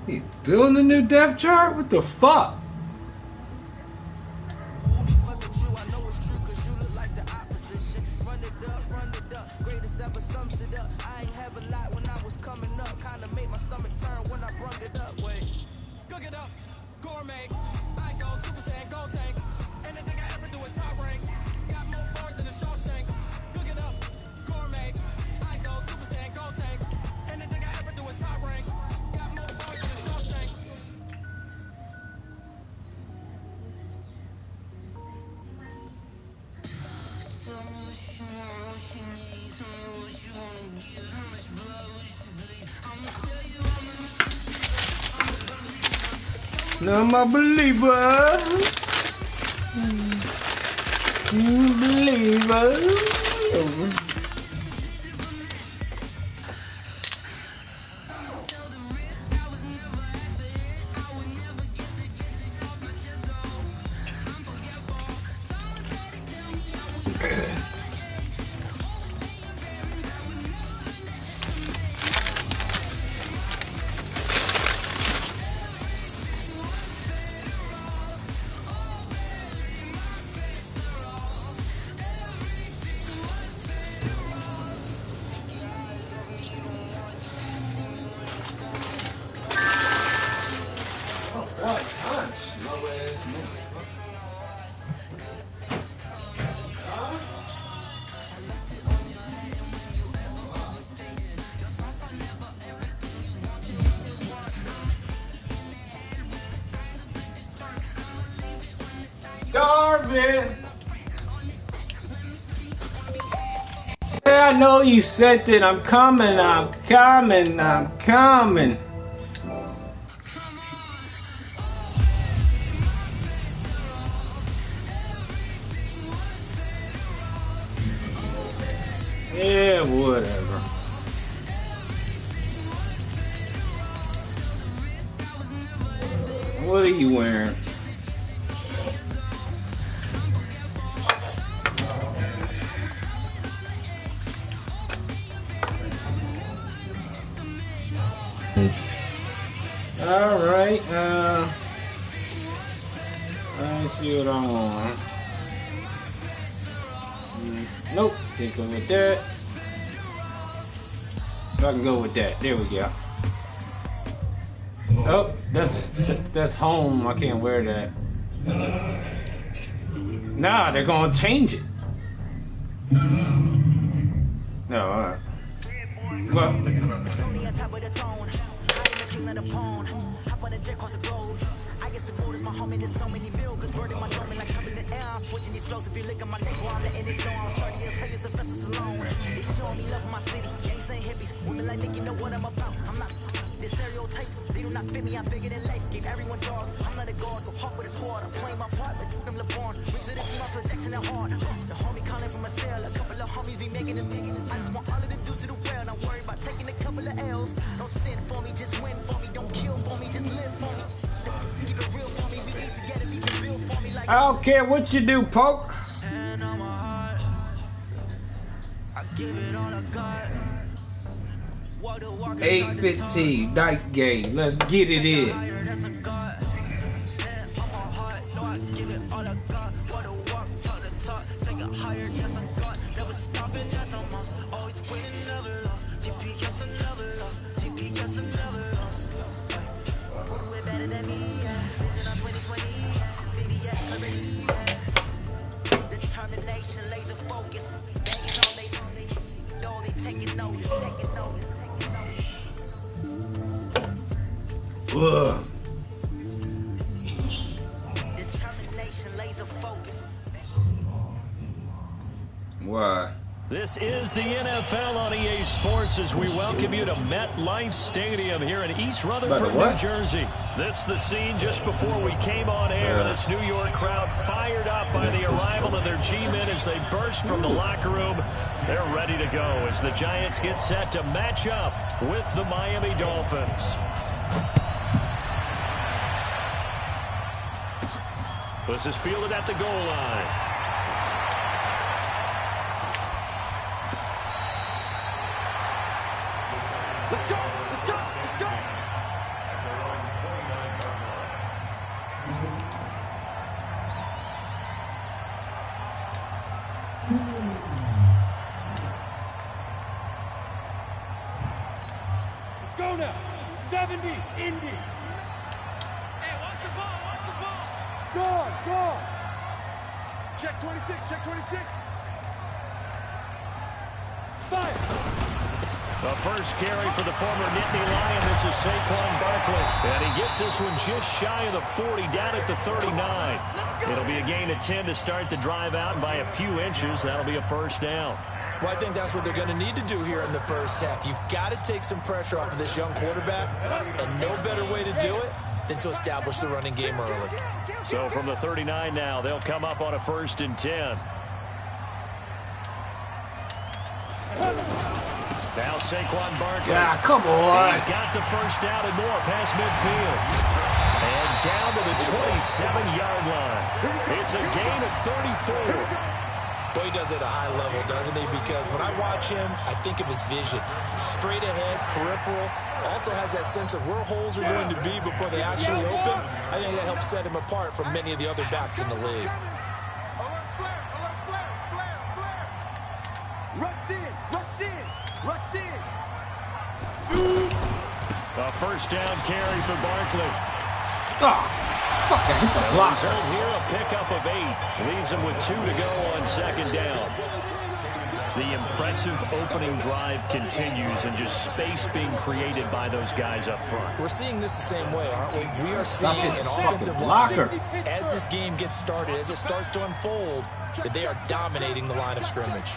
He building a new depth chart? What the fuck? No, I'm a believer. Believer. Darvin. Yeah, I know you said that. I'm coming, I'm coming, I'm coming. Yeah, whatever. What are you wearing? All right, let me see what I want. Nope, can't go with that. I can go with that. There we go. Oh, that's home. I can't wear that. Nah, they're gonna change it. No, alright. Well. Switching these flows, if you look at my neck, while I'm letting it snow, I'm starting to tell you some vessels alone. They showing me love in my city, gangs ain't hippies, women like think you know what I'm about. I'm not the stereotypes, they do not fit me, I'm bigger than life, gave everyone jaws. I'm not a guard, go hard with a squad, I'm playing my part, like I'm LeBron. Reach to the team, I'm projecting it hard. The homie calling from a cell, a couple of homies be making it big. I just want all of the dudes to do well, not worry about taking a couple of L's. Don't sin for me, just win for me, don't kill for me, just live for me. Keep it real for me, we need to get it, leave it real for me like I don't care what you do, Poke. And on my heart, I give it all I got. 8:15 night game. Let's get it in. Determination, laser focus. Taking notice. Ugh. Determination, laser focus. Why? This is the NFL on EA Sports as we welcome you to MetLife Stadium here in East Rutherford, New Jersey. This is the scene just before we came on air. This New York crowd fired up by the arrival of their G-men as they burst from the locker room. They're ready to go as the Giants get set to match up with the Miami Dolphins. This is fielded at the goal line. Let's go! Let's go! Let's go! Let's go now. 70, Indy. Hey, watch the ball, watch the ball. Go. Check 26, check 26. Fire. The first carry for the former Nittany Lion. This is Saquon Barkley. And he gets this one just shy of the 40, down at the 39. It'll be a gain of 10 to start the drive out, and by a few inches, that'll be a first down. Well, I think that's what they're going to need to do here in the first half. You've got to take some pressure off of this young quarterback, and no better way to do it than to establish the running game early. So from the 39 now, they'll come up on a 1st and 10. Now Saquon Barkley. Yeah, come on. He's got the first down and more past midfield. And down to the 27-yard line. It's a gain of 34. Boy, he does it at a high level, doesn't he? Because when I watch him, I think of his vision. Straight ahead, peripheral. Also has that sense of where holes are going to be before they actually open. I think that helps set him apart from many of the other backs in the league. Rush in. A first down carry for Barkley. Fuck, I hit the blocker. Here a pickup of 8. Leaves him with 2 to go on 2nd down. The impressive opening drive continues, and just space being created by those guys up front. We're seeing this the same way, aren't we? We are seeing an offensive blocker. line as this game gets started, as it starts to unfold, that they are dominating the line of scrimmage.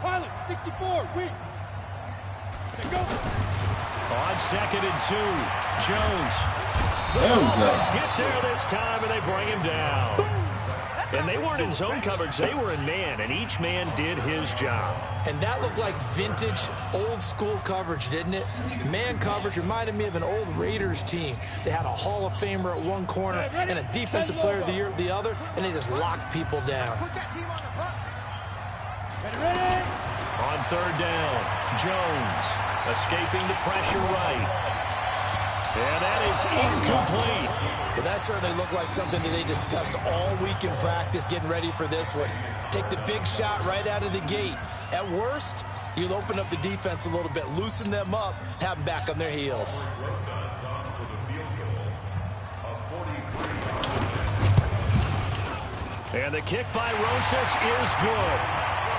Pilot, 64, weak. Go. On 2nd and 2, Jones. The There we go. Dolphins get there this time, and they bring him down. And they weren't in zone coverage, they were in man, and each man did his job. And that looked like vintage, old-school coverage, didn't it? Man coverage reminded me of an old Raiders team. They had a Hall of Famer at one corner and a Defensive Player of the Year at the other, and they just locked people down. Ready. On 3rd down, Jones escaping the pressure right. And that is incomplete. Well, that certainly looked like something that they discussed all week in practice getting ready for this one. Take the big shot right out of the gate. At worst, you'll open up the defense a little bit, loosen them up, have them back on their heels. And the kick by Rosas is good.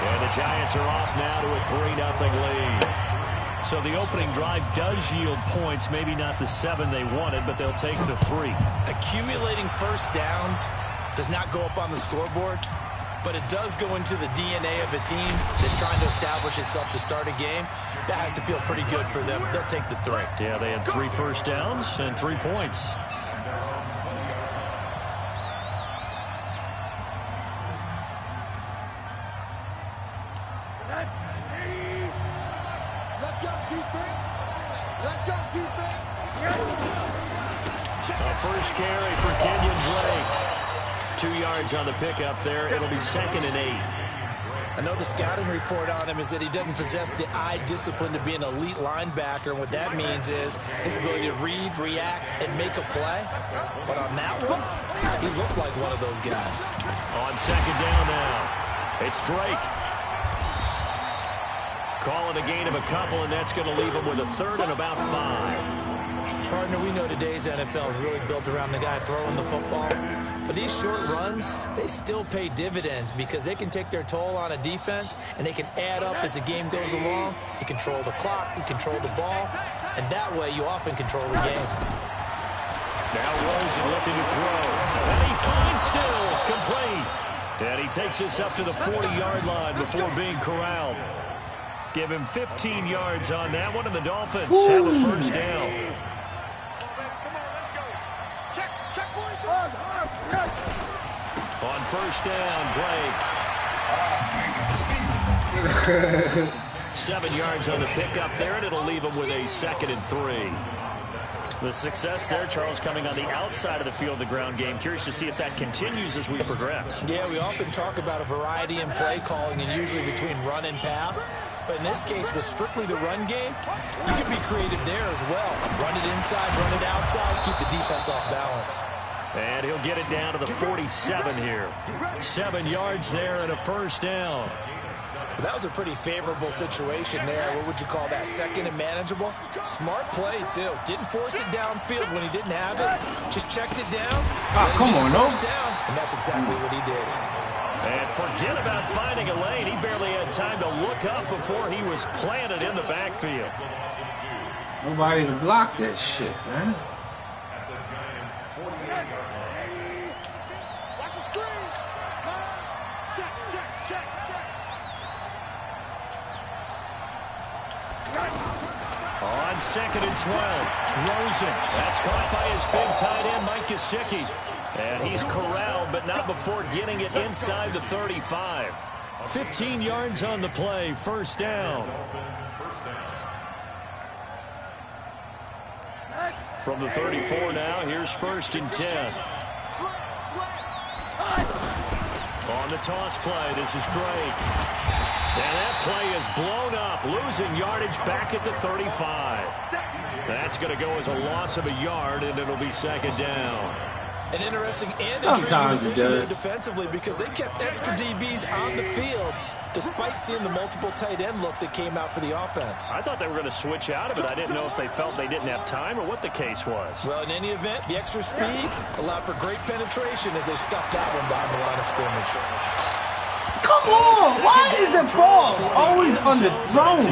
And the Giants are off now to a 3-0 lead. So the opening drive does yield points, maybe not the 7 they wanted, but they'll take the 3. Accumulating first downs does not go up on the scoreboard, but it does go into the DNA of a team that's trying to establish itself to start a game. That has to feel pretty good for them. They'll take the 3. Yeah, they had 3 first downs and 3 points. A first carry for Kenyon Blake. 2 yards on the pickup there. It'll be 2nd and 8. I know the scouting report on him is that he doesn't possess the eye discipline to be an elite linebacker. And what that means is his ability to read, react, and make a play. But on that one, he looked like one of those guys. On 2nd down now, it's Drake. Calling a gain of a couple, and that's going to leave him with a 3rd and about 5. Partner, we know today's NFL is really built around the guy throwing the football. But these short runs, they still pay dividends because they can take their toll on a defense, and they can add up as the game goes along. You control the clock, you control the ball, and that way you often control the game. Now Rosen looking to throw. And he finds Stills, complete. And he takes this up to the 40-yard line before being corralled. Give him 15 yards on that one, and the Dolphins have a first down. On first down, Drake. 7 yards on the pickup there, and it'll leave him with a 2nd and 3. The success there, Charles, coming on the outside of the field, the ground game. Curious to see if that continues as we progress. Yeah, we often talk about a variety in play calling and usually between run and pass. But in this case, with strictly the run game, you can be creative there as well. Run it inside, run it outside, keep the defense off balance. And he'll get it down to the 47 here. 7 yards there and a first down. Well, that was a pretty favorable situation there. What would you call that? Second and manageable? Smart play, too. Didn't force it downfield when he didn't have it. Just checked it down. Come on, no. Down, and that's exactly what he did. And forget about finding a lane. He barely had time to look up before he was planted in the backfield. Nobody to block that shit, man. Watch the screen. Check, check, check, check. On 2nd and 12, Rosen. That's caught by his big tight end, Mike Gesicki. And he's corralled, but not before getting it inside the 35. 15 yards on the play, first down. From the 34 now, here's 1st and 10. On the toss play, this is Drake. And that play is blown up, losing yardage back at the 35. That's going to go as a loss of a yard, and it'll be 2nd down. An interesting and Sometimes it does. defensively because they kept extra DBs on the field despite seeing the multiple tight end look that came out for the offense. I thought they were going to switch out of it. I didn't know if they felt they didn't have time or what the case was. Well, in any event, the extra speed allowed for great penetration as they stuffed that one behind the line of scrimmage. Come on! Why is the ball always underthrown?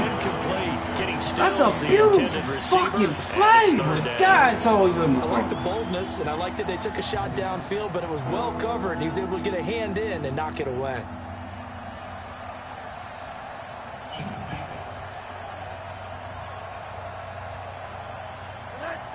That's a beautiful fucking play, but God, it's always underthrown. I like the boldness, and I like that they took a shot downfield, but it was well covered, and he was able to get a hand in and knock it away.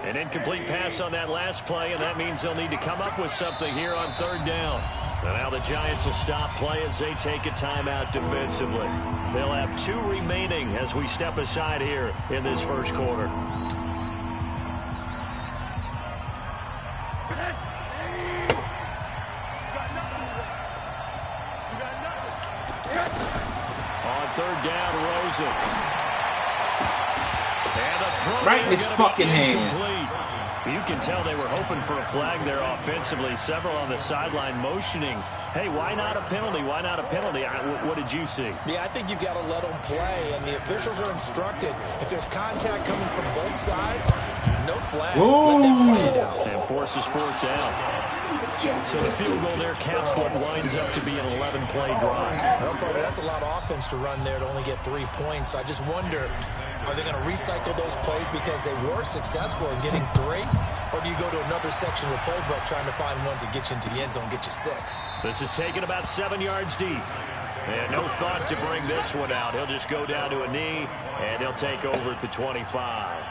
An incomplete pass on that last play, and that means they'll need to come up with something here on 3rd down. And now the Giants will stop play as they take a timeout defensively. They'll have 2 remaining as we step aside here in this first quarter. On 3rd down, Rosen. And the throw Right in his fucking hands. You can tell they were hoping for a flag there offensively. Several on the sideline motioning, hey, why not a penalty? Why not a penalty? What did you see? Yeah, I think you've got to let them play, and the officials are instructed. If there's contact coming from both sides, no flag. Let them fight it out. And forces 4th down. So the field goal there caps what winds up to be an 11-play drive. Well, Carter, that's a lot of offense to run there to only get 3 points. So I just wonder, are they going to recycle those plays because they were successful in getting 3? Or do you go to another section of the playbook trying to find ones that get you into the end zone and get you 6? This is taken about 7 yards deep. And no thought to bring this one out. He'll just go down to a knee, and he'll take over at the 25.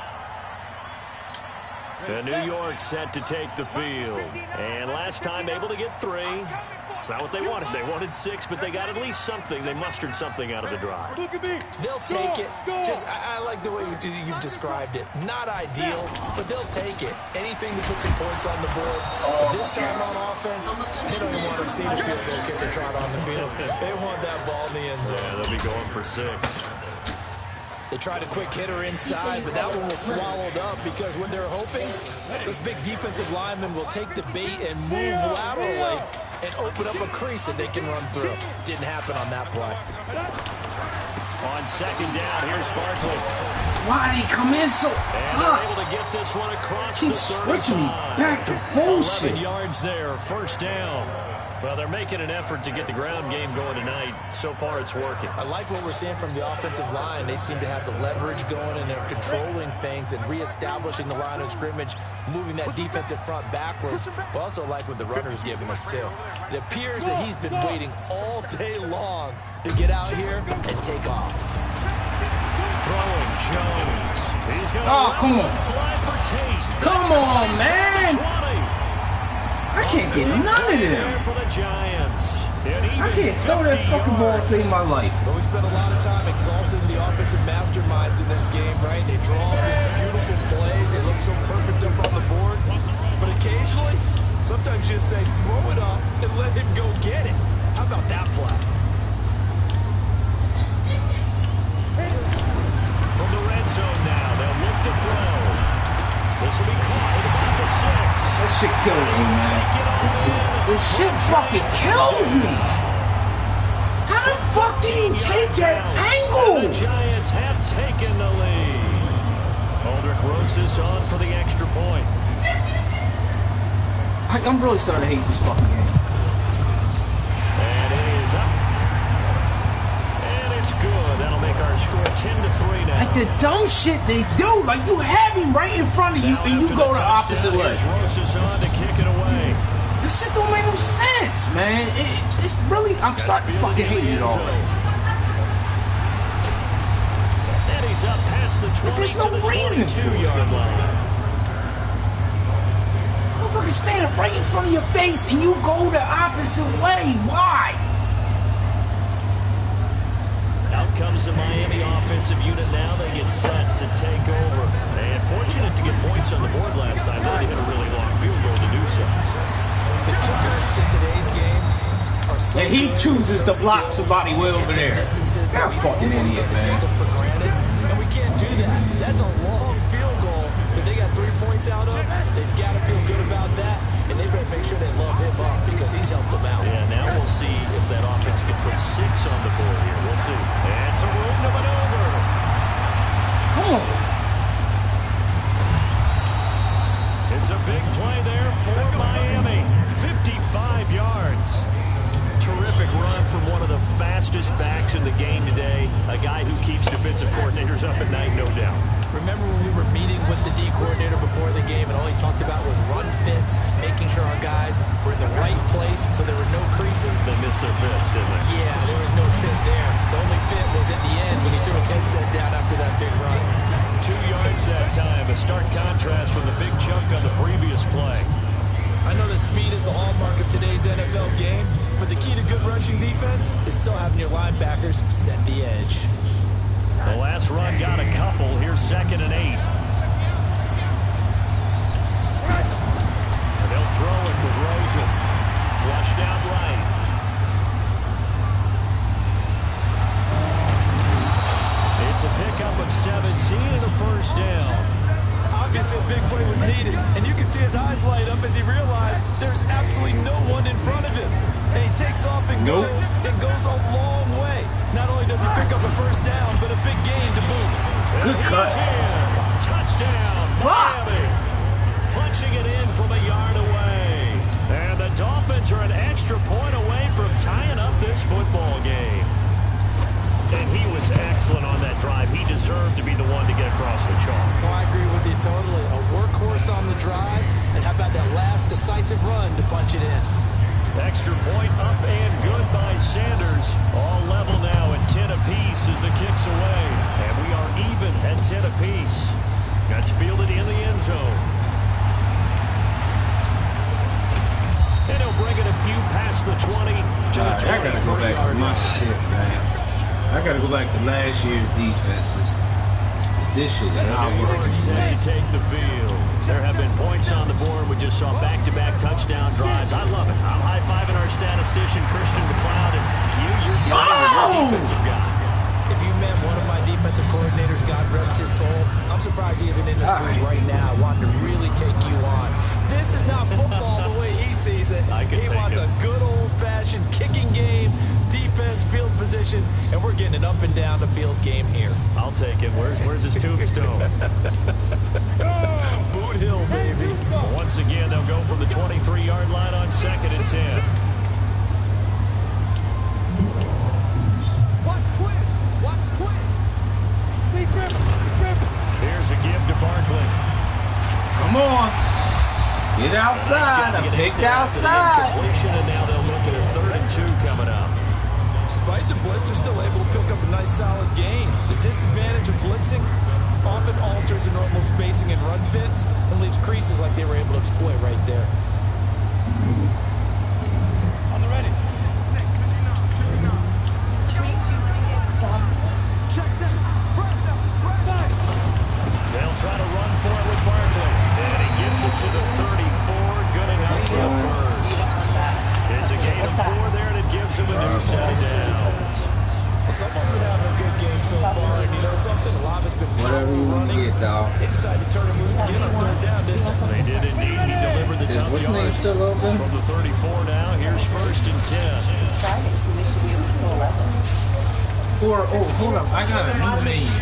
The New York set to take the field. And last time able to get 3. It's not what they wanted. They wanted 6, but they got at least something. They mustered something out of the drive. They'll take it. Just, I like the way you've described it. Not ideal, but they'll take it. Anything to put some points on the board. But this time on offense, they don't even want to see the field goal kicker trot on the field. They want that ball in the end zone. Yeah, they'll be going for 6. They tried a quick hitter inside, but that one was swallowed up because what they're hoping, this big defensive lineman will take the bait and move laterally and open up a crease that they can run through. Didn't happen on that play. On 2nd down, here's Barkley. Why did he come in so hot? Able to get this one across Keep switching me back to bullshit. 11 yards there, 1st down. Well, they're making an effort to get the ground game going tonight. So far, it's working. I like what we're seeing from the offensive line. They seem to have the leverage going, and they're controlling things and reestablishing the line of scrimmage, moving that defensive front backwards. But also like what the runner's giving us, too. It appears that he's been waiting all day long to get out here and take off. Throwing Jones. He's going oh, come on. Fly for Tate. Come on, man. I can't get none of them. For the Giants. I can't throw that fucking ball to save my life. But we spent a lot of time exalting the offensive masterminds in this game, right? They draw up these beautiful plays. They look so perfect up Sometimes you just say, throw it up and let him go get it. How about that play? From the red zone now, they'll look to throw. This will be caught at about the 6. That shit kills me, man. This shit fucking kills me. How the fuck do you take that angle? The Giants have taken the lead. Aldrich Rosas on for the extra point. I'm really starting to hate this fucking game. And it is up. And it's good. That'll make our score 10-3 now. Like the dumb shit they do. Like you have him right in front of you and you go the opposite way. Rosas on to kick it away. This shit don't make no sense, man. It's really, I'm starting to fucking hate it already. And he's up past the 20 There's no reason for it. 22-yard line. Motherfucker standing right in front of your face and you go the opposite way. Why? Out comes the Miami offensive unit now. They get set to take over. And fortunate to get points on the board last time. They hit a really long field goal to do so. The kickers in today's game are so And he good, chooses so to block skilled. somebody way over there. Distances You're a that we fucking almost idiot, have to take man. them for granted, and we can't do that. That's a long field goal that they got 3 points out of. They've got to feel good about that, and they better make sure they love him up because he's helped them out. Yeah, now we'll see if that offense can put 6 on the board here. We'll see. And some room to maneuver. Come on. It's a big play there for Miami. 55 yards. Terrific run from one of the fastest backs in the game today. A guy who keeps defensive coordinators up at night, no doubt. Remember when we were meeting with the D coordinator before the game and all he talked about was run fits, making sure our guys were in the right place so there were no creases? They missed their fits, didn't they? Yeah, there was no fit there. The only fit was at the end when he threw his headset down after that big run. 2 yards that time. A stark contrast from the big chunk on the previous play. I know that speed is the hallmark of today's NFL game, but the key to good rushing defense is still having your linebackers set the edge. The last run got a couple. Here's 2nd and 8. And they'll throw it with Rosen. Flushed out right. It's a pickup of 17 and a first down. Obviously, a big play was needed, and you can see his eyes light up as he realized there's absolutely no one in front of him. And he takes off and goes a long way. Not only does he pick up a first down, but a big gain to boot. Good cut. Touchdown, Miami. Punching it in from a yard away. And the Dolphins are an extra point away from tying up this football game. And he was excellent on that drive. He deserved to be the one to get across the chalk. Oh, I agree with you totally. A workhorse on the drive, and how about that last decisive run to punch it in? Extra point up and good by Sanders. All level now at 10 apiece as the kick's away. And we are even at 10 apiece. That's fielded in the end zone. And he'll bring it a few past the 20 to the 23-yard line. I gotta go back to my shit, man. I gotta go back to last year's defenses. This shit is not working. Set to take the field. There have been points on the board. We just saw back-to-back touchdown drives. I love it. I'm high-fiving our statistician, Christian McLeod, and you're your defensive guy. If you met one of my defensive coordinators, God rest his soul, I'm surprised he isn't in this booth right now wanting to really take you on. This is not football the way he sees it. He wants a good old-fashioned kicking game, defense, field position, and we're getting an up and down the field game here. I'll take it. Where's his tombstone? Boot Hill, baby. Once again, they'll go from the 23-yard line on 2nd and 10. Here's a give to Barkley. Come on. Get outside. I picked outside. And now they'll look at a 3rd and 2 coming up. Despite the blitz, they're still able to pick up a nice solid gain. The disadvantage of blitzing often alters the normal spacing and run fits and leaves creases like they were able to exploit right there. On the ready. Check. They'll try to run for it with Barkley. And he gets it to the 34. Good enough for a gives him a new set of downs. Well, someone's been having a good game so far, and you know something? A lot has been whatever you want to get, dog. They decided to turn him loose again on third down, didn't they? They did indeed. He delivered the tough what's name yards. still open? From the 34 now, here's 1st and 10. Friday, so they should be open until 11. Or, oh, hold up. I got a new menu.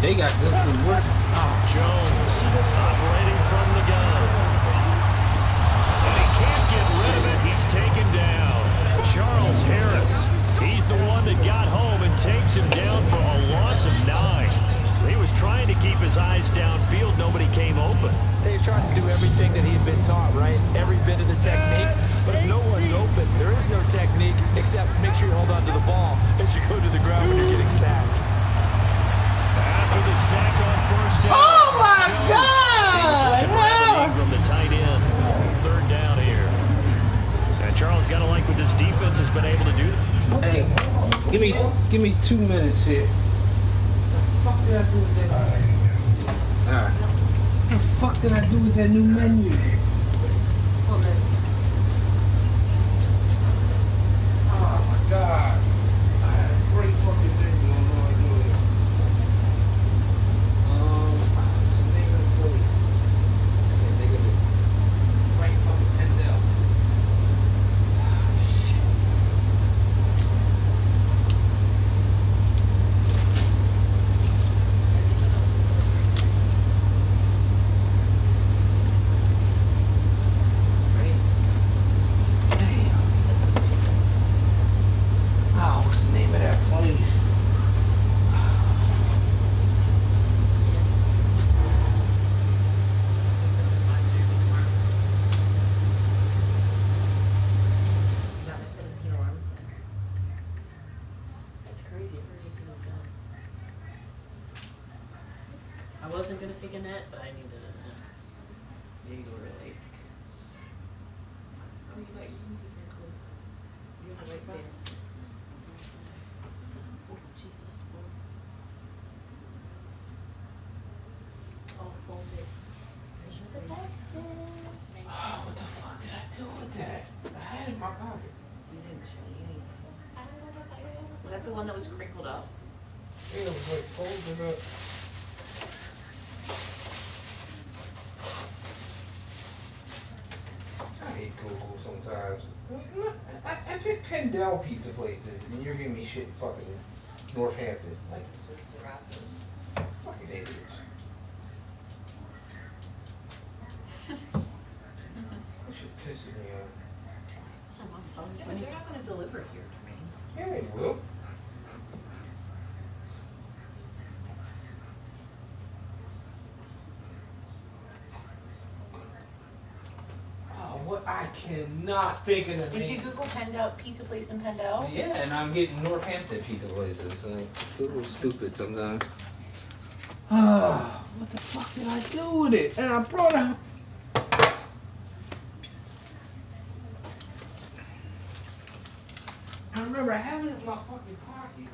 They got good food. Jones operating from the gun. And he can't get rid of it. He's taken down. Charles Harris. He's the one that got home and takes him down for a loss of 9. He was trying to keep his eyes downfield. Nobody came open. He was trying to do everything that he had been taught, right? Every bit of the technique. But if no one's open, there is no technique except make sure you hold on to the ball as you go to the ground when you're getting sacked. After the sack on 1st down. Oh, my Jones. God! From the tight end. 3rd down here. And Charles got to like what this defense has been able to do. Hey, give me 2 minutes here. What the fuck did I do with that? Alright. What the fuck did I do with that new menu? Oh my god. I had a great fucking menu on how I do it. What's the name of the place? I can't think of it. Frank fucking Pendel. I wasn't gonna take a net, but I needed a net. Yeah, you go really. Oh, you can take your clothes off. You have a white vest. Oh, Jesus. Oh, hold it. You're the bestest. Oh, what the fuck did I do with that? I had it in my pocket. You didn't show me anything. Was that the one that was crinkled up? Yeah, it was like folded up. I hate Google sometimes. I pick Pendel pizza places, and you're giving me shit in fucking Northampton. Like, fucking idiots. That shit pisses me off. That's what I'm telling you. When they're not gonna deliver here to me. Yeah, they will. What I cannot think of the name. Did you Google Pendel pizza place in Pendel? Yeah, and I'm getting Northampton pizza places. Like, Google's stupid sometimes. What the fuck did I do with it? And I brought it. I remember having it in my fucking pocket.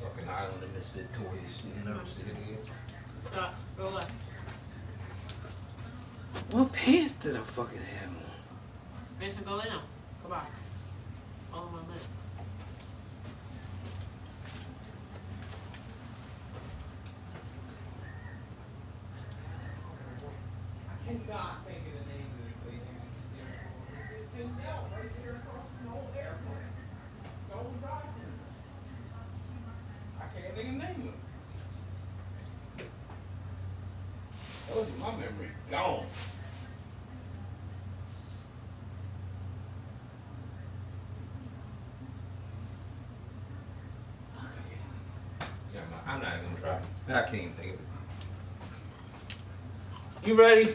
Fucking Island of Misfit Toys. You never see it again. Go away. What pants did I fucking have on? Mason, go in now. Come on. All in 1 minute. I cannot think of the name of this place. It's Pendel right there across from the whole airport. The whole drive-thru. I can't think of the name of it. Told you, my memory's gone. Yeah, I'm not even gonna try. I can't even think of it. You ready?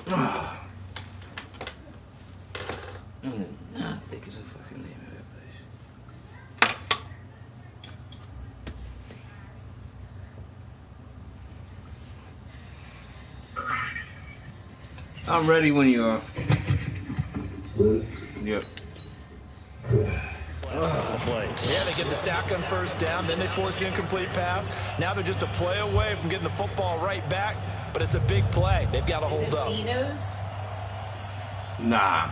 I think it's a fucking name of that place. I'm ready when you are. Yep. Yeah, they get the sack on first down, then they force the incomplete pass. Now they're just a play away from getting the football right back, but it's a big play. They've got to hold up. Tino's? Nah.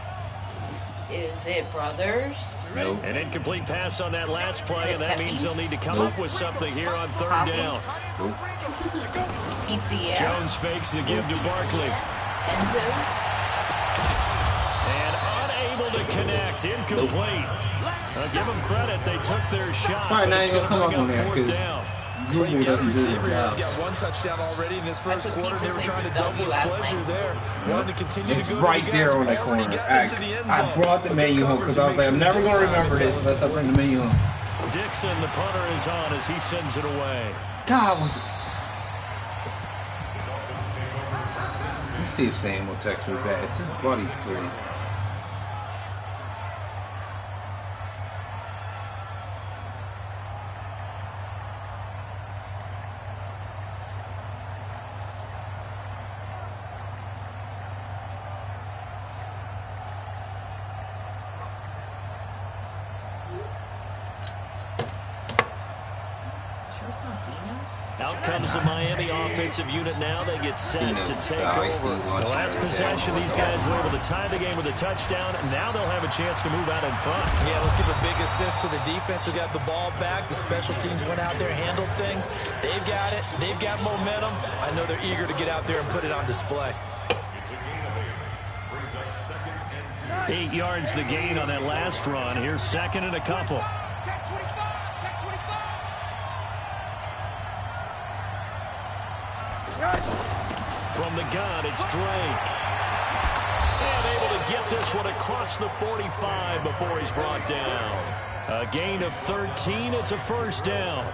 Is it Brothers? Nope. An incomplete pass on that last play, and that means they'll need to come up with something here on third down. Nope. Pizza, yeah. Jones fakes the give to Barkley. Enzo's? And unable to connect. Incomplete. Give them credit. They took their shot. Probably not even come up on that because Google doesn't do Receiver it. has got one touchdown already in this first quarter. They were trying to double his pleasure there. Wanted to continue It's to go right there on that corner. I brought the menu home because I was like, I'm never going to remember this unless I bring the menu home. Dixon, the punter, is on as he sends it away. God, was... Let's see if Sam will text me back. It's his buddies, please. Out comes the Miami offensive unit now. They get set to take over. The last possession, these guys were able to tie the game with a touchdown, and now they'll have a chance to move out in front. Yeah, let's give a big assist to the defense who got the ball back. The special teams went out there, handled things. They've got it. They've got momentum. I know they're eager to get out there and put it on display. 8 yards the gain on that last run. Here's second and a couple. From the gun, it's Drake. And able to get this one across the 45 before he's brought down. A gain of 13. It's a first down.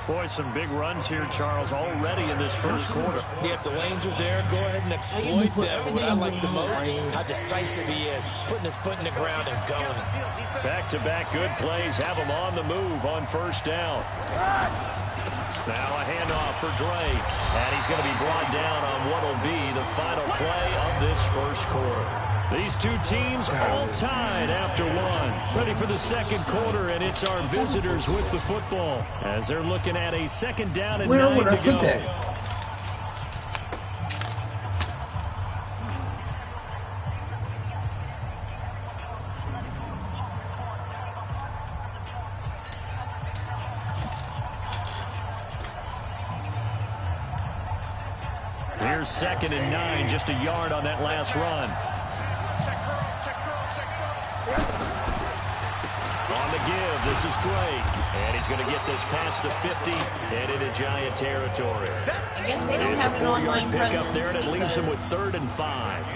Boy, some big runs here, Charles, already in this first quarter. Yeah, if the lanes are there, go ahead and exploit them. What I like the most, how decisive he is, putting his foot in the ground and going. Back-to-back good plays have him on the move on first down. Now a handoff for Drake, and he's going to be brought down on what will be the final play of this first quarter. These two teams all tied after one. Ready for the second quarter, and it's our visitors with the football as they're looking at a second down and 9 to go. Where would I put that? Here's second and 9, just a yard on that last run. On the give, this is Drake. And he's going to get this past the 50 and into Giant territory. I guess they don't have an online pick presence. up there, and it leaves him with 3rd and 5.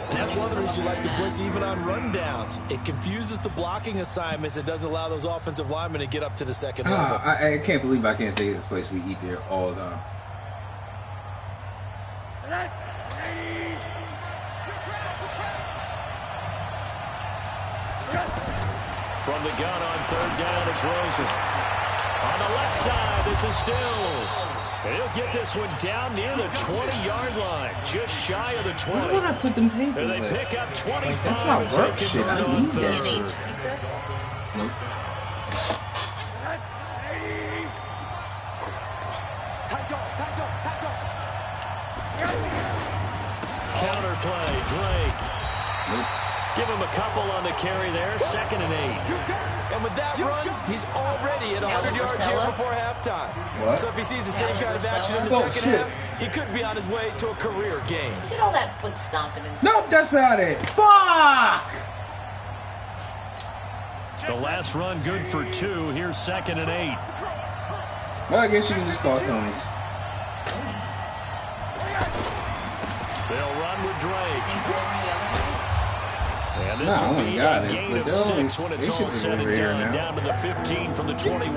And that's one of the reasons you like to blitz even on rundowns. It confuses the blocking assignments. It doesn't allow those offensive linemen to get up to the second level. I can't believe I can't think of this place we eat there all the time. From the gun on 3rd down, it's Rosen. On the left side, this is Stills. He'll get this one down near the 20-yard line, just shy of the 20. Where would I put them papers? And they pick up 25. Like, that's my work shit. I need that shit. Pizza? Nope. Counter play, Drake. Nope. Give him a couple on the carry there, 2nd and 8. And with that run, he's already at 100 yards here before halftime. What? So if he sees the same kind of action in the second half, he could be on his way to a career game. Look at all that foot stomping and Nope, that's not it. Fuck! The last run good for 2. Here's 2nd and 8. Well, I guess you can just call Tony's. They'll run with Drake. And this No, will I be got a it, gain but of they 6 when it's should all be said over and here done. now. Down to the 15 from the 21.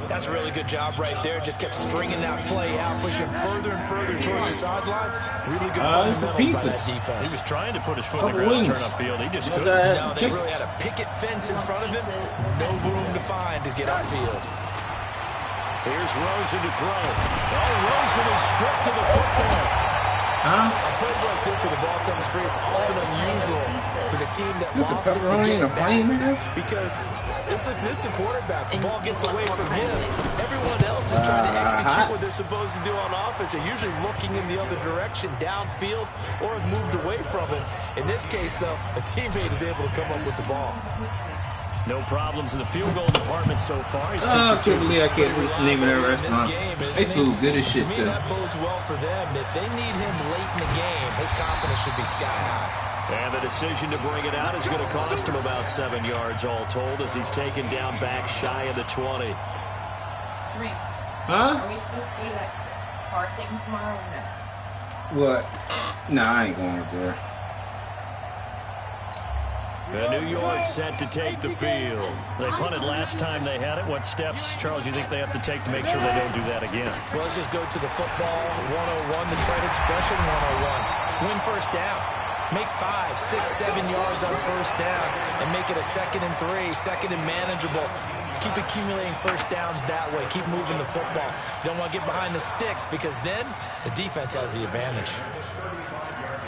That's a really good job right there. Just kept stringing that play out, pushing further and further towards the sideline. Really good fundamentals by that defense. He was trying to put his foot in the Couple ground, turn wings. upfield. He just Look couldn't. at No, they really had a picket fence in front of him. No room to find to get upfield. Here's Rosen to throw. Oh, Rosen is stripped to the football. Huh? On plays like this where the ball comes free, it's often unusual with a team that This wants to get pepperoni and a plane, man. because this is the quarterback. The ball gets away from him. Everyone else is trying to execute what they're supposed to do on offense. They're usually looking in the other direction, downfield, or have moved away from it. In this case, though, a teammate is able to come up with the ball. No problems in the field goal department so far. He's I can't believe I can't name that restaurant. They food good as shit, too. That bodes well for them. If they need him late in the game, his confidence should be sky high. And the decision to bring it out is going to cost him about 7 yards all told as he's taken down back shy of the 20. Huh? Are we supposed to go to that car thing tomorrow or no? What? Nah, I ain't going up there. New York set to take the field. They punted last time they had it. What steps, Charles, you think they have to take to make sure they don't do that again? Well, let's just go to the football 101, the trade expression 101. Win first down. Make 5, 6, 7 yards on first down and make it a 2nd and 3, second and manageable. Keep accumulating first downs that way. Keep moving the football. You don't want to get behind the sticks because then the defense has the advantage.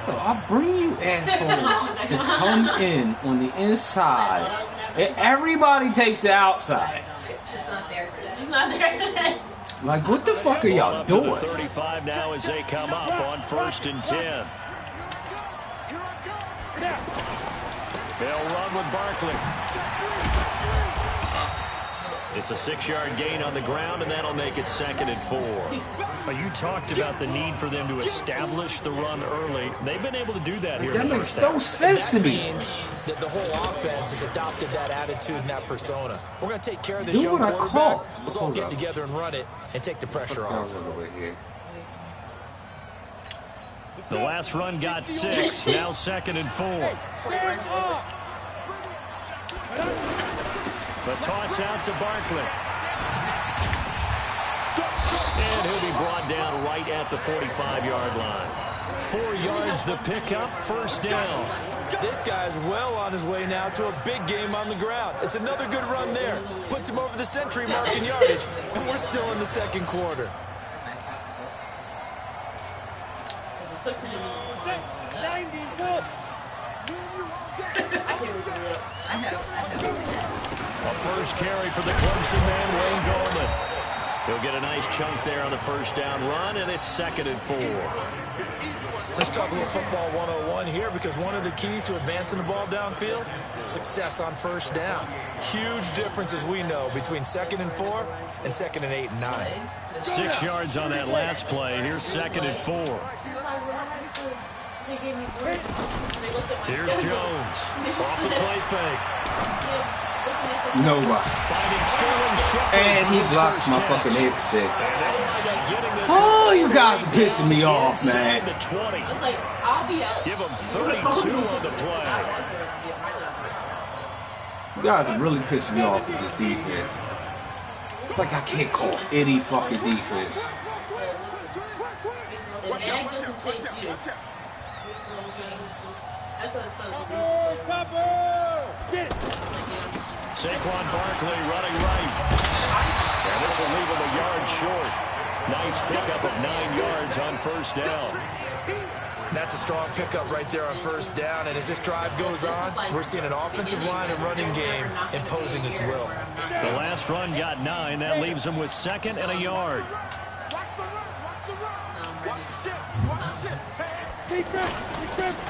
Yo, I'll bring you assholes to come in on the inside. And everybody takes the outside. She's not there today. She's not there. Like, what the fuck are y'all doing? 35 now as they come up on 1st and 10. They'll run with Barkley. It's a 6-yard gain on the ground, and that'll make it 2nd and 4. You talked about the need for them to establish the run early. They've been able to do that here. That makes no sense to me. Means that the whole offense has adopted that attitude and that persona. We're going to take care of this Do young what I quarterback. call. Let's all get together and run it and take the pressure off. The last run got 6. Now 2nd and 4. The toss out to Barkley. And he'll be brought down right at the 45-yard line. 4 yards the pickup, first down. This guy's well on his way now to a big game on the ground. It's another good run there. Puts him over the century mark in yardage. And we're still in the 2nd quarter. A first carry for the Clemson man, Wayne Gallman. He'll get a nice chunk there on the first down run, and it's 2nd and 4. Let's talk a little football 101 here because one of the keys to advancing the ball downfield, success on first down. Huge difference, as we know, between 2nd and 4 and 2nd and 8 and 9. 6 yards on that last play. Here's 2nd and 4. Here's Jones. Off the play fake. Nobody. And he blocked my fucking head stick. Oh, you guys are pissing me off, man. Give him 32 on the play. You guys are really pissing me off with this defense. It's like I can't call any fucking defense. Saquon Barkley running right. And this will leave him a yard short. Nice pickup of 9 yards on first down. That's a strong pickup right there on first down. And as this drive goes on, we're seeing an offensive line and running game imposing its will. The last run got 9. That leaves him with 2nd and a yard.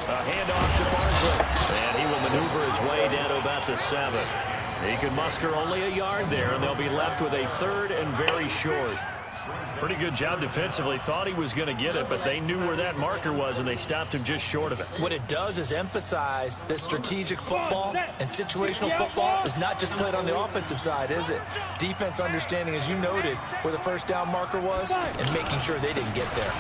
A handoff to Barkley. And he will maneuver his way down to about the 7. He can muster only a yard there, and they'll be left with a 3rd and very short. Pretty good job defensively. Thought he was going to get it, but they knew where that marker was, and they stopped him just short of it. What it does is emphasize that strategic football and situational football is not just played on the offensive side, is it? Defense understanding, as you noted, where the first down marker was and making sure they didn't get there.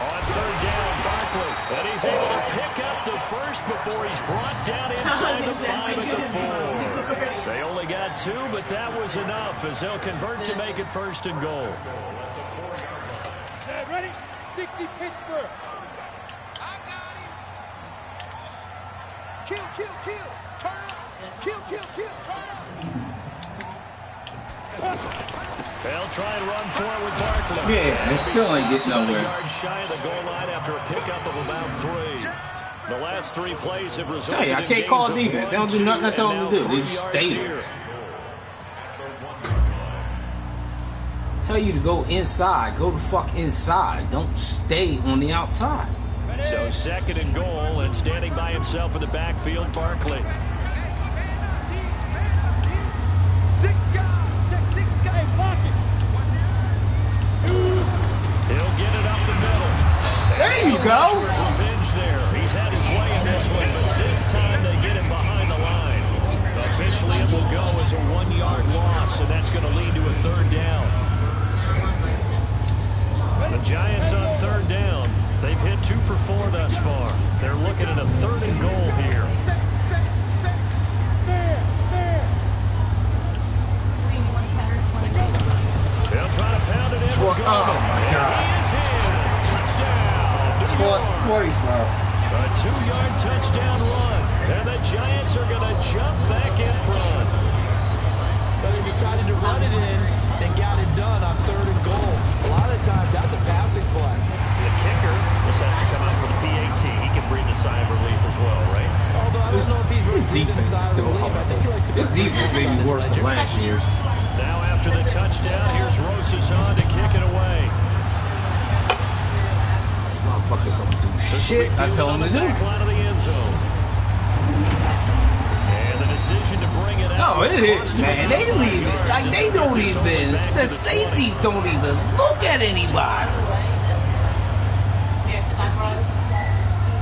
On 3rd down, Barkley. And he's able to pick up the first before he's brought down inside the 5 at the 4. They only got 2, but that was enough as they'll convert to make it 1st and goal. Ready? 60 Pittsburgh. I got him. Kill. Turn up. Kill. Turn up. They'll try and run for it with Barkley. Yeah, they still ain't getting nowhere. Yards shy of the goal line after a pickup of about 3. The last 3 plays have resulted Hey, I can't call defense. They don't do nothing I tell them to do. They just stay there. Tell you to go inside. Go the fuck inside. Don't stay on the outside. So 2nd and goal, and standing by himself in the backfield, Barkley. He'll get it up the middle. There you go. Revenge there. He's had his way in this one, but this time they get him behind the line. Officially, it will go as a 1-yard loss, and that's going to lead to a 3rd down. The Giants on 3rd down. They've hit 2 for 4 thus far. They're looking at a 3rd and goal here. They'll try to pound it in. Oh my God. Touchdown. 20 foul. A 2-yard touchdown run. And the Giants are going to jump back in front. But they decided to run it in and got it done on 3rd and goal. A lot of times that's a passing play. The kicker just has to come out for the PAT. He can breathe a sigh of relief as well, right? Although I don't know if he's really breathing a sigh of relief. I think he likes to His defense may be worse than last year's. Now after the touchdown, here's Rosas on to kick it away. These motherfuckers don't do shit I tell them to do. Out of the end zone. And the decision to bring it out. No, it is, man. They leave it. Like, they don't even, the safeties don't even look at anybody.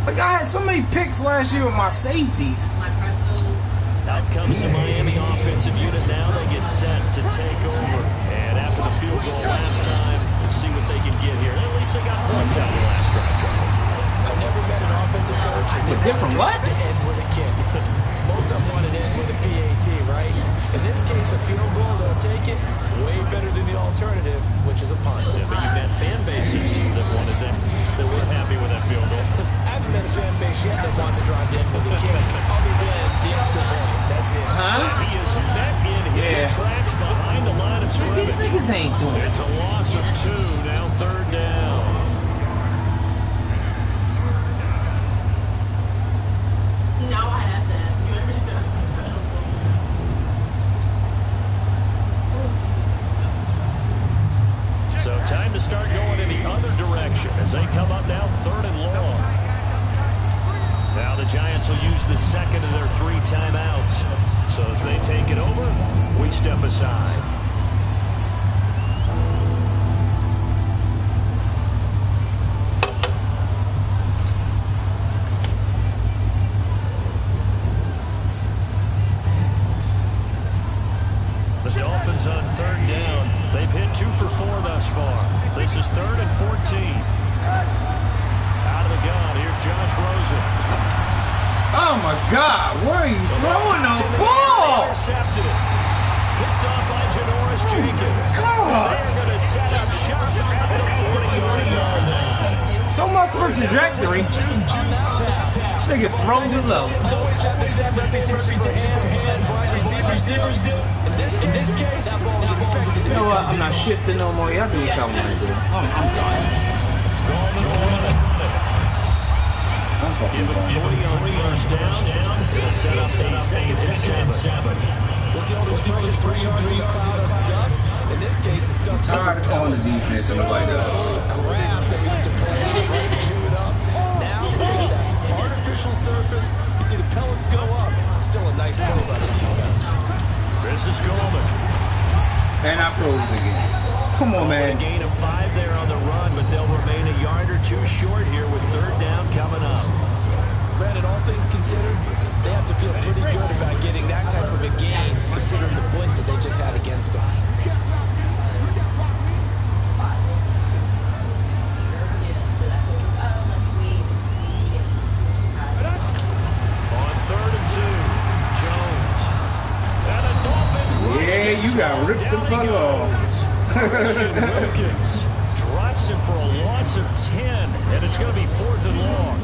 Like, I had so many picks last year with my safeties. Out comes the Miami offensive unit now. They get set to take over. And after the field goal last time, we'll see what they can get here. At least they got points out the last drive, Charles. I've never met an offensive coach that did different what? to end with a kick. Most of them wanted to end with a PAT, right? In this case, a field goal, they'll take it. Way better than the alternative, which is a punt. Yeah, but you've got fan bases that wanted them, that were happy with that field goal. I haven't met a fan base yet that wants to drive in with a kick, other than the extra point. That's it. Huh? He is met in his tracks behind the line of scrimmage. These niggas ain't doing it. It's a loss of 2, now 3rd down. No, I have to ask you every time. So time to start going in the other direction as they come up now 3rd and long. Now the Giants will use the 2nd of their 3 timeouts. So as they take it over, we step aside. The Dolphins on 3rd down. They've hit 2 for 4 thus far. This is 3rd and 14. Out of the gun, here's Josh Rosen. Oh my God, where are you throwing the ball? Intercepted it. Picked off by Janoris Jenkins. God. They're going to set up shop at the 40-yard line. So much for trajectory. This nigga throws it low. Always have the same reputation for hands as wide receivers do. In this case, that ball is expected to be. You know what? I'm not shifting no more. Y'all do what y'all want to do. I'm done. I'm fucking Give him done. 40 on 1st down. It'll set up a 2nd and 7. What's the old expression? 3 yards in a cloud of dust. In this case, it's dust. Tired of calling the defense and like that. Grass that we used to play and chew it up. Now look at that artificial surface. You see the pellets go up. Still a nice play by the defense. This is Goldman. And I froze again. Come on, man. A gain of 5 there on the run, but they'll remain a yard or 2 short here with 3rd down coming up. Granted, all things considered, they have to feel pretty good about getting that type of a gain, considering the points that they just had against them. On 3rd and 2, Jones. And the Dolphins rush Yeah, you got ripped the fuck off. Christian Wilkins drops him for a loss of 10, and it's going to be 4th and long.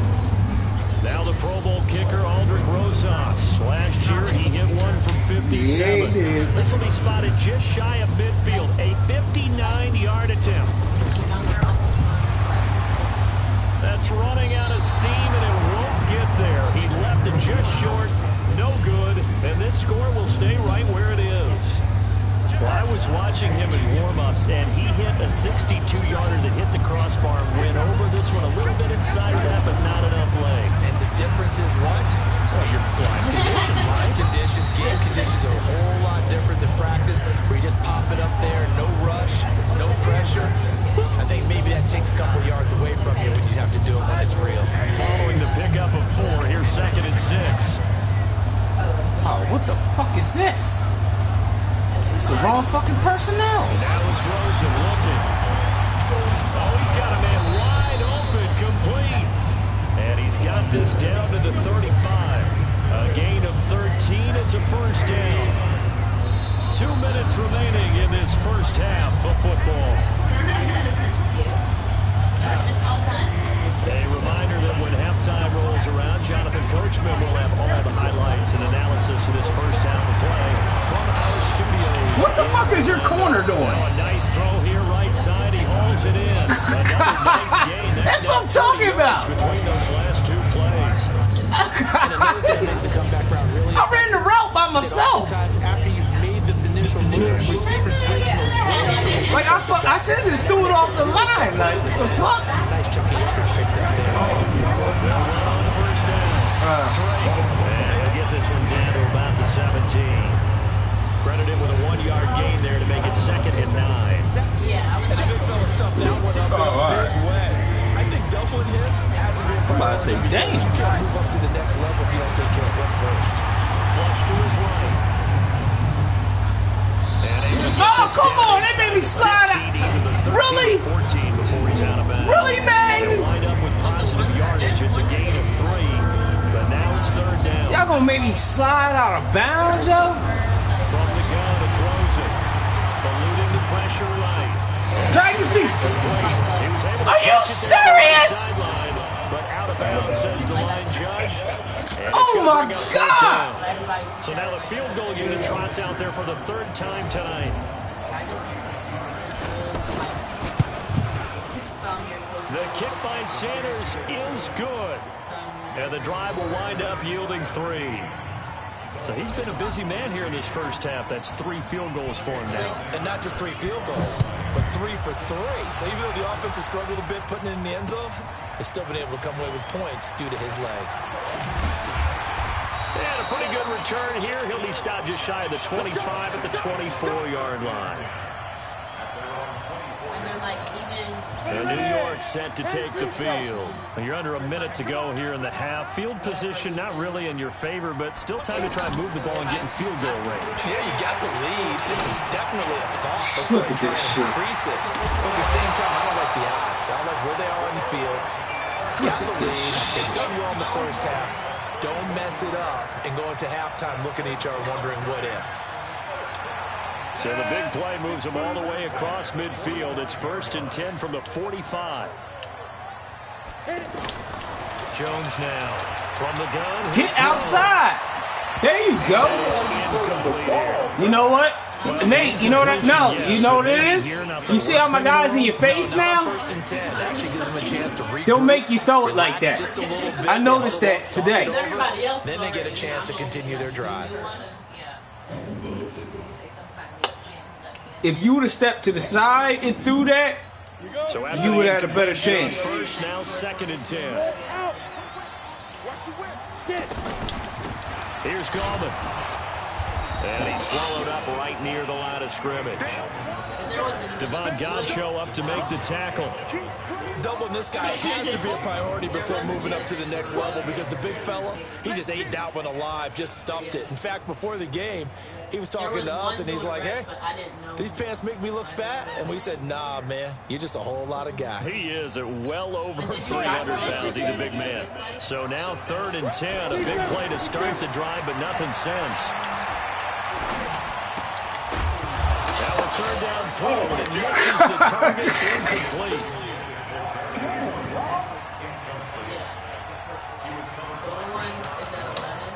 Now the Pro Bowl kicker, Aldrich Rosas. Last year, he hit one from 57. Yeah, he did. This will be spotted just shy of midfield. A 59-yard attempt. That's running out of steam, and it won't get there. He left it just short. No good. And this score will stay right where it is. Well, I was watching him in warm-ups, and he hit a 62-yarder that hit the crossbar and went over. This one a little bit inside of that, but not enough leg. And the difference is what? Well, your live conditions. Live conditions, game conditions are a whole lot different than practice, where you just pop it up there, no rush, no pressure. I think maybe that takes a couple yards away from you when you have to do it when it's real. Following the pickup of 4, here's 2nd and 6. Oh, what the fuck is this? It's the wrong fucking personnel. Now it's Rosen looking. Oh, he's got a man wide open, complete. And he's got this down to the 35. A gain of 13. It's a first down. 2 minutes remaining in this first half of football. A reminder that when halftime rolls around, Jonathan Coachman will have all the highlights and analysis of this first half of play from our studios. What the fuck is your corner doing? Oh, a nice throw here, right side. He hauls it in. Another nice gain. That's what I'm talking about. Between those last 2 plays. And another thing that makes it come back around really I ran the route by myself. Oftentimes, after you've made the initial motion, receivers breaking away. Like I should have just threw it off the line. Like, what the fuck? Nice chunk of yardage picked up there. On first down. And he'll get this one down to about the 17. Credited with a 1-yard gain there to make it 2nd and 9. And the big fella stuffed that one up in a big way. I think doubling him hasn't been I'm about to say, dang. You can't move up to the next level if you don't take care of him first. Flush to his right. Oh, come on. They made me slide out. Really? 14 before he's out of bounds. Really, man? They'll wind up with positive yardage. It's a gain of 3, but now it's 3rd down. Y'all gonna make me slide out of bounds, yo? From the gun, it's Rosen. Eluding the pressure right. Drag your feet. He was able to Are you catch it down serious? the sideline, but out of bounds, says the line judge. And it's Oh gonna my bring up 3rd God. down. So now the field goal unit trots out there for the 3rd time tonight. The kick by Sanders is good. And the drive will wind up yielding 3. So he's been a busy man here in this first half. That's 3 field goals for him now. And not just 3 field goals, but 3 for 3. So even though the offense has struggled a bit putting it in the end zone, they've still been able to come away with points due to his leg. And a pretty good return here. He'll be stopped just shy of the 25 at the 24-yard line. And New York set to take the field. You're under a minute to go here in the half. Field position not really in your favor, but still time to try and move the ball and get in field goal range. Yeah, you got the lead. It's definitely a thought. Look at this shit. Increase it. But at the same time, I don't like the odds. I don't like where they are on the field. Got the lead. They've done well in the first half. Don't mess it up and go into halftime looking at each other wondering what if. So the big play moves them all the way across midfield. It's 1st and 10 from the 45. Jones now from the gun. Get outside. There you go. You know what? Nate, you know what? No, you know what it is? You see how my guy's in your face now? 1st and 10 actually gives them a chance to regroup. They'll make you throw it like that. Just a little bit. I noticed that today. Then they get a chance to continue their drive. If you would have stepped to the side and threw that, so you would have had a better chance. First, now 2nd and 10. Here's Gallman. And he's swallowed up right near the line of scrimmage. Devon Godchaux up to make the tackle. Doubling this guy has to be a priority before moving up to the next level because the big fella, he just ate that one alive, just stuffed it. In fact, before the game, he was talking to us, and he's like, hey, these pants make me look fat. And we said, nah, man, you're just a whole lot of guy. He is at well over 300 pounds. He's a big man. So now 3rd and 10, a big play to start the drive, but nothing since. Now a 3rd down throw, and it misses the target, incomplete.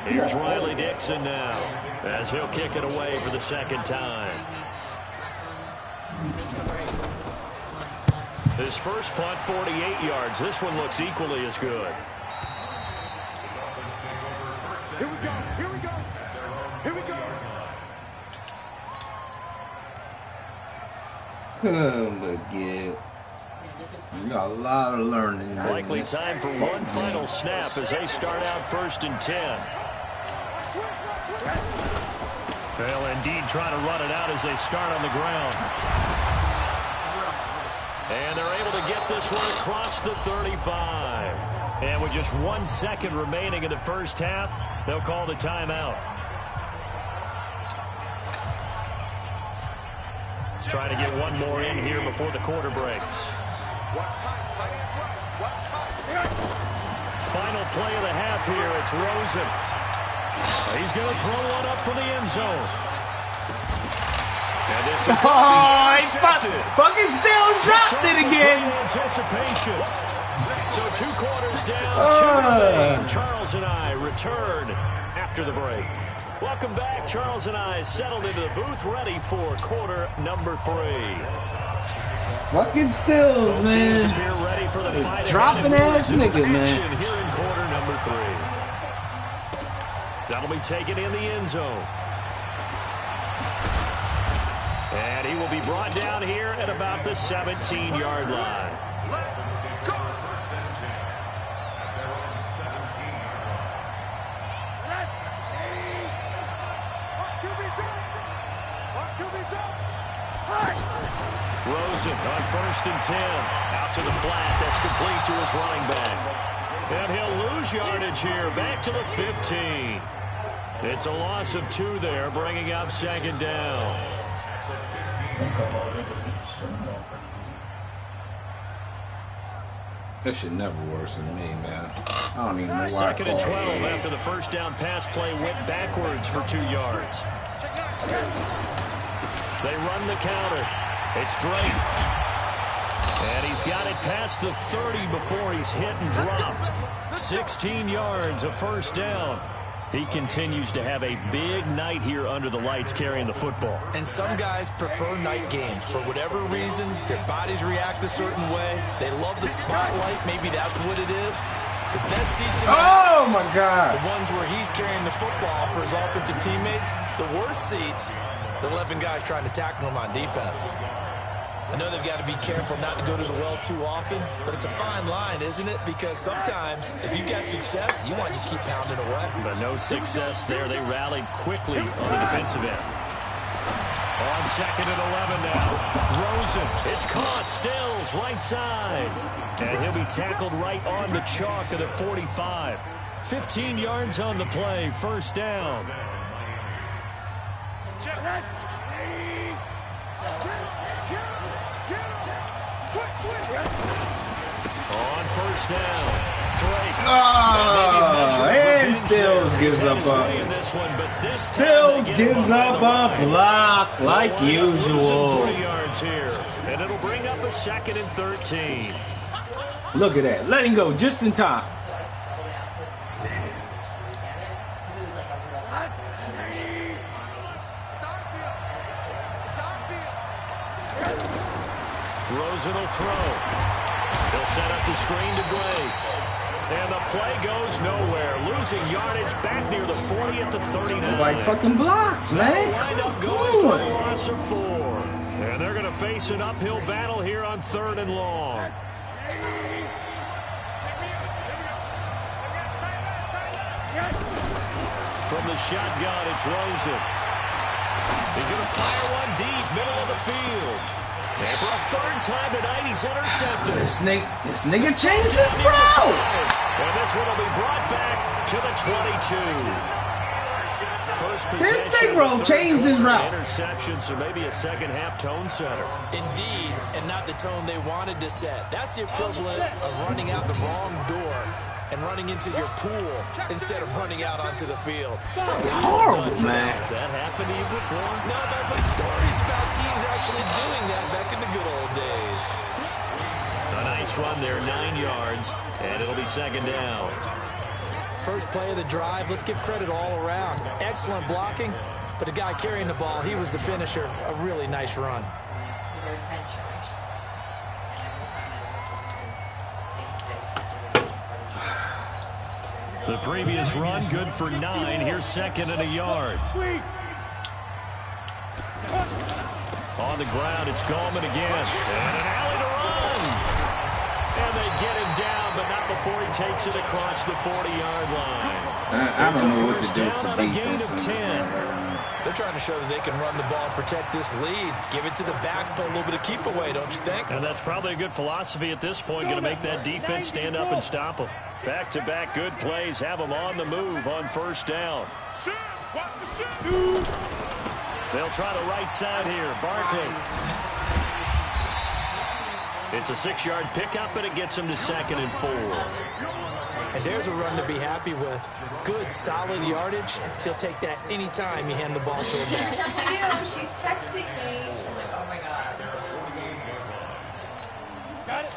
Here's Riley Dixon now, as he'll kick it away for the 2nd time. His first punt, 48 yards. This one looks equally as good. Here we go. Here we go. Here we go. But yeah, you got a lot of learning. Likely time for one final snap as they start out 1st and 10. They'll indeed try to run it out as they start on the ground. And they're able to get this one across the 35. And with just 1 second remaining in the first half, they'll call the timeout. Trying to get one more in here before the quarter breaks. Final play of the half here. It's Rosen. He's going to throw one up for the end zone. And this is fucking still dropped it again. Anticipation. So 2 quarters down, 2 remain. Charles and I return after the break. Welcome back. Charles and I settled into the booth, ready for quarter number 3. Fucking stills, Both man. teams appear ready for the fight. Dropping ass nigga, man. Here in quarter number 3. That'll be taken in the end zone. And he will be brought down here at about the 17-yard line. Rosen on 1st and 10. Out to the flat. That's complete to his running back. And he'll lose yardage here. Back to the 15. It's a loss of 2 there, bringing up 2nd down. This should never worse than me, man. I don't even know why. 2nd and 12 after the first down pass play went backwards for 2 yards. They run the counter. It's Drake. And he's got it past the 30 before he's hit and dropped. 16 yards, a first down. He continues to have a big night here under the lights carrying the football. And some guys prefer night games. For whatever reason, their bodies react a certain way. They love the spotlight. Maybe that's what it is. The best seats in the oh, my God. The ones where he's carrying the football for his offensive teammates. The worst seats, the 11 guys trying to tackle him on defense. I know they've got to be careful not to go to the well too often, but it's a fine line, isn't it? Because sometimes, if you've got success, you want to just keep pounding away. But no success there. They rallied quickly on the defensive end. On 2nd and 11 now. Rosen. It's caught. Stills right side. And he'll be tackled right on the chalk of the 45. 15 yards on the play. First down. On first down, Drake. Oh, and Stills gives up a Stills gives up a block like usual. 3 yards here, and it'll bring up a 2nd and 13. Look at that, letting go just in time. Rosen will throw. He'll set up the screen to Drake. And the play goes nowhere. Losing yardage back near the 40 at the 39. Like fucking blocks, man. Wind up going for a loss of 4. And they're going to face an uphill battle here on 3rd and long. From the shotgun, it's Rosen. He's going to fire one deep, middle of the field. And for a 3rd time tonight, he's intercepted. This nigga changed his route. And this one will be brought back to the 22. This Negro changed his route. Interception, so maybe a second half tone setter. Indeed, and not the tone they wanted to set. That's the equivalent of running out the wrong door and running into your pool instead of running out onto the field. Horrible, man. Has that happened to you before? No, but I've heard stories about teams actually doing that back in the good old days. A nice run there, 9 yards, and it'll be 2nd down. First play of the drive, let's give credit all around. Excellent blocking, but the guy carrying the ball, he was the finisher. A really nice run. The previous run, good for 9. Here's second and a yard. On the ground, it's Gallman again. And an alley to run. And they get him down, but not before he takes it across the 40-yard line. I don't know what to do for on a gain defense. of 10. They're trying to show that they can run the ball and protect this lead. Give it to the backs, but a little bit of keep away, don't you think? And that's probably a good philosophy at this point, going to make that defense stand up and stop them. Back-to-back good plays have them on the move on first down. They'll try the right side here. Barkley. It's a 6-yard pickup, and it gets him to second and 4. And there's a run to be happy with. Good, solid yardage. He'll take that anytime you hand the ball to him back. She's texting me. She's like, oh my God. Got it.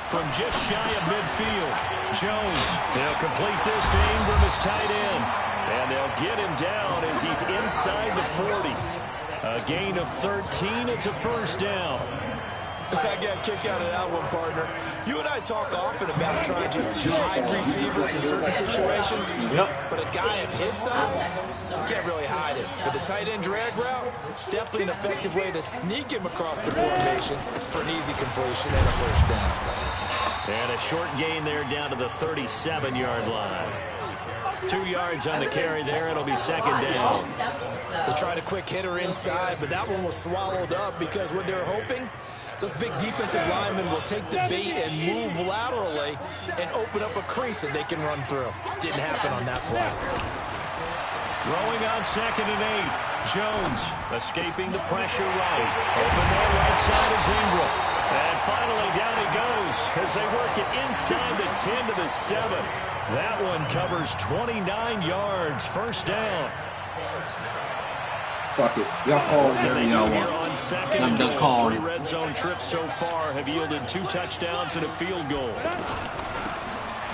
From just shy of midfield, Jones. They'll complete this to Ingram as tight end. And they'll get him down as he's inside the 40. A gain of 13. It's a first down. I got a kick out of that one, partner. You and I talk often about trying to hide receivers in certain situations. Yep. But a guy of his size, you can't really hide it. With the tight end drag route, definitely an effective way to sneak him across the formation for an easy completion and a first down. And a short gain there down to the 37-yard line. 2 yards on the carry there. It'll be second down. They tried a quick hitter inside, but that one was swallowed up because what they're hoping, those big defensive linemen will take the bait and move laterally and open up a crease that they can run through. Didn't happen on that play. Throwing on second and 8. Jones escaping the pressure right. Open there right side is Ingram. And finally down he goes as they work it inside the 10 to the 7. That one covers 29 yards. First down. Fuck it. Y'all call whatever y'all want. I'm done calling. 3 red zone trips so far have yielded 2 touchdowns and a field goal.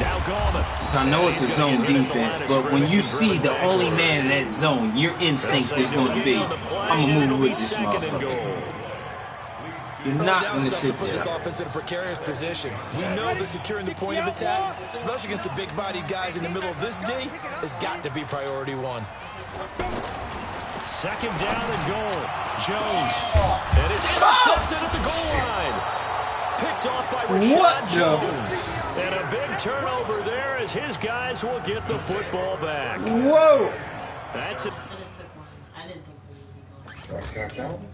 Now Gallman. I know it's a zone defense, but when you see the only man in that zone, your instinct is going to be, I'm going to move with this motherfucker. You're not going to sit put this there. offense in a precarious position. We know that securing the point of attack, especially against the big-bodied guys in the middle of this D, has got to be priority 1. Second down and goal. Jones. And it's intercepted at the goal line. Picked off by Rashad Jones. And a big turnover there as his guys will get the football back. Whoa! That's it. I didn't think we would be going.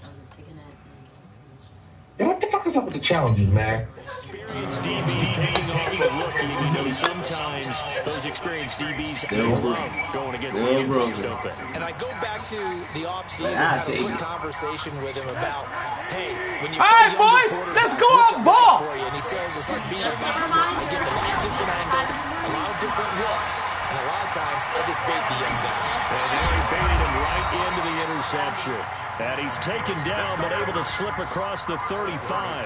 What the fuck is up with the challenges, man? Experienced DB picking off a rookie. You know, sometimes those experienced DBs love going against the rookies, don't they? And I go back to the offseason, had a quick conversation with him about, hey, when you all right, boys, let's go off ball. And he says it's like being a boxer. I get a lot of different angles, a lot of different looks, and a lot of times I just bait the young guy. And they baited him right into the interception. And he's taken down, but able to slip across the 35.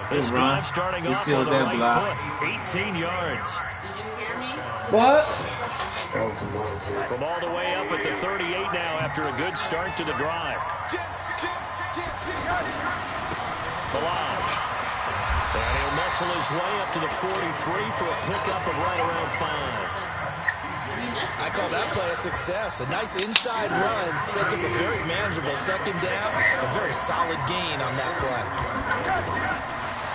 This drive starting off on the right foot. 18 yards. What? From all the way up at the 38 now after a good start to the drive. Balaj. And he'll muscle his way up to the 43 for a pickup of right around 5. I call that play a success. A nice inside run sets up a very manageable second down. A very solid gain on that play.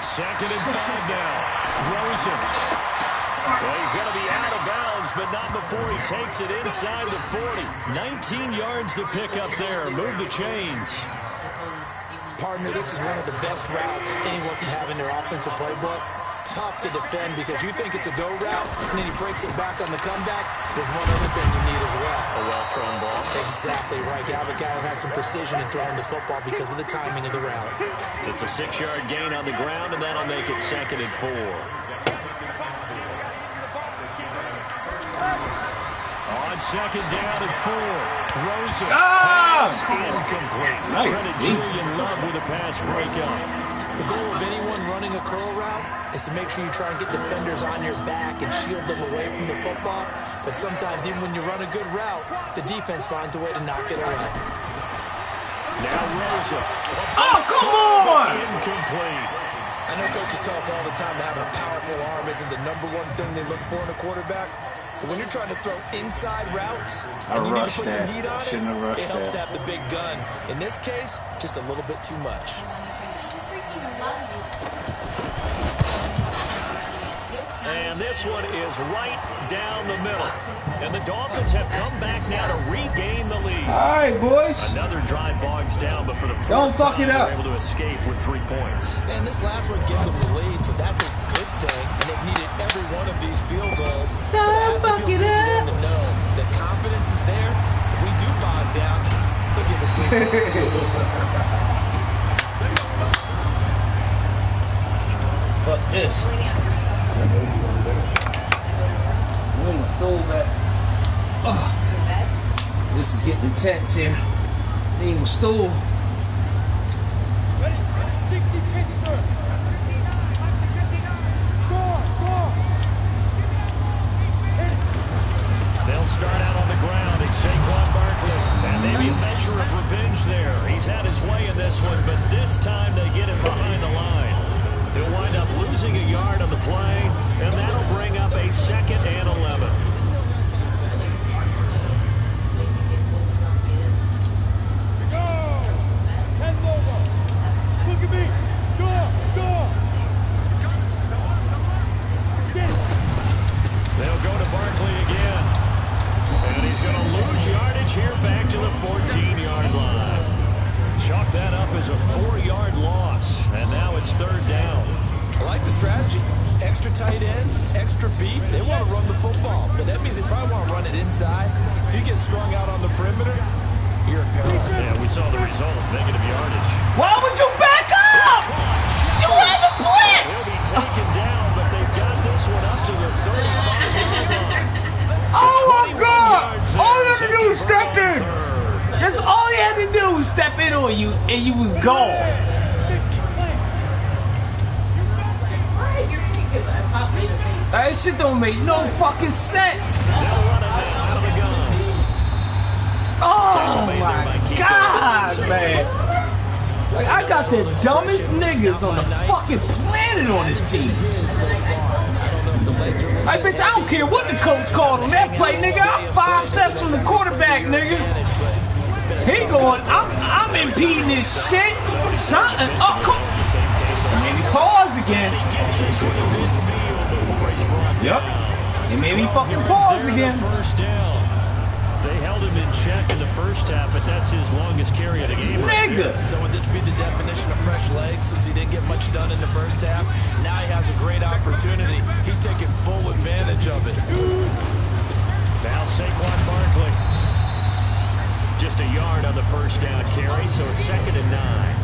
Second and 5 now. Rosen. Well, he's going to be out of bounds, but not before he takes it inside the 40. 19 yards to pick up there. Move the chains. Partner, this is one of the best routes anyone can have in their offensive playbook. Tough to defend because you think it's a go route, and then he breaks it back on the comeback. There's one other thing you need as well. A well-thrown ball. Exactly right. You have a guy who has some precision in throwing the football because of the timing of the route. It's a 6-yard gain on the ground, and that'll make it second and 4. On second down and 4. Rosen. Pass incomplete. Nice. Credit Julian Love with a pass breakup. The goal of anyone running a curl route is to make sure you try and get defenders on your back and shield them away from the football. But sometimes even when you run a good route, the defense finds a way to knock it away. Now Rosa. Oh, come on! Incomplete. I know coaches tell us all the time that having a powerful arm isn't the #1 thing they look for in a quarterback. But when you're trying to throw inside routes and you need to put some heat on it, it helps to have the big gun. In this case, just a little bit too much. And this one is right down the middle. And the Dolphins have come back now to regain the lead. All right, boys. Another drive bogs down, but for the Don't fuck it up. they're able to escape with 3 points. And this last one gives them the lead, so that's a good thing. And they've needed every one of these field goals. Don't fuck it up. To know that confidence is there. If we do bog down, they'll give us 3 points. Fuck this. Where my stove at? Oh, this is getting intense here. Need my stool. Ready? 60, 53. Score. They'll start out on the ground. It's Saquon Barkley. And maybe a measure of revenge there. He's had his way in this one, but this time they get him behind the line. He'll wind up losing a yard on the play, and that'll bring up a 2nd and 11. Go. 10 over. Look at me. Go. They'll go to Barkley again. And he's going to lose yardage here back to the 14-yard line. Chalk that up as a 4-yard loss, and now it's 3rd down. I like the strategy. Extra tight ends, extra beef. They want to run the football, but that means they probably want to run it inside. If you get strung out on the perimeter, you're in peril. Yeah, we saw the result, negative yardage. Why would you back up? You had the blitz! He'll be taken down, but they've got this one up to the 35-yard line. Oh my God! All you had to do was step in. That's all you had to do was step in on you, and you was gone. That shit don't make no fucking sense. Oh my God, man. Like, I got the dumbest niggas on the fucking planet on this team. Hey, bitch, I don't care what the coach called on that play, nigga. I'm 5 steps from the quarterback, nigga. He going, I'm impeding this shit. Something. Oh, come. Maybe pause again. Yep. He made me fucking pause again. They held him in check in the first half, but that's his longest carry of the game. Nigga! So would this be the definition of fresh legs since he didn't get much done in the first half? Now he has a great opportunity. He's taking full advantage of it. Now Saquon Barkley. Just a yard on the first down carry, so it's 2nd and 9.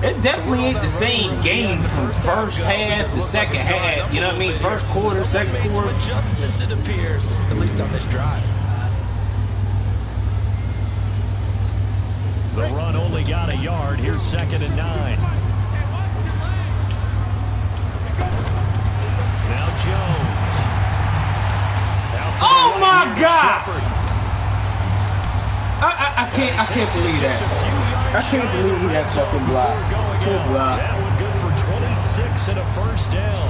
It definitely ain't the same game from first half to second half. You know what I mean? First quarter, second quarter. Some adjustments, it appears, at least on this drive. The run only got a yard. Here's 2nd and 9. Now Jones. Oh my God! I can't believe that. I can't believe that fucking block. Good block. That one good for 26 and a first down.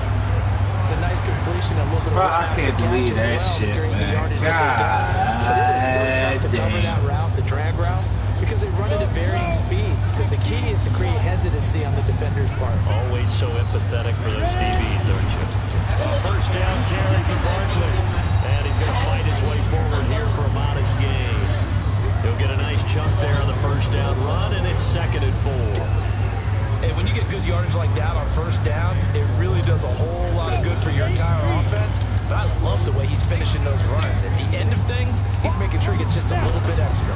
It's a nice completion, a little bit of Bro, I can't believe that shit, man. God. But it is so tough to cover that route, the drag route, because they run it at varying speeds. Because the key is to create hesitancy on the defender's part. Always so empathetic for those DBs, aren't you? First down carry for Barkley. And he's going to fight his way forward here for a modest gain. He'll get a nice chunk there on the first down run, and it's 2nd and 4. And when you get good yardage like that on first down, it really does a whole lot of good for your entire offense. But I love the way he's finishing those runs. At the end of things, he's making sure he gets just a little bit extra.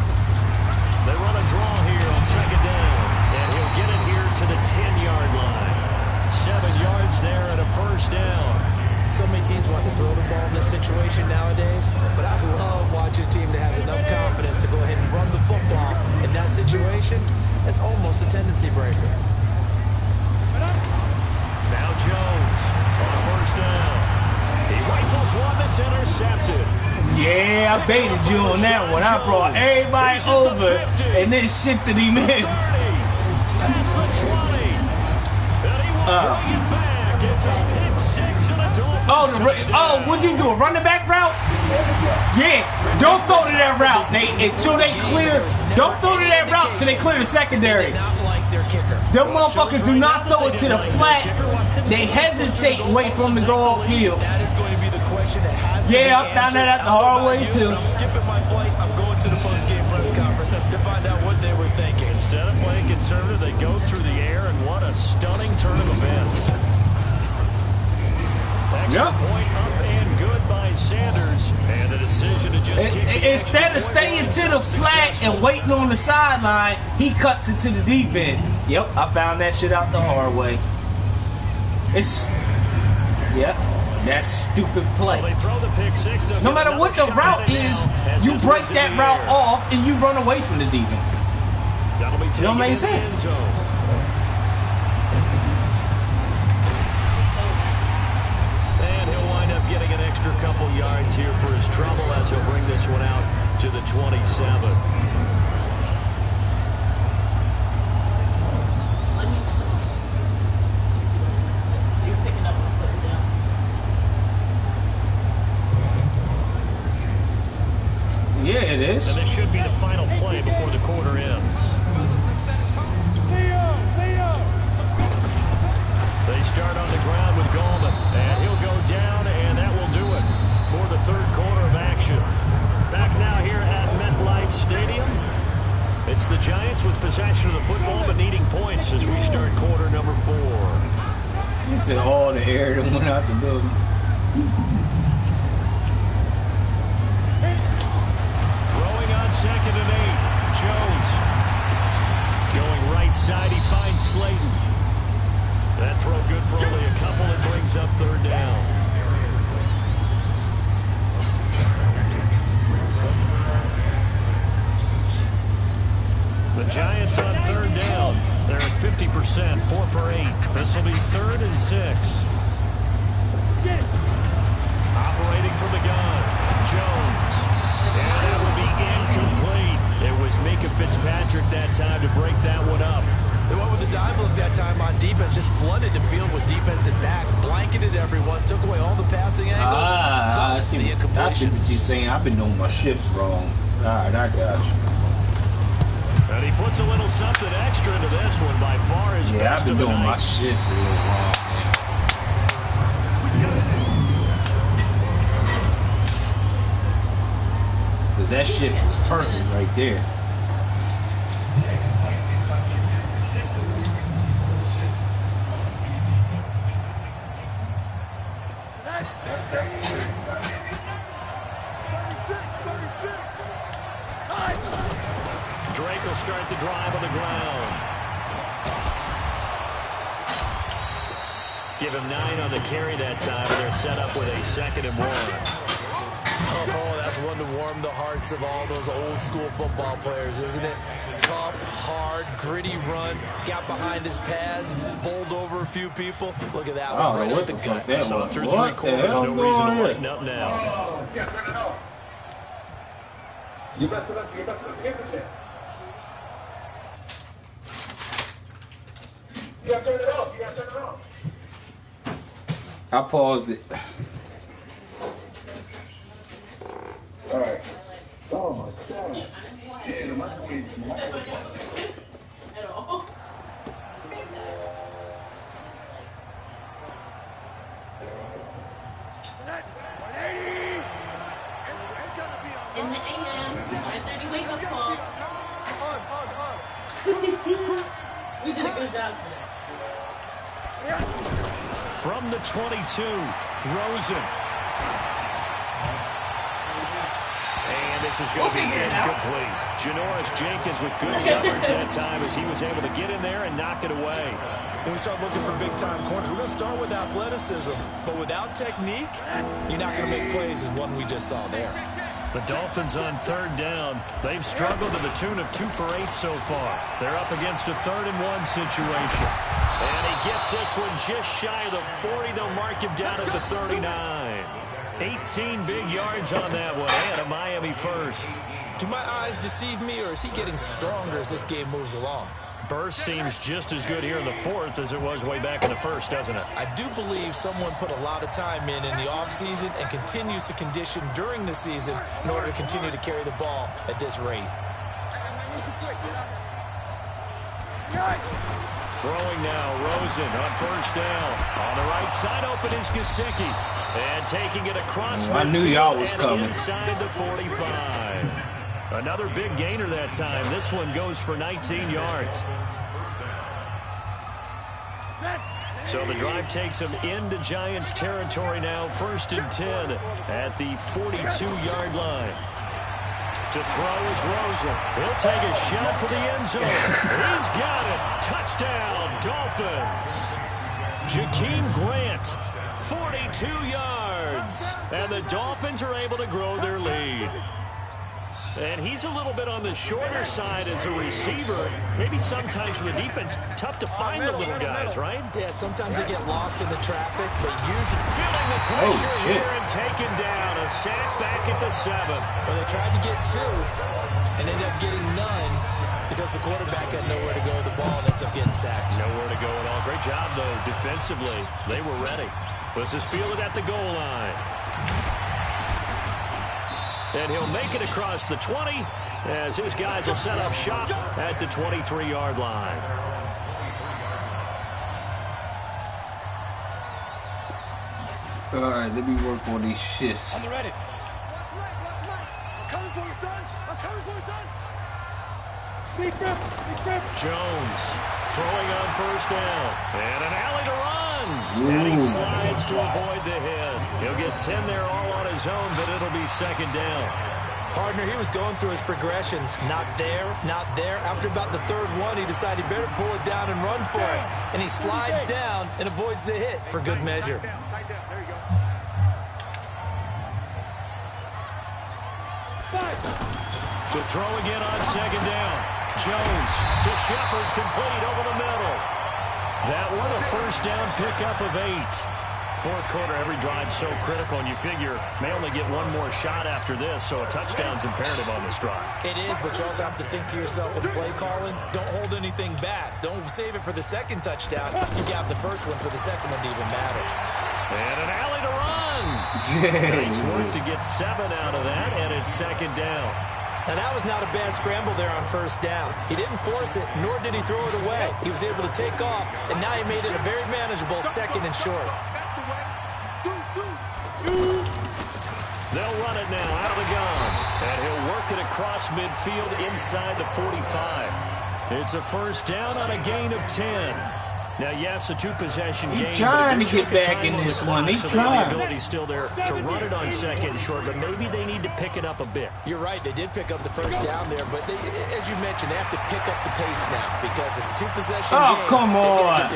They run a draw here on 2nd down, and he'll get it here to the 10-yard line. 7 yards there and a first down. So many teams want to throw the ball in this situation nowadays, but I love watching a team that has enough confidence to go ahead and run the football. In that situation, it's almost a tendency breaker. Now Jones on first down. He rifles one that's intercepted. Yeah, I baited you on that one. I brought everybody over and then shifted him in. Past the 20. And he will bring it back. It's a pick six and a Dolphins what'd you do? A running back route? Yeah. Don't throw to that route, Nate. Until they clear. Don't throw to that route until they clear the secondary. Them motherfuckers do not throw it to the flat. They hesitate and wait for them to go off field. That is going to be the question that has to be Yeah, I found that out the hard way too. I'm skipping my flight. I'm going to the post-game press conference to find out what they were thinking. Instead of playing conservative, they go through the air, and what a stunning turn of events. Extra point up and good by Sanders, and a decision to just kick instead of staying to the flat and waiting on the sideline, he cuts it to the defense. Yep, I found that shit out the hard way. That's stupid play. So they throw the pick six. No matter what the route is, you break that route off and you run away from the defense. That'll be it don't make sense. And he'll wind up getting an extra couple yards here for his trouble as he'll bring this one out to the 27. Yeah, it is. And this should be the final play before the quarter ends. They start on the ground with Gallman, and he'll go down, and that will do it for the third quarter of action. Back now here at MetLife Stadium. It's the Giants with possession of the football, but needing points as we start quarter number 4. It's in all the air that went out the building. Second and 8. Jones going right side. He finds Slayton. That throw good for only a couple. It brings up third down. The Giants on third down. They're at 50%, 4 for 8. This will be 3rd and 6. Operating from the gun, Jones. And that would be incomplete. It was Mika Fitzpatrick that time to break that one up. They went with the dime look that time on defense, just flooded the field with defensive backs, blanketed everyone, took away all the passing angles. I see what you're saying. I've been doing my shifts wrong. All right, I got you. And he puts a little something extra into this one, by far his best I've been of the doing night. my shifts a little wrong. Because that shift was perfect right there. Drake will start the drive on the ground. Give him 9 on the carry that time, and they're set up with a 2nd and 1. Oh, that's one to warm the hearts of all those old school football players, isn't it? Tough, hard, gritty run, got behind his pads, bowled over a few people. Look at that one, right up the gut. So through 3 quarters, no reason to lighten up now. You messed it up. You messed up everything. You gotta turn it off. You gotta turn it off. I paused it. All right. Oh my God. Yeah, my kids. At all. In the AM, 5:30 wake up call. We did a good job today. From the 22, Rosen. And this is going to be incomplete. Janoris Jenkins with good coverage that time as he was able to get in there and knock it away. When we start looking for big-time corners, we're going to start with athleticism. But without technique, you're not going to make plays as one we just saw there. The Dolphins on third down. They've struggled to the tune of 2 for 8 so far. They're up against a 3rd and 1 situation. And he gets this one just shy of the 40. They'll mark him down at the 39. 18 big yards on that one, and a Miami first. Do my eyes deceive me, or is he getting stronger as this game moves along? Burst seems just as good here in the fourth as it was way back in the first, doesn't it? I do believe someone put a lot of time in the offseason and continues to condition during the season in order to continue to carry the ball at this rate. Throwing now, Rosen on first down. On the right side, open is Gesicki. And taking it across. I knew y'all was coming. Inside the 45. Another big gainer that time. This one goes for 19 yards. So the drive takes them into Giants territory now. 1st and 10 at the 42-yard line. To throw is Rosen. He'll take a shot for the end zone. He's got it. Touchdown, Dolphins. Jakeem Grant, 42 yards. And the Dolphins are able to grow their lead. And he's a little bit on the shorter side as a receiver. Maybe sometimes for the defense, tough to find the little guys, right? Yeah, sometimes they get lost in the traffic, but usually feeling the pressure here and taken down. A sack back at the 7. Well, they tried to get 2 and ended up getting none because the quarterback had nowhere to go with the ball and ends up getting sacked. Nowhere to go at all. Great job, though, defensively. They were ready. This is fielded at the goal line. And he'll make it across the 20 as his guys will set up shop at the 23-yard line. All right, let me work on these shifts. On the ready. Watch right. I'm coming for you, son. I'm coming for you, son. Big grip. Jones throwing on first down. And an alley to run. And he slides to avoid the hit. He'll get 10 there all on his own, but it'll be 2nd down. Partner, he was going through his progressions. Not there, not there. After about the 3rd one, he decided he better pull it down and run for it. And he slides down and avoids the hit for good measure. To throw again on 2nd down. Jones to Shepard, complete over the middle. That one a first down pickup of 8. 4th quarter, every drive so critical, and you figure may only get one more shot after this, so a touchdown's imperative on this drive. It is, but you also have to think to yourself in play calling, don't hold anything back. Don't save it for the 2nd touchdown. You got the 1st one for the 2nd one to even matter. And an alley to run. Nice work to get 7 out of that, and it's 2nd down. Now, that was not a bad scramble there on 1st down. He didn't force it, nor did he throw it away. He was able to take off, and now he made it a very manageable 2nd and short. They'll run it now out of the gun. And he'll work it across midfield inside the 45. It's a first down on a gain of 10. Now, yes, a 2-possession game. He's trying to get back in this one. He's trying. The ability still there to run it on 2nd and short, but maybe they need to pick it up a bit. You're right. They did pick up the first down there, but they, as you mentioned, they have to pick up the pace now because it's a 2-possession game. Oh, come on.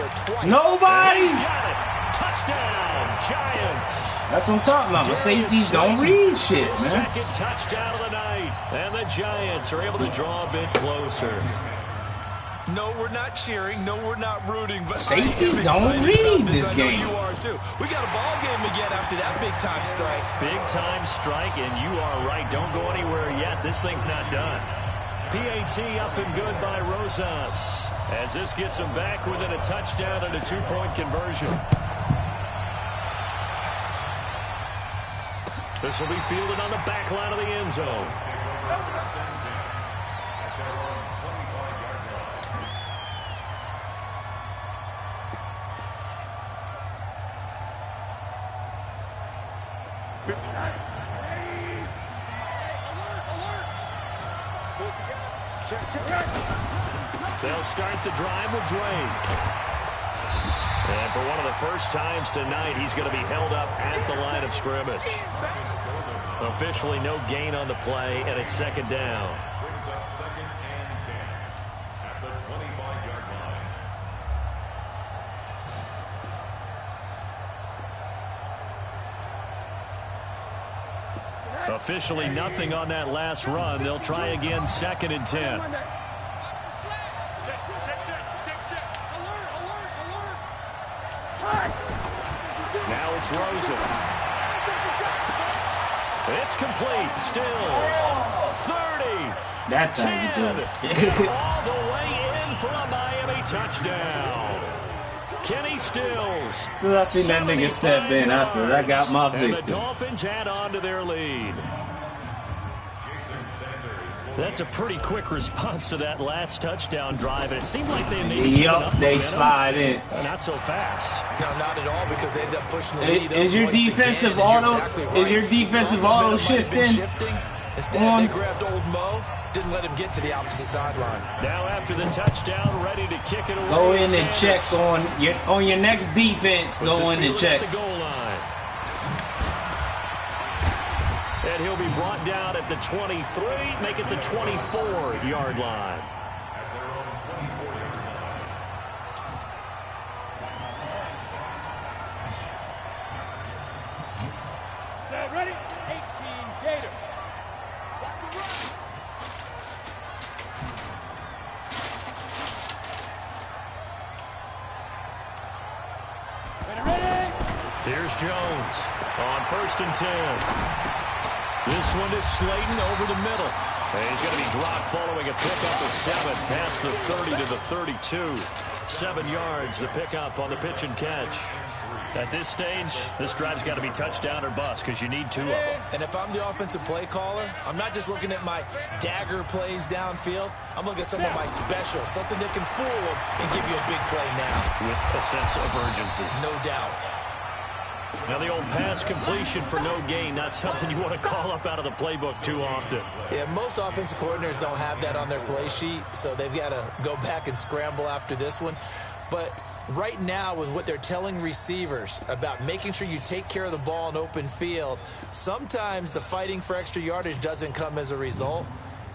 Nobody. He's got it. Touchdown, Giants. That's what I'm talking about. The safeties don't read shit, man. 2nd touchdown of the night. And the Giants are able to draw a bit closer. No, we're not cheering. No, we're not rooting. But safeties don't read this game. You are too. We got a ball game again after that big-time strike. Big-time strike, and you are right. Don't go anywhere yet. This thing's not done. PAT up and good by Rosas as this gets them back within a touchdown and a 2-point conversion. This will be fielded on the back line of the end zone. They'll start the drive with Drake. And for one of the first times tonight, he's going to be held up at the line of scrimmage. Officially no gain on the play, and it's 2nd down. Brings us 2nd and 10 at the 25-yard line. Officially nothing on that last run. They'll try again, 2nd and 10. Now it's Rosen. It's complete. Stills. 30. That's how you do it. All the way in for a Miami touchdown. Kenny Stills. As soon as I seen that nigga step in, I said, I got my victim. And the Dolphins add on to their lead. That's a pretty quick response to that last touchdown drive. And it seemed like they maybe they slide in. Not so fast. No, not at all, because they end up pushing the lead. Is your defensive auto? Exactly right. Is your defensive auto shifting? Instead, they grabbed old Mo, didn't let him get to the opposite sideline. Now after the touchdown, ready to kick it away. Go in and check on your next defense. Go in and check. The goal line. And he'll be brought down at the 23, make it the 24-yard line. Set, ready? 18, Gator. Ready? Here's Jones on 1st and 10. This one is Slayton over the middle. And he's going to be dropped following a pickup of 7 past the 30 to the 32. 7 yards, the pickup on the pitch and catch. At this stage, this drive's got to be touchdown or bust because you need 2 of them. And if I'm the offensive play caller, I'm not just looking at my dagger plays downfield. I'm looking at some of my specials, something that can fool them and give you a big play now. With a sense of urgency. No doubt. Now the old pass completion for no gain, not something you want to call up out of the playbook too often. Yeah, most offensive coordinators don't have that on their play sheet, so they've got to go back and scramble after this one. But right now, with what they're telling receivers about making sure you take care of the ball in open field, sometimes the fighting for extra yardage doesn't come as a result.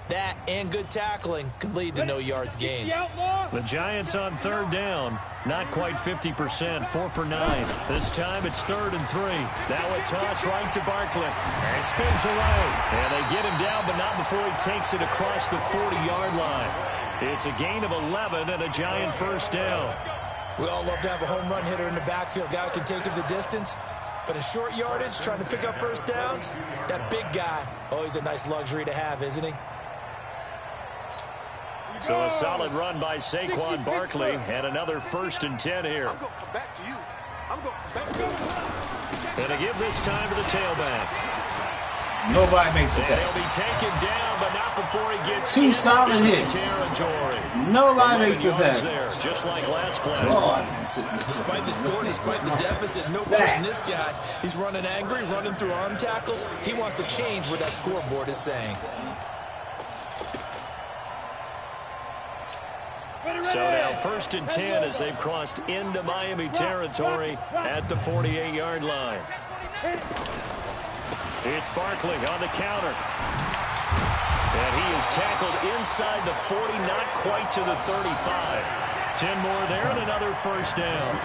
That and good tackling can lead to no yards gained. The Giants on 3rd down. Not quite 50%, 4 for 9. This time it's 3rd and 3. Now a toss right to Barkley. And spins away. And they get him down, but not before he takes it across the 40-yard line. It's a gain of 11 and a Giant 1st down. We all love to have a home run hitter in the backfield. Guy can take it the distance. But in short yardage, trying to pick up 1st downs, that big guy, always a nice luxury to have, isn't he? So a solid run by Saquon Barkley and another 1st and 10 here. I'm going to come back to you. I'm going to come back to you. And to give this time to the tailback. Nobody makes the tackle. He'll be taken down, but not before he gets 2 solid hits. Territory. Nobody makes the tackle. Just like last play. Despite the score, despite the deficit, no quitting this guy. He's running angry, running through arm tackles. He wants to change what that scoreboard is saying. So now 1st and 10 as they've crossed into Miami territory at the 48-yard line. It's Barkley on the counter. And he is tackled inside the 40, not quite to the 35. 10 more there and another 1st down.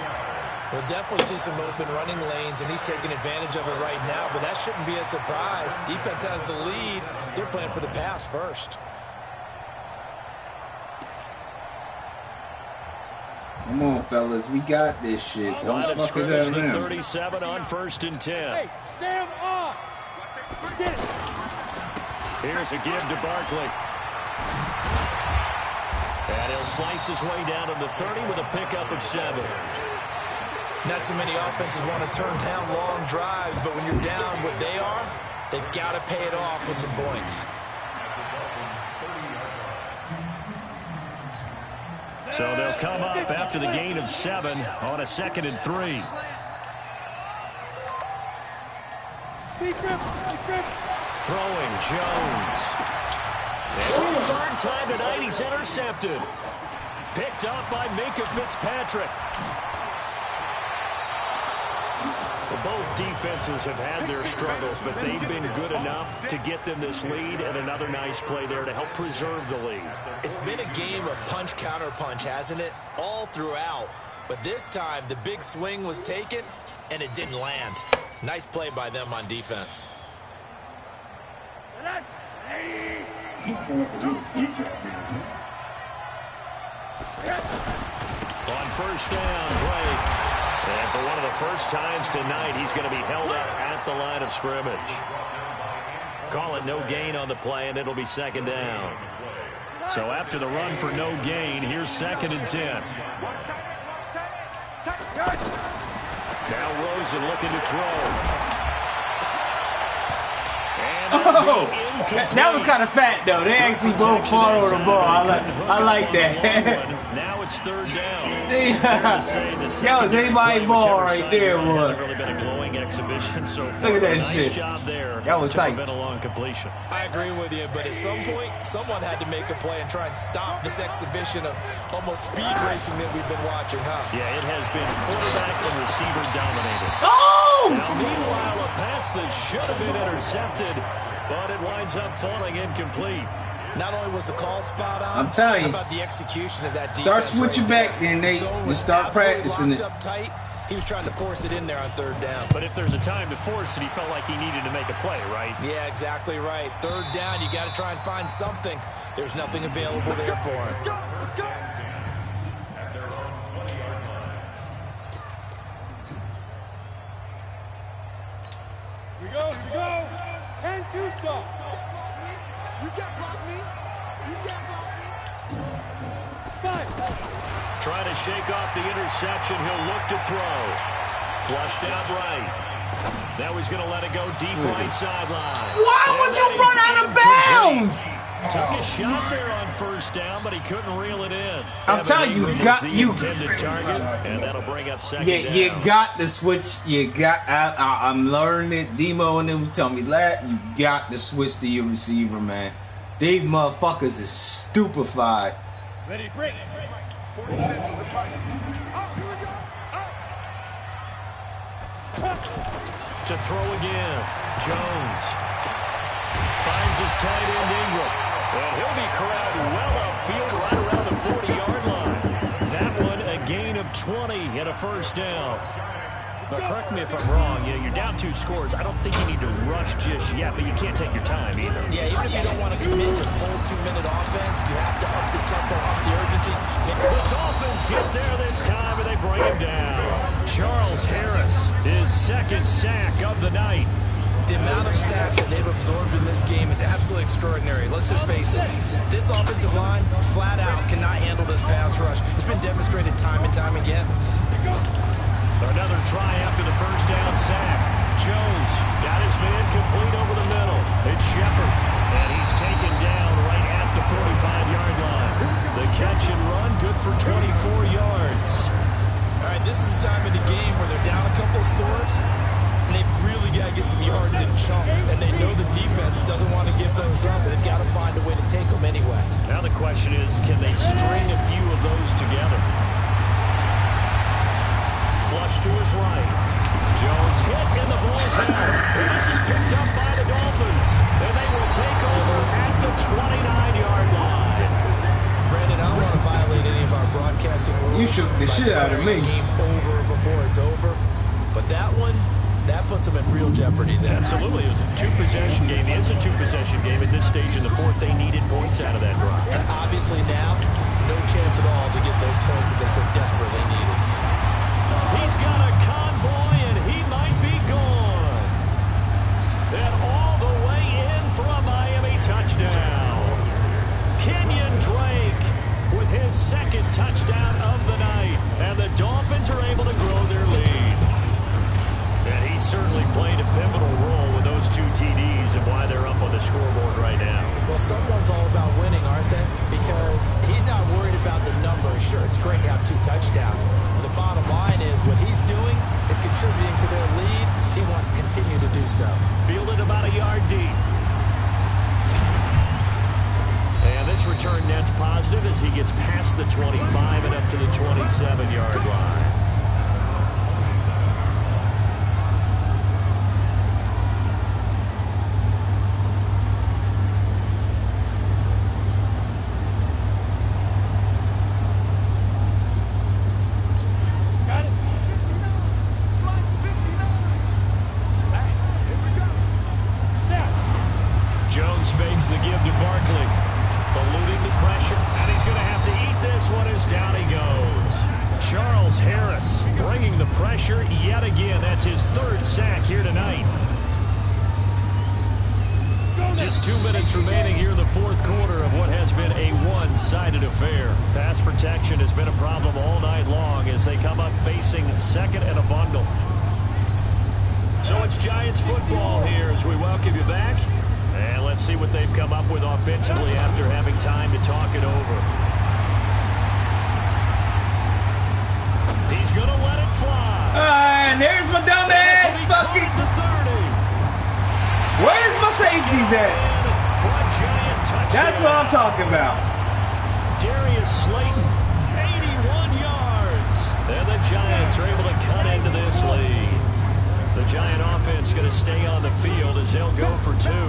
We'll definitely see some open running lanes, and he's taking advantage of it right now, but that shouldn't be a surprise. Defense has the lead. They're playing for the pass first. Come on, fellas. We got this shit. Don't fuck it up now. 37 on 1st and 10. Hey, stand off. Forget it. Here's a give to Barkley. And he'll slice his way down to the 30 with a pickup of 7. Not too many offenses want to turn down long drives, but when you're down what they are, they've got to pay it off with some points. So they'll come up after the gain of 7 on a 2nd and 3. Throwing Jones. And for the 3rd time tonight, he's intercepted. Picked up by Minkah Fitzpatrick. Well, both defenses have had their struggles, but they've been good enough to get them this lead, and another nice play there to help preserve the lead. It's been a game of punch-counter-punch, hasn't it? All throughout. But this time, the big swing was taken, and it didn't land. Nice play by them on defense. On 1st down, Drake. And for one of the first times tonight, he's going to be held up at the line of scrimmage. Call it no gain on the play, and it'll be second down. So after the run for no gain, here's 2nd and 10. Now Rosen looking to throw. Oh, that was kind of fat though. They actually both fought over the ball. I like that. Now it's 3rd down. That was anybody ball right there, boy. Really been a glowing exhibition so far. Look at that nice shit. Job there. That was tight. Prevent a long completion. I agree with you, but at some point, someone had to make a play and try and stop this exhibition of almost speed racing that we've been watching, huh? Yeah, it has been quarterback and receiver dominated. Oh! Now, meanwhile, a pass that should have been intercepted, but it winds up falling incomplete. Not only was the call spot on, I'm telling you, how about the execution of that defense? Start switching back, then they just start practicing it. Up tight. He was trying to force it in there on 3rd down. But if there's a time to force it, he felt like he needed to make a play, right? Yeah, exactly right. 3rd down, you got to try and find something. There's nothing available there for him. Let's go. Here we go. 10-2 stop. You can't block me. You can't block me. 5. Trying to shake off the interception. He'll look to throw. Flushed out right. Now he's going to let it go deep right sideline. Why would you run out of bounds? Took a shot there on 1st down, but he couldn't reel it in. I'm telling you, you intended target, and that'll bring up 2nd down. You got to switch. You got. I'm learning it. Demo and them tell me that you got to switch to your receiver, man. These motherfuckers is stupefied. Ready, break. 40 seconds to fight. Oh, here we go. To throw again. Jones finds his tight end Ingram. And he'll be corralled well upfield right around the 40-yard line. That one a gain of 20 and a 1st down. But correct me if I'm wrong, you're down 2 scores. I don't think you need to rush just yet, but you can't take your time either. Yeah, even if you don't want to commit to full 2-minute offense, you have to up the tempo, up the urgency. The Dolphins get there this time, and they bring him down. Charles Harris, his 2nd sack of the night. The amount of sacks that they've absorbed in this game is absolutely extraordinary. Let's just face it. This offensive line, flat out, cannot handle this pass rush. It's been demonstrated time and time again. Another try after the 1st down sack. Jones got his man complete over the middle. It's Shepard, and he's taken down right at the 45-yard line. The catch and run, good for 24 yards. All right, this is the time of the game where they're down a couple of scores, and they've really got to get some yards in chunks, and they know the defense doesn't want to give those up, but they've got to find a way to take them anyway. Now the question is, can they string a few of those together? Flush to his right. Jones hit, and the ball's out. This is picked up by the Dolphins, and they will take over at the 29-yard line. Brandon, I don't want to violate any of our broadcasting rules. You shook the shit out of me. Game over before it's over, but that one, that puts them in real jeopardy there. Absolutely. It was a 2-possession game. It's a 2-possession game. At this stage in the 4th, they needed points out of that drive. And obviously now, no chance at all to get those points that they so desperately needed. He's got a convoy, and he might be gone. And all the way in for a Miami touchdown. Kenyon Drake with his 2nd touchdown of the night. And the Dolphins are able to grow their lead. And he certainly played a pivotal role with those 2 TDs and why they're up on the scoreboard right now. Well, someone's all about winning, aren't they? Because he's not worried about the number. Sure, it's great to have 2 touchdowns. But the bottom line is what he's doing is contributing to their lead. He wants to continue to do so. Fielded about a yard deep. And this return net's positive as he gets past the 25 and up to the 27-yard line. Jones fakes the give to Barkley, eluding the pressure, and he's going to have to eat this one as down he goes. Charles Harris bringing the pressure yet again. That's his 3rd sack here tonight. Just 2 minutes remaining here in the fourth quarter of what has been a one-sided affair. Pass protection has been a problem all night long as they come up facing second and a bundle. So it's Giants football here as we welcome you back. And let's see what they've come up with offensively after having time to talk it over. He's going to let it fly. And there's my dumb ass fucking... Where's my safeties at? That's what I'm talking about. Darius Slayton, 81 yards. And the Giants are able to cut into this lead. The Giant offense going to stay on the field as they'll go for two.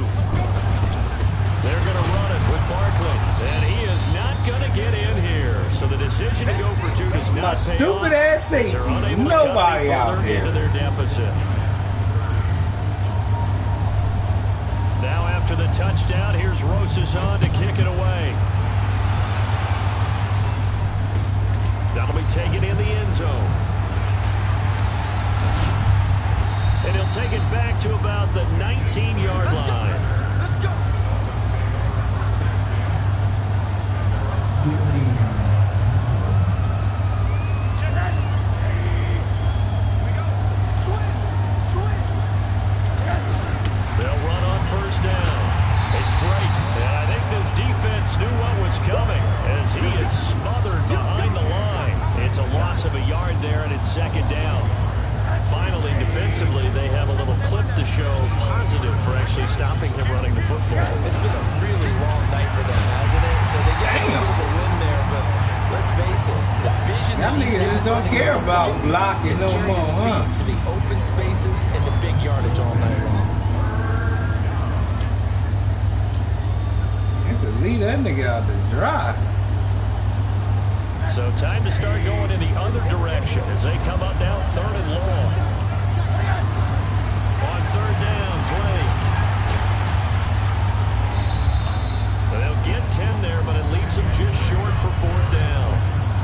They're going to run it with Barkley. And he is not going to get in here. So the decision to go for two does not pay stupid off. ass safety. Nobody out here. Into their deficit. Now after the touchdown, here's Rosas on to kick it away. That'll be taken in the end zone. And he'll take it back to about the 19-yard line. Let's go. They'll run on first down. It's Drake. And I think this defense knew what was coming as he is smothered behind the line. It's a loss of a yard there, and it's second down. Finally, defensively, they have a little clip to show positive for actually stopping him running the football. It's been a really long night for them, hasn't it? So they got a little bit of win there, but let's face it, the vision that niggas just don't care about blocking no more, huh? To the open spaces and the big yardage all night long. It's a lead that nigga out to dry. So time to start going in the other direction as they come up now third and long. On third down, Drake. They'll get 10 there, but it leaves them just short for fourth down.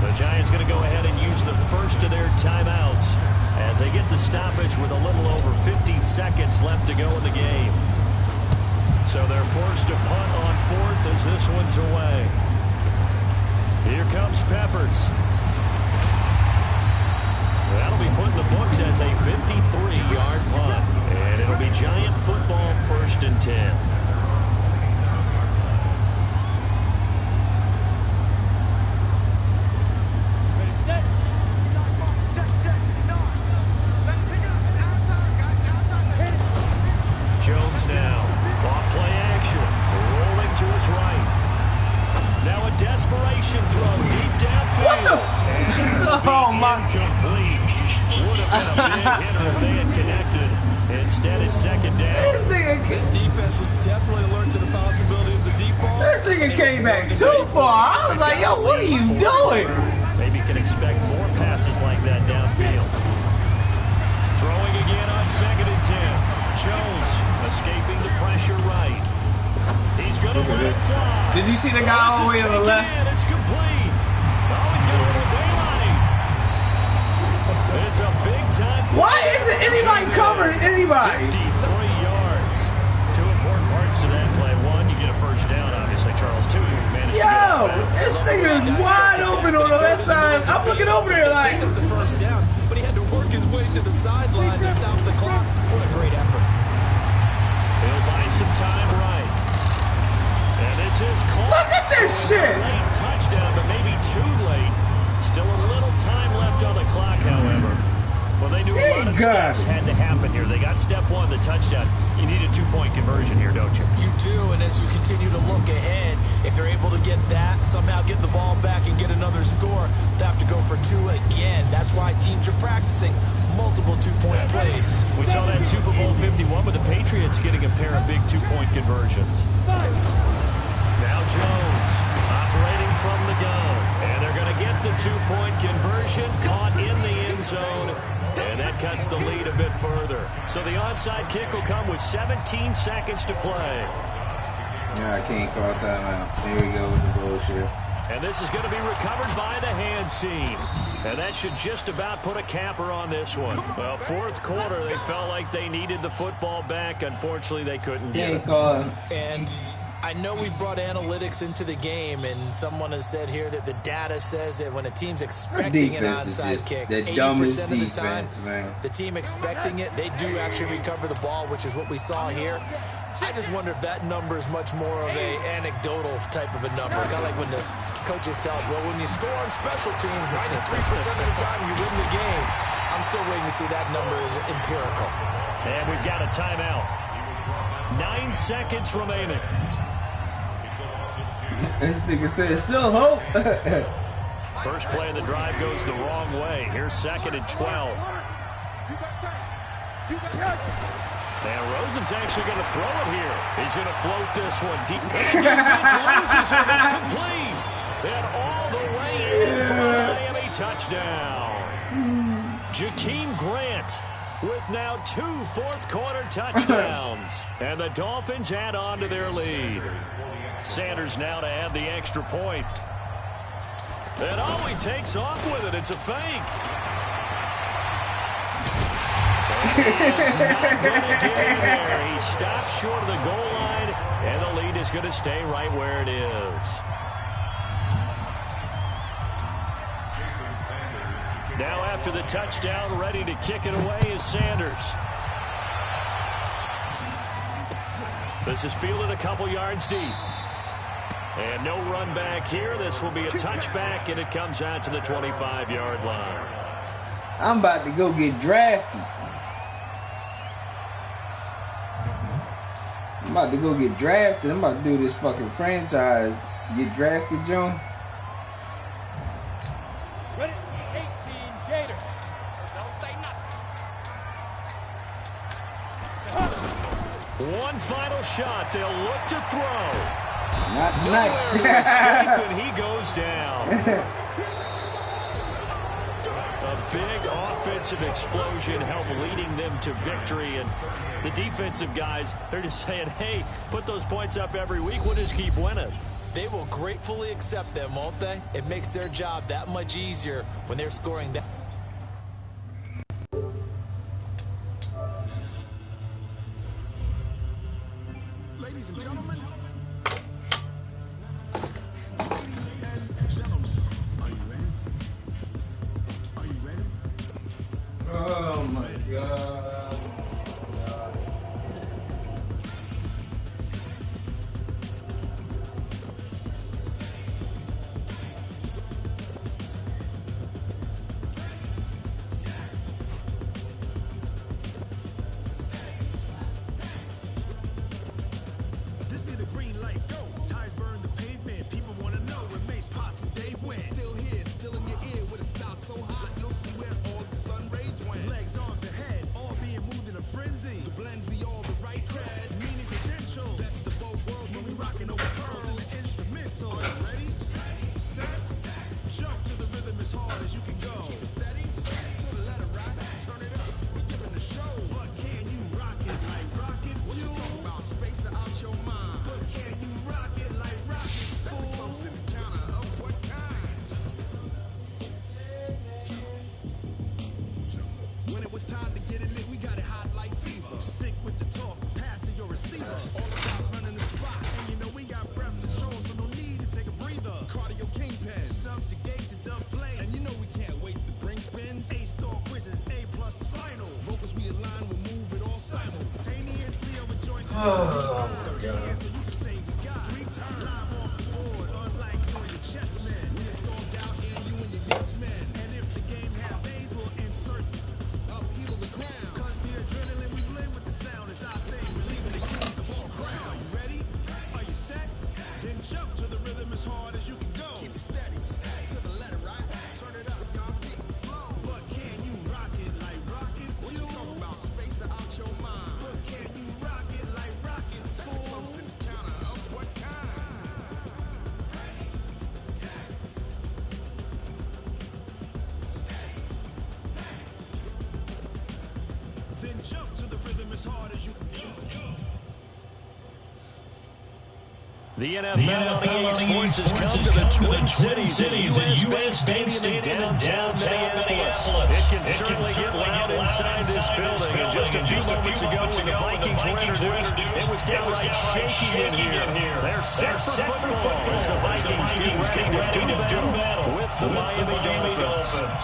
The Giants going to go ahead and use the first of their timeouts as they get the stoppage with a little over 50 seconds left to go in the game. So they're forced to punt on fourth as this one's away. Here comes Peppers. That'll be put in the books as a 53-yard punt. And it'll be Giant football first and 10. Jones now. Off play action. Rolling to his right. Now a desperation throw deep downfield. What the? Oh my! Incomplete. Would have been a big hitter if they had connected. Instead, it's second down. This defense was definitely alert to the possibility of the deep ball. This nigga came back too far. I was like, yo, what are you doing? Maybe you can expect more passes like that downfield. Throwing again on second and 10. Jones escaping the pressure right. He's going to let it fly. Did you see the guy all the way on the left? It's complete. Oh, he's got a little daylight. It's a big time. Why isn't anybody covering anybody? 53 yards. Two important parts to that play. One, you get a first down, obviously. Charles, two, you manage to Yo, this nigga is wide open on the left side. I'm looking over there like. The first down, but he had to work his way to the sideline to stop the clock. What a great effort. He'll buy some time right. And this is close. Look at this shit. Late touchdown, but maybe too late. Still a little time left on the clock, however. Well, they knew a lot of steps had to happen here. They got step one, the touchdown. You need a two-point conversion here, don't you? You do, and as you continue to look ahead, if they're able to get that, somehow get the ball back and get another score, they have to go for two again. That's why teams are practicing multiple two-point plays. We saw that Super Bowl 51 with the Patriots getting a pair of big two-point conversions. Now Jones operating from the gun. And they're going to get the two-point conversion caught in the end zone. And that cuts the lead a bit further. So the onside kick will come with 17 seconds to play. Yeah, I can't call timeout. There we go with the bullshit. And this is going to be recovered by the hands team. And that should just about put a capper on this one. Well, fourth quarter, they felt like they needed the football back. Unfortunately, they couldn't get it. And I know we brought analytics into the game, and someone has said here that the data says that when a team's expecting an onside kick, 80% of the time, the team expecting it, they do actually recover the ball, which is what we saw here. I just wonder if that number is much more of a anecdotal type of a number. Kind of like when the coaches tell us, well, when you score on special teams, 93% of the time you win the game. I'm still waiting to see that number is empirical. And we've got a timeout. 9 seconds remaining. This nigga said still hope. First play of the drive goes the wrong way. Here's 2nd and 12. And Rosen's actually going to throw it here. He's going to float this one deep. The defense loses it. It's complete. And all the way in for a Miami touchdown. Jakeem Grant with now 2 fourth-quarter touchdowns. And the Dolphins add on to their lead. Sanders now to add the extra point. And he takes off with it. It's a fake. He is not going to get in there. He stops short of the goal line, and the lead is going to stay right where it is. Now after the touchdown, ready to kick it away is Sanders. This is fielded a couple yards deep. And no run back here. This will be a touchback, and it comes out to the 25-yard line. I'm about to go get drafted. I'm about to go get drafted. I'm about to do this fucking franchise. Get drafted, John. Ready? 18 Gators. So don't say nothing. One final shot. They'll look to throw. Not tonight. Escape, and he goes down. A big offensive explosion helped leading them to victory. And the defensive guys, they're just saying, hey, put those points up every week. We'll just keep winning. They will gratefully accept them, won't they? It makes their job that much easier when they're scoring that. Ladies and gentlemen. Oh my God. This be the green light, go. Tires burn the pavement. People want to know when Mace Posse Dave went. Still here, still in your ear with a style so hot, no see where all the sun rays went. Legs, arms, and head, all being moved in a frenzy. The blends be all the right cred, meaning credential. Best of both worlds when we rockin' over pearls in the instrumental. Are you ready? Set, jump to the rhythm as hard as you can go. Steady, to the letter rock, turn it up. We giving the show, but can you rock it like rocket fuel? What you talking about? Space out your mind. But can you rock it like rocket fuel? That's a close encounter of what kind? When it was time to get it lit, we got it hot like fever. Sick with the talk, pass to your receiver. All about running the spot, and you know we got breath to show, so no need to take a breather. Cardio kingpin, subjugate the dub play, and you know we can't wait to bring spins. A-star quizzes, A+ the final. Vocals we align, we'll move it all simultaneously over joints. Oh my God. So you can say we got 3 times live off the board, unlike you and your chess men. We installed out and you and your yes men. And if the game have A's, we'll insert upheaval the crown. Cause the adrenaline we blend with the sound is our thing. We're leaving the kings of all crown. You ready? Are you set? Then jump to the rhythm as hard as you can go. Keep it steady, to the letter right. Turn it up, y'all keep the flow. But can you rock it like rocket fuel? What you talking about? Space out your mind. But can you rock it like rocket fuel? The NFL on EA Sports has come to the Twin Cities at US Bank Stadium in downtown Minneapolis. It can certainly get loud inside this building. And just a few moments ago when the Vikings were introduced, it was downright shaking in here. They're set for football as the Vikings get ready to do battle with the Miami Dolphins.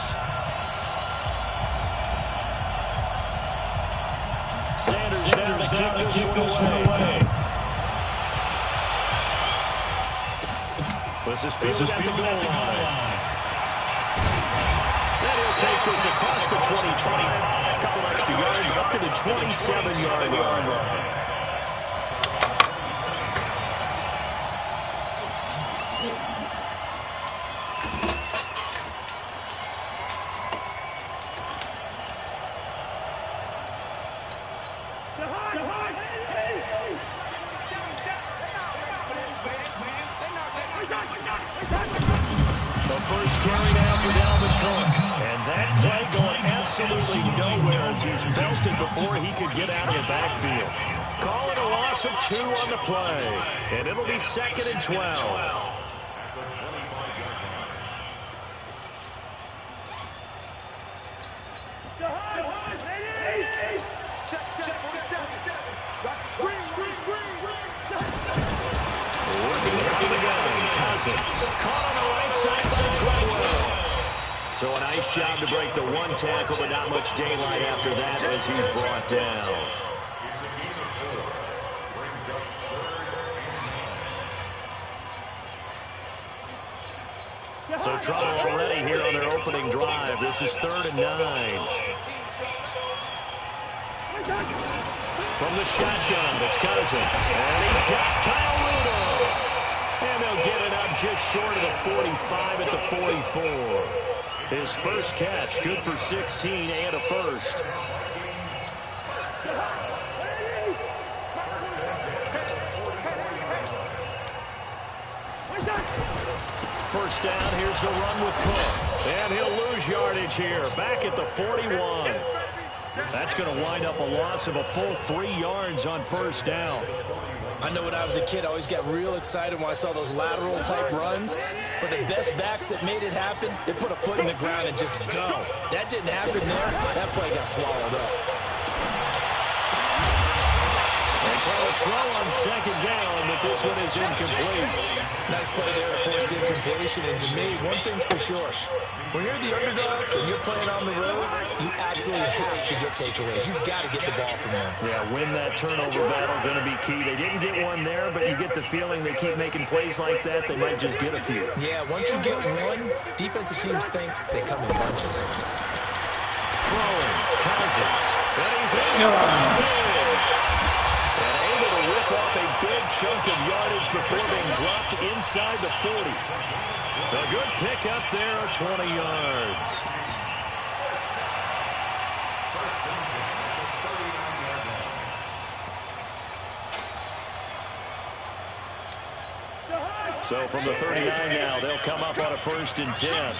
Sanders now to kick this one away. This is fielded at the goal line. And he'll take this across the 25. A couple extra yards up to the 27-yard line. Belted before he could get out of the backfield. Call it a loss of 2 on the play, and it'll be 2nd and 12. Working again, Cousins. Caught on the right side by Treadwell. So a nice job to break the one tackle, but not much daylight after that as he's brought down. So trouble already here on their opening drive. This is 3rd and 9. From the shotgun, it's Cousins. And he's got Kyle Rudolph. And they'll get it up just short of the 45 at the 44. His first catch, good for 16 and a first. First down, here's the run with Cook. And he'll lose yardage here, back at the 41. That's going to wind up a loss of a full 3 yards on first down. I know when I was a kid, I always got real excited when I saw those lateral-type runs. But the best backs that made it happen, they put a foot in the ground and just go. That didn't happen there. That play got swallowed up. They try to throw on 2nd down, but this one is incomplete. Nice play there to force the incompletion. And to me, one thing's for sure. When you're the underdogs and you're playing on the road, you absolutely have to get takeaways. You've got to get the ball from them. Yeah, win that turnover battle, going to be key. They didn't get one there, but you get the feeling they keep making plays like that, they might just get a few. Yeah, once you get one, defensive teams think they come in bunches. Throwing, Cousins. And he's and able to rip off a big chunk of yardage before being dropped inside the 40. A good pick up there at 20 yards. So from the 39 now, they'll come up on a 1st and 10.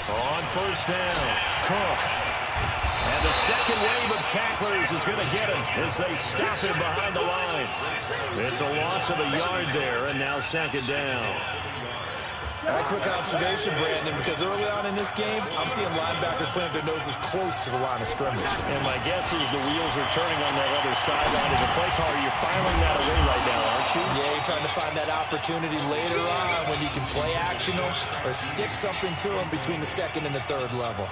On first down, Cook. And the second wave of tacklers is going to get him as they stop him behind the line. It's a loss of a yard there, and now 2nd down. A quick observation, Brandon, because early on in this game, I'm seeing linebackers playing their noses close to the line of scrimmage. And my guess is the wheels are turning on that other sideline. As a play caller, you're filing that away right now, aren't you? Yeah, you're trying to find that opportunity later on when you can play action them or stick something to them between the 2nd and the 3rd level.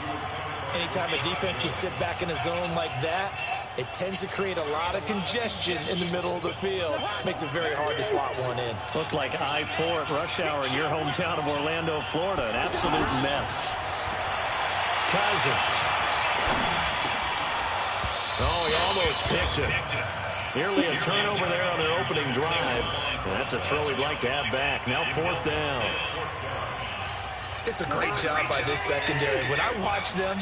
Anytime a defense can sit back in a zone like that, it tends to create a lot of congestion in the middle of the field. Makes it very hard to slot one in. Looked like I-4 at rush hour in your hometown of Orlando, Florida. An absolute mess. Cousins. Oh, he almost picked it. Nearly a turnover there on their opening drive. And that's a throw he'd like to have back. Now 4th down. It's a great job by this secondary. When I watch them,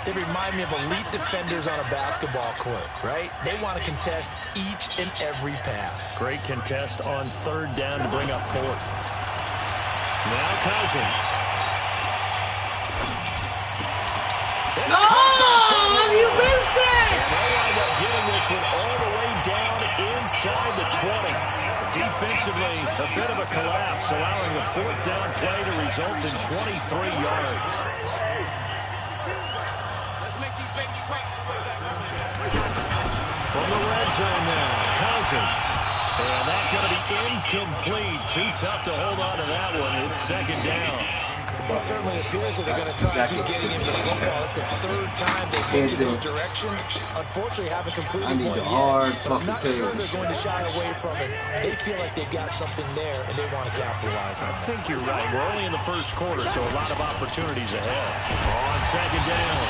they remind me of elite defenders on a basketball court, right? They want to contest each and every pass. Great contest on 3rd down to bring up 4th. Now Cousins. Oh, you missed it! They wind up getting this one all the way down inside Unfortunately, a bit of a collapse, allowing the fourth down play to result in 23 yards. Let's make these babies wait. From the red zone now, Cousins. And that's going to be incomplete. Too tough to hold on to that one. It's second down. Well, it certainly appears that they're going to try to keep getting him the football. It's the third time they've looked in his direction. Unfortunately, haven't completed one yet. But I'm not sure they're going to shy away from it. They feel like they've got something there, and they want to capitalize on it. I think you're right. We're only in the first quarter, so a lot of opportunities ahead. On second down,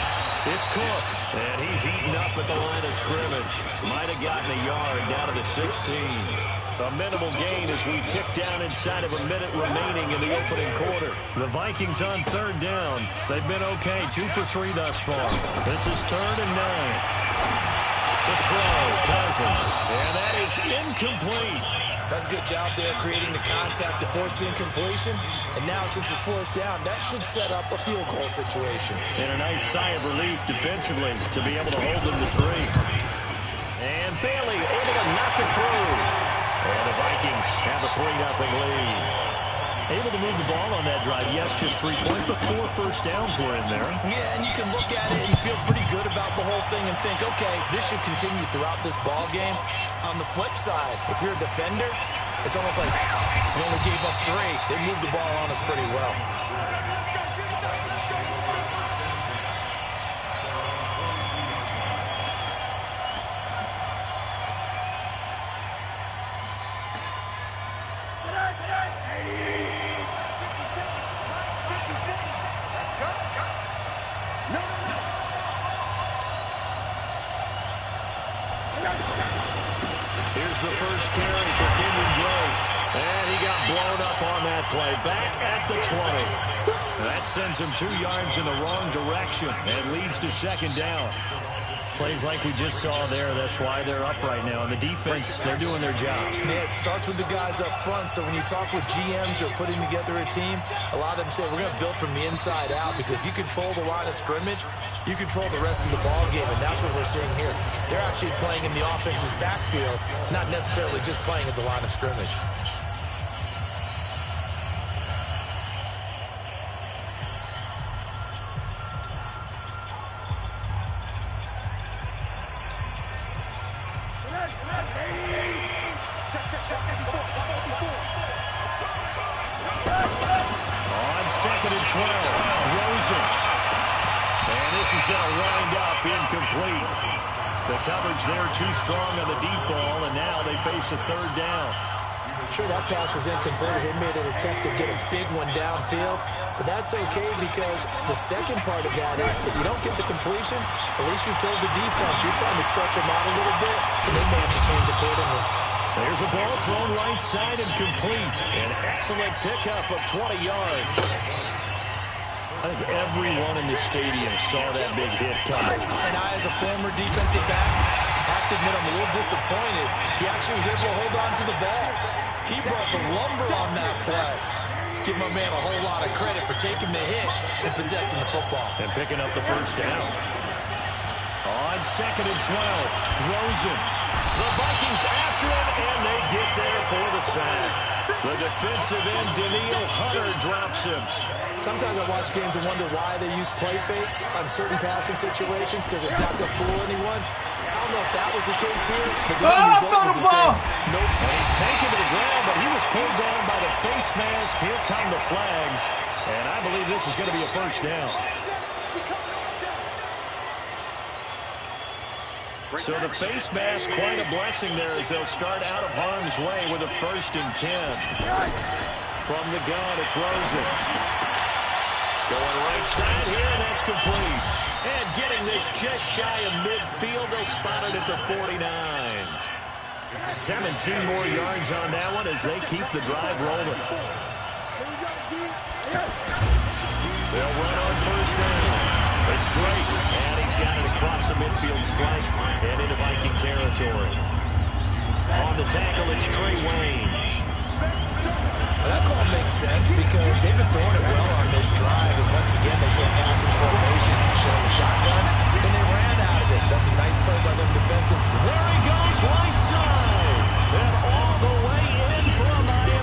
it's Cook. And he's eaten up at the line of scrimmage. Might have gotten a yard down to the 16. A minimal gain as we tick down inside of a minute remaining in the opening quarter. The Vikings on third down. They've been okay, 2 for 3 thus far. This is 3rd and 9. To throw, Cousins. And that is incomplete. That's a good job there creating the contact to force the incompletion. And now since it's 4th down, that should set up a field goal situation. And a nice sigh of relief defensively to be able to hold them to 3. And Bailey able to knock it through. And the Vikings have a 3-0 lead. Able to move the ball on that drive. Yes, just 3 points, but 4 first downs were in there. Yeah, and you can look at it and feel pretty good about the whole thing and think, okay, this should continue throughout this ball game. On the flip side, if you're a defender, it's almost like we only gave up 3. They moved the ball on us pretty well. Here's the first carry for Kenyon Drake. And he got blown up on that play. Back at the 20. That sends him 2 yards in the wrong direction and leads to second down. Plays like we just saw there, that's why they're up right now. And the defense, they're doing their job. Yeah, it starts with the guys up front. So when you talk with GMs who are putting together a team, a lot of them say, we're going to build from the inside out. Because if you control the line of scrimmage, you control the rest of the ball game. And that's what we're seeing here. They're actually playing in the offense's backfield, not necessarily just playing at the line of scrimmage. On 2nd and 12, Rosen. And this is going to wind up incomplete. The coverage there too strong on the deep ball, and now they face a 3rd down. Sure, that pass was incomplete as they made an attempt to get a big one downfield. But that's okay because the second part of that is if you don't get the completion, at least you've told the defense you're trying to stretch them out a little bit, and they may have to change accordingly. There's a ball thrown right side and complete. An excellent pickup of 20 yards. I think everyone in the stadium saw that big hit coming. And I, as a former defensive back, have to admit I'm a little disappointed. He actually was able to hold on to the ball. He brought the lumber on that play. Give my man a whole lot of credit for taking the hit and possessing the football. And picking up the first down. On 2nd and 12, Rosen. The Vikings after him, and they get there for the sack. The defensive end, Daniil Hunter, drops him. Sometimes I watch games and wonder why they use play fakes on certain passing situations because it's not going to fool anyone. I don't know if that was the case here, but the result was the same. Nope. And he's taken to the ground, but he was pulled down by the face mask. Here come the flags, and I believe this is going to be a first down. So the face mask, quite a blessing there as they'll start out of harm's way with a 1st and 10. From the gun, it's Rosen. Going right side here, and that's complete. And getting this just shy of midfield, they'll spot it at the 49. 17 more yards on that one as they keep the drive rolling. They'll run on first down. It's Drake, and he's got it across the midfield stripe and into Viking territory. On the tackle, it's Trey Waynes. Well, that call makes sense because they've been throwing it well on this drive, and once again, they show passing formation, showing a shotgun, and they ran out of it. That's a nice play by them defensive. There he goes, right side, and all the way in for a Miami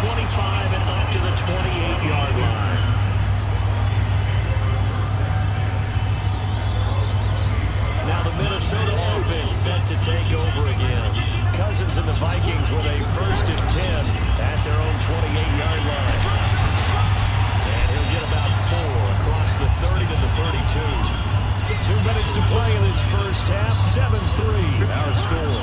25 and up to the 28-yard line. Now the Minnesota offense set to take over again. Cousins and the Vikings with a 1st and 10 at their own 28-yard line. And he'll get about 4 across the 30 to the 32. 2 minutes to play in this first half. 7-3 our score.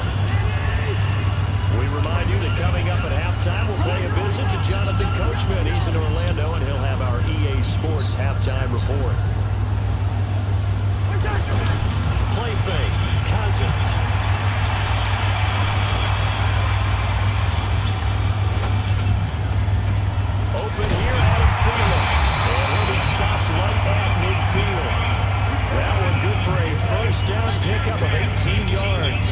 We remind you that coming up at halftime, we'll pay a visit to Jonathan Coachman. He's in Orlando, and he'll have our EA Sports halftime report. Play fake, Cousins. Open here, Adam Thielen. And he'll be stopped right at midfield. That one good for a 1st down pickup of 18 yards.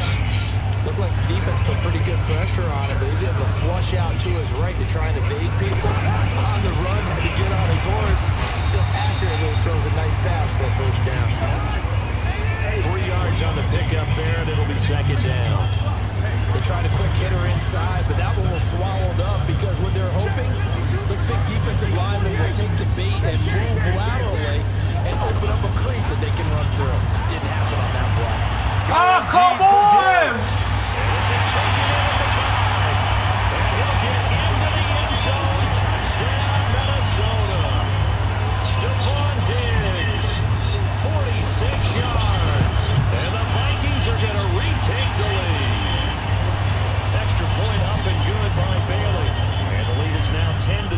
Looked like the defense put pretty good pressure on him, but he's able to flush out to his right to try and evade people. On the run, had to get on his horse. Still accurately throws a nice pass for a 1st down. 3 yards on the pickup there, and it'll be 2nd down. They tried a quick hitter inside, but that one was swallowed up because what they're hoping, those big defensive linemen will take the bait and move laterally and open up a crease that they can run through. Didn't happen on that play. Oh, come on! This is taken in at the 5. And he'll get into the end zone. Touchdown, Minnesota. Stephon Diggs, 46 yards. And the Vikings are going to retake the lead. Extra point up and good by Bailey. And the lead is now 10-7.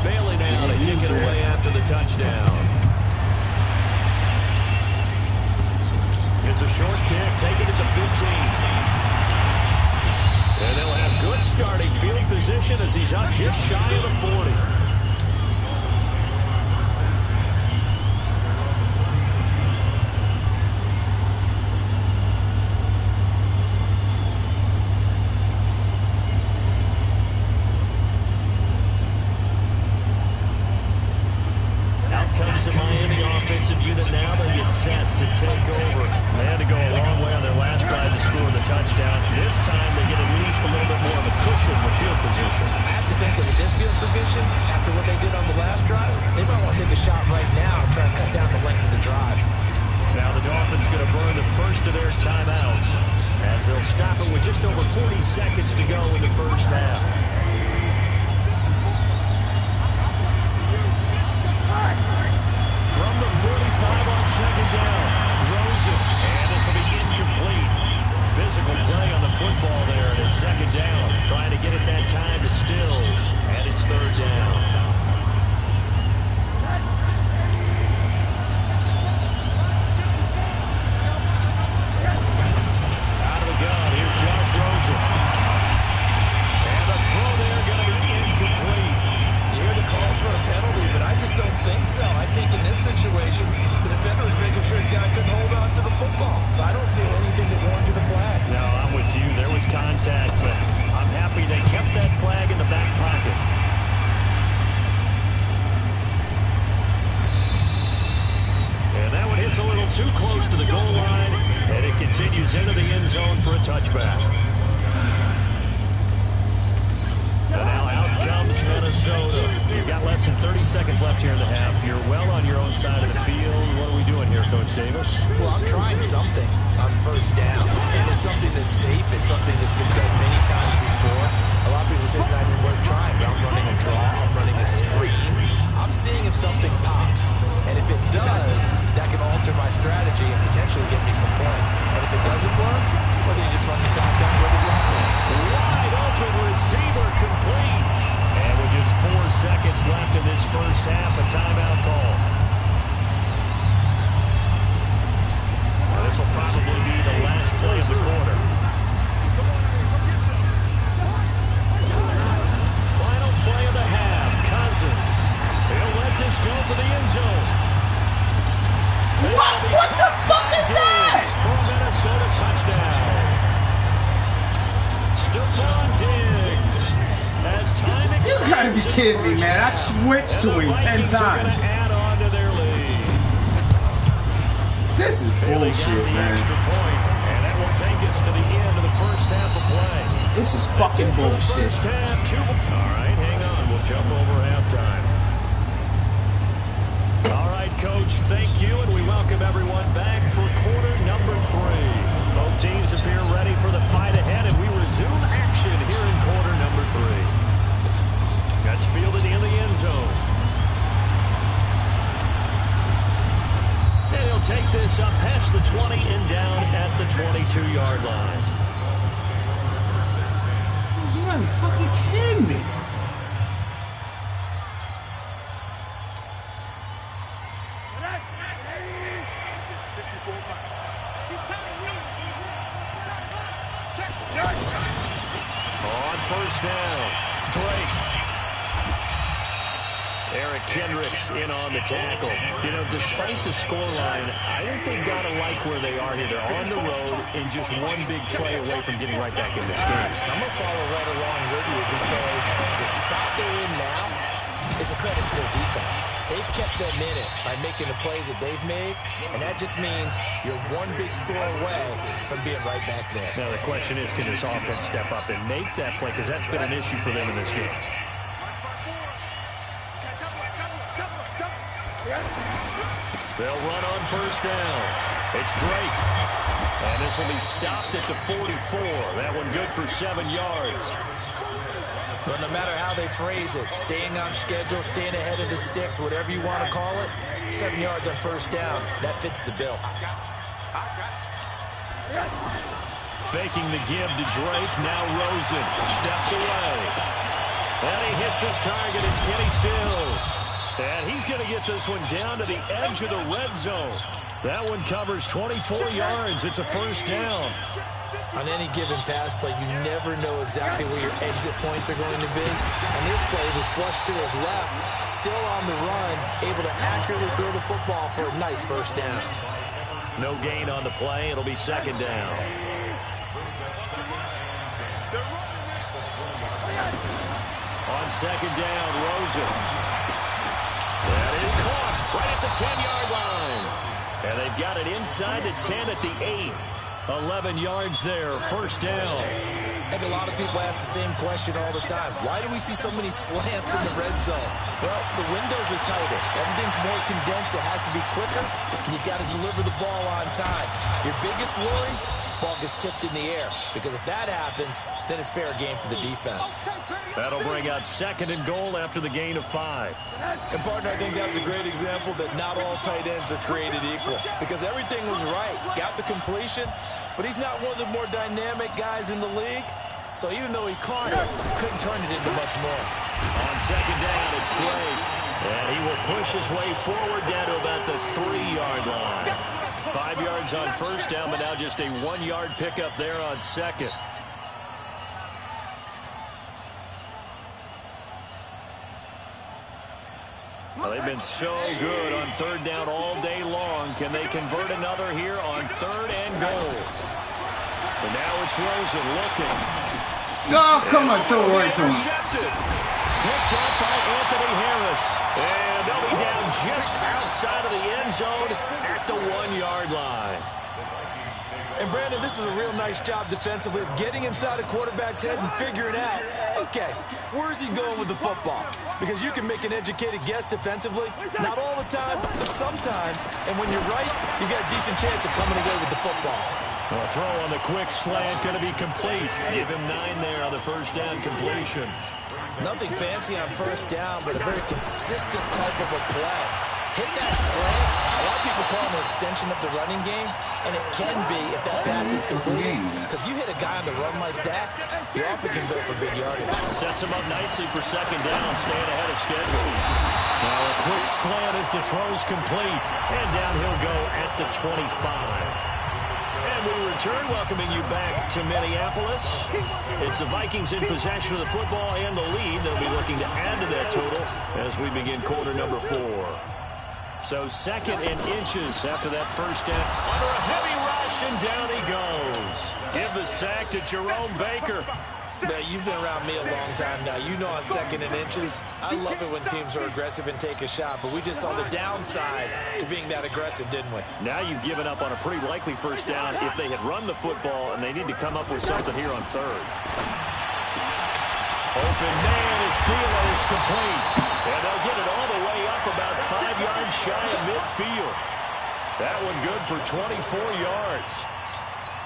Bailey now to kick it away after the touchdown. It's a short kick, taken at the 15. And they'll have good starting field position as he's up just shy of the 40. The Miami offensive unit now, they get set to take over. They had to go a long way on their last drive to score the touchdown. This time they get at least a little bit more of a cushion with field position. I have to think that with this field position, after what they did on the last drive, they might want to take a shot right now and try to cut down the length of the drive. Now the Dolphins going to burn the first of their timeouts as they'll stop it with just over 40 seconds to go in the first half. From the 45 on 2nd down, Rosen, and this will be incomplete. Physical play on the football there, and it's 2nd down. Trying to get it that time to Stills, and it's 3rd down. Out of the gun, here's Josh Rosen. And the throw there going to be incomplete. You hear the calls for a penalty, but I just don't think so. I think in this situation, the defender was making sure his guy couldn't hold on to the football. So I don't see anything that warranted a flag. No, I'm with you. There was contact, but I'm happy they kept that flag in the back pocket. And that one hits a little too close to the goal line, and it continues into the end zone for a touchback. And now out comes Minnesota. You've got less than 30 seconds left here in the half. You're well on your own side of the field. What are we doing here, Coach Davis? Well, I'm trying something on 1st down. And it's something that's safe. It's something that's been done many times before. A lot of people say it's not even worth trying, but I'm running a draw. I'm running a screen. I'm seeing if something pops. And if it does, that can alter my strategy and potentially get me some points. And if it doesn't work, well, then you just run the clock down where the block went. Wide open receiver complete. And with just 4 seconds left in this first half, a timeout call. Now, this will probably be the last play of the quarter. Final play of the half. Cousins. He'll let this go for the end zone. What the fuck is that? For Minnesota touchdown. Stephon Diggs. As time You gotta be kidding me, man. I switched to him 10 times. Add on to their lead. This is bullshit, man. Extra point, and that will will take us to the end of the first half of play. This is fucking bullshit. First half, all right, hang on. We'll jump over halftime. All right, Coach, thank you, and we welcome everyone back for quarter number 3. Both teams appear ready for the fight ahead, and we resume action here in quarter number 3. That's fielded in the end zone. And he'll take this up past the 20 and down at the 22-yard line. You gotta be fucking kidding me. On first down, Drake. Eric Kendricks in on the tackle. You know, despite the scoreline, I think they've got to like where they are here. They're on the road and just one big play away from getting right back in this game. I'm going to follow right along with you because the spot they're in now is a credit to their defense. They've kept them in it by making the plays that they've made, and that just means you're one big score away from being right back there. Now, the question is, can this offense step up and make that play? Because that's been an issue for them in this game. They'll run on first down. It's Drake. And this will be stopped at the 44. That one good for 7 yards. But no matter how they phrase it, staying on schedule, staying ahead of the sticks, whatever you want to call it, 7 yards on first down, that fits the bill. Faking the give to Drake. Now Rosen steps away. And he hits his target. It's Kenny Stills. And he's going to get this one down to the edge of the red zone. That one covers 24 yards. It's a first down. On any given pass play, you never know exactly where your exit points are going to be. And this play was flushed to his left, still on the run, able to accurately throw the football for a nice first down. No gain on the play. It'll be second down. On second down, Rosen. That is caught right at the 10-yard line. And they've got it inside the 10 at the 8. 11 yards there, first down. I think a lot of people ask the same question all the time. Why do we see so many slants in the red zone? Well, the windows are tighter. Everything's more condensed. It has to be quicker, and you got to deliver the ball on time. Your biggest worry? Ball gets tipped in the air, because if that happens, then it's fair game for the defense. That'll bring out second and goal after the gain of 5. And, partner, I think that's a great example that not all tight ends are created equal, because everything was right. Got the completion, but he's not one of the more dynamic guys in the league. So even though he caught it, couldn't turn it into much more. On second down, it's Drake. And he will push his way forward down to about the 3-yard line. 5 yards on first down, but now just a 1-yard pickup there on second. Well, they've been so good on third down all day long. Can they convert another here on third and goal? But now it's Rosen looking. Oh, come on, throw it right to him. Picked up by Anthony Harris. And they'll be down just outside of the end zone at the 1-yard line. And, Brandon, this is a real nice job defensively of getting inside a quarterback's head and figuring out, okay, where's he going with the football? Because you can make an educated guess defensively. Not all the time, but sometimes. And when you're right, you got a decent chance of coming away with the football. Well, throw on the quick slant going to be complete. Give him 9 there on the first down completion. Nothing fancy on first down, but a very consistent type of a play. Hit that slant. A lot of people call it an extension of the running game, and it can be if that pass is completed. Because you hit a guy on the run like that, you often can go for big yardage. Sets him up nicely for second down, staying ahead of schedule. Now a quick slant as the throw's complete, and down he'll go at the 25. And we return, welcoming you back to Minneapolis. It's the Vikings in possession of the football and the lead. They'll be looking to add to that total as we begin quarter number 4. So second and inches after that first down. Under a heavy rush, and down he goes. Give the sack to Jerome Baker. Now, you've been around me a long time now. You know on 2nd and inches, I love it when teams are aggressive and take a shot, but we just saw the downside to being that aggressive, didn't we? Now you've given up on a pretty likely first down if they had run the football, and they need to come up with something here on 3rd. Open man is Thiele's complete. And they'll get it all the way up about 5 yards shy of midfield. That one good for 24 yards.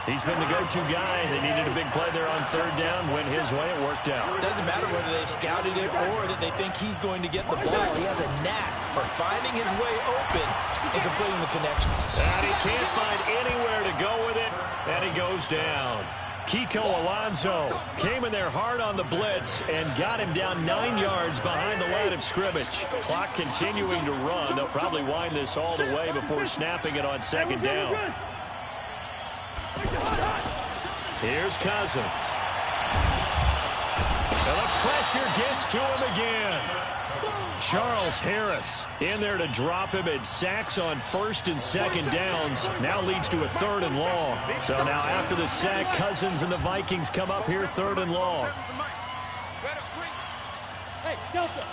He's been the go-to guy. They needed a big play there on 3rd down. Went his way. It worked out. Doesn't matter whether they've scouted it or that they think he's going to get the ball. He has a knack for finding his way open and completing the connection. And he can't find anywhere to go with it, and he goes down. Kiko Alonso came in there hard on the blitz and got him down 9 yards behind the line of scrimmage. Clock continuing to run. They'll probably wind this all the way before snapping it on 2nd down. Here's Cousins. And the pressure gets to him again. Charles Harris in there to drop him at sacks on 1st and 2nd downs. Now leads to a 3rd and long. So now after the sack, Cousins and the Vikings come up here 3rd and long. Hey, Delta.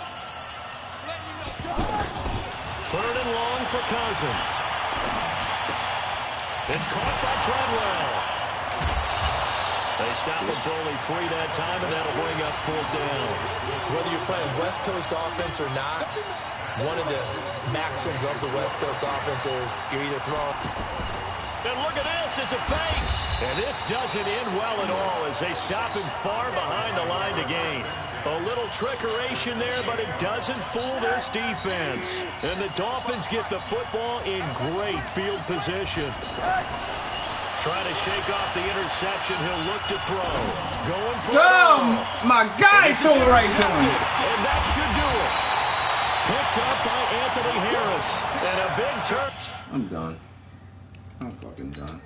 3rd and long for Cousins. It's caught by Treadwell. They stop him for only 3 that time, and that'll bring up 4th down. Whether you're playing West Coast offense or not, one of the maxims of the West Coast offense is you're either throwing. And look at this, it's a fake. And this doesn't end well at all as they stop him far behind the line to gain. A little trickeration there, but it doesn't fool this defense. And the Dolphins get the football in great field position. Trying to shake off the interception. He'll look to throw. Going for it. My guy threw it right to him. And that should do it. Picked up by Anthony Harris. And a big turn. I'm done. I'm fucking done.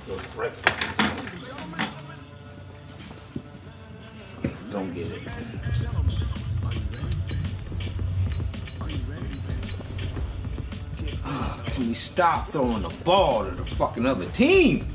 Goes right fucking to me. Don't get it. Can we stop throwing the ball to the fucking other team?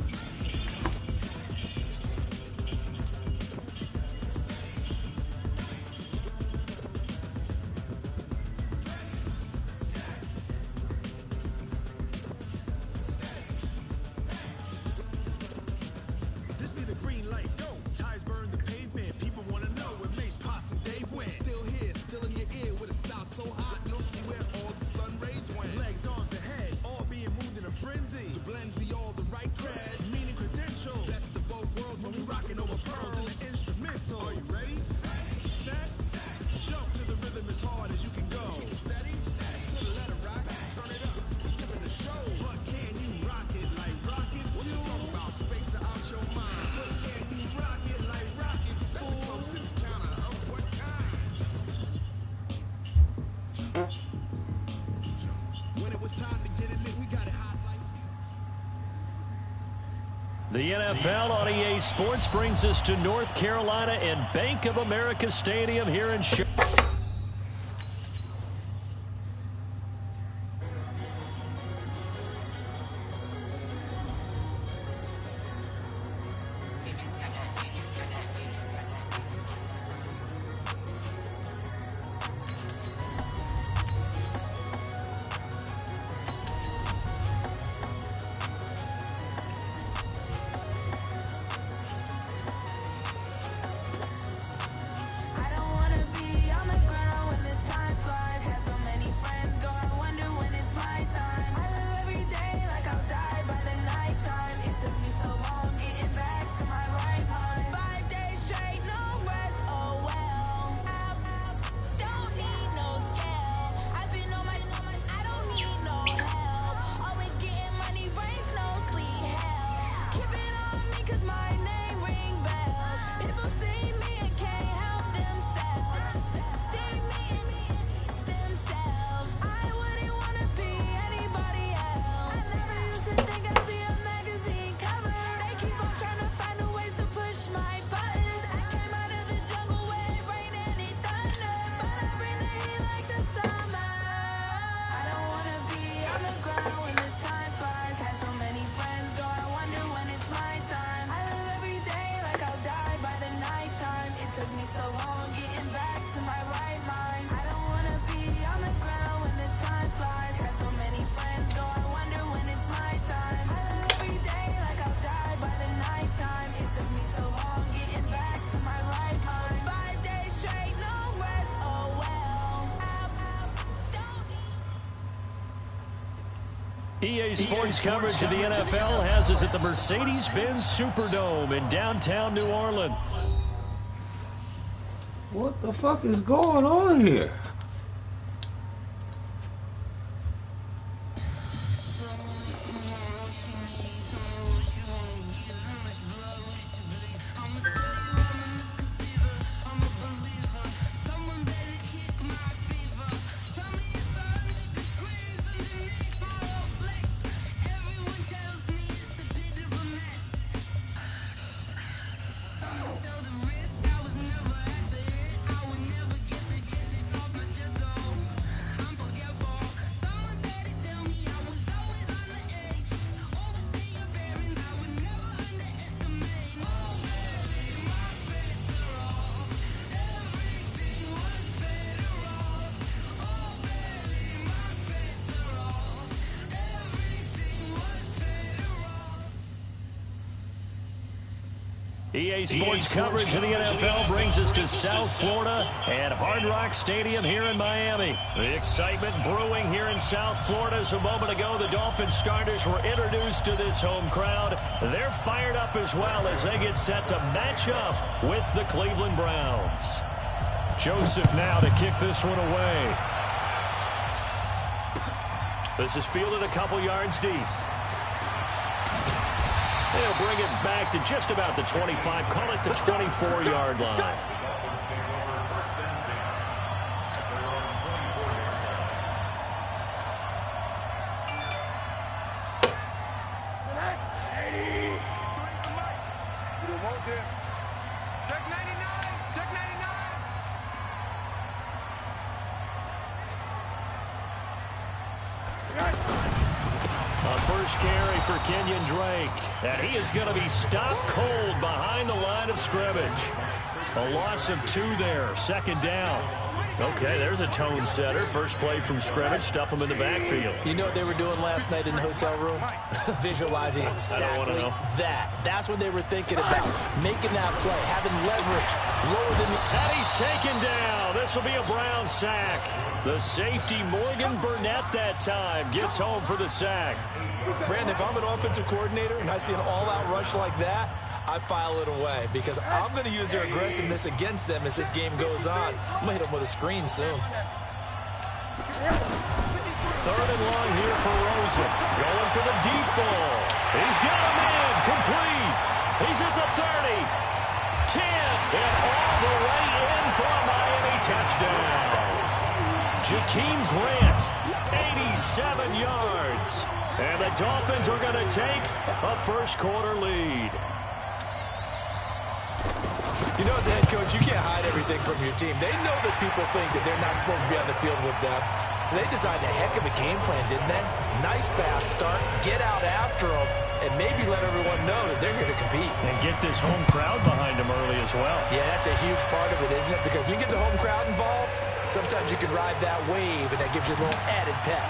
The NFL on EA Sports brings us to North Carolina and Bank of America Stadium here in Charlotte. I don't wanna be on the EA Sports coverage of the NFL has us at the Mercedes-Benz Superdome in downtown New Orleans. What the fuck is going on here? EA Sports coverage of the NFL brings us to South Florida and Hard Rock Stadium here in Miami. The excitement brewing here in South Florida as a moment ago the Dolphins starters were introduced to this home crowd. They're fired up as well as they get set to match up with the Cleveland Browns. Joseph now to kick this one away. This is fielded a couple yards deep. They'll bring it back to just about the 25, call it the 24-yard line. Kenyon Drake, and he is going to be stopped cold behind the line of scrimmage. A loss of 2 there, second down. Okay, there's a tone setter. First play from scrimmage, stuff him in the backfield. You know what they were doing last night in the hotel room? Visualizing exactly that. That's what they were thinking about, making that play, having leverage, lower than the... And he's taken down. This will be a Brown sack. The safety, Morgan Burnett, that time, gets home for the sack. Brandon, if I'm an offensive coordinator and I see an all-out rush like that, I file it away because I'm going to use their aggressiveness against them as this game goes on. I'm going to hit them with a screen soon. Third and long here for Rosen. Going for the deep ball. He's got him in. Complete. He's at the 30. 10. And all the way in for a Miami touchdown. Jakeem Grant, 87 yards. And the Dolphins are going to take a first-quarter lead. You know, as a head coach, you can't hide everything from your team. They know that people think that they're not supposed to be on the field with them. So they designed a heck of a game plan, didn't they? Nice pass start, get out after them, and maybe let everyone know that they're here to compete. And get this home crowd behind them early as well. Yeah, that's a huge part of it, isn't it? Because you get the home crowd involved, sometimes you can ride that wave, and that gives you a little added pep.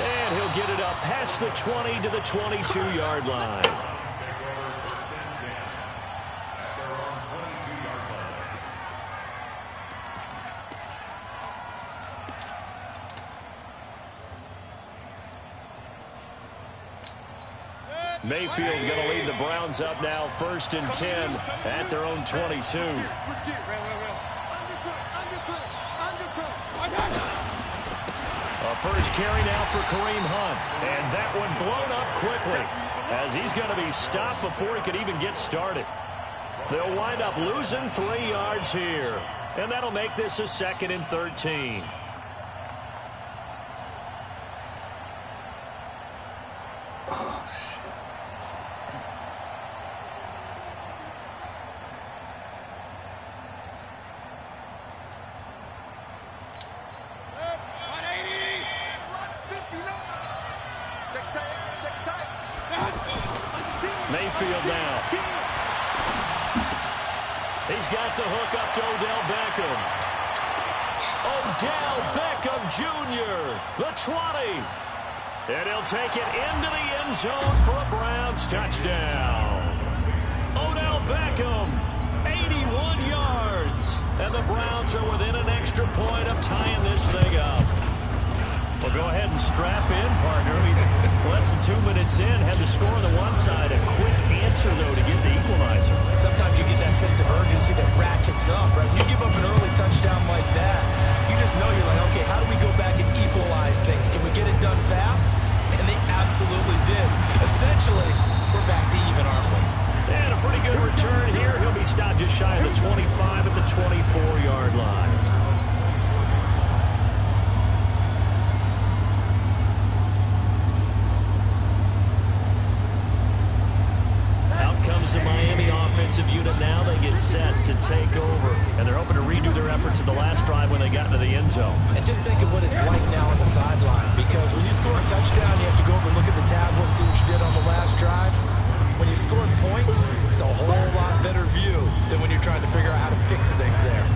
And he'll get it up past the 20 to the 22-yard line. Mayfield going to lead the Browns up now, 1st and 10 at their own 22. A first carry now for Kareem Hunt. And that one blown up quickly as he's going to be stopped before he could even get started. They'll wind up losing 3 yards here. And that'll make this a 2nd and 13. Mayfield now. He's got the hook up to Odell Beckham. Odell Beckham Jr., the 20. And he'll take it into the end zone for a Browns touchdown. Odell Beckham, 81 yards. And the Browns are within an extra point of tying this thing up. Well, go ahead and strap in, partner. Less than 2 minutes in, had the score on the one side. A quick answer, though, to get the equalizer. Sometimes you get that sense of urgency that ratchets up, right? When you give up an early touchdown like that, you just know you're like, okay, how do we go back and equalize things? Can we get it done fast? And they absolutely did. Essentially, we're back to even, aren't we? And a pretty good return here. He'll be stopped just shy of the 25 at the 24-yard line. The Miami offensive unit now, they get set to take over, and they're hoping to redo their efforts at the last drive when they got into the end zone. And just think of what it's like now on the sideline, because when you score a touchdown, you have to go over and look at the tablet and see what you did on the last drive. When you score points, it's a whole lot better view than when you're trying to figure out how to fix things there.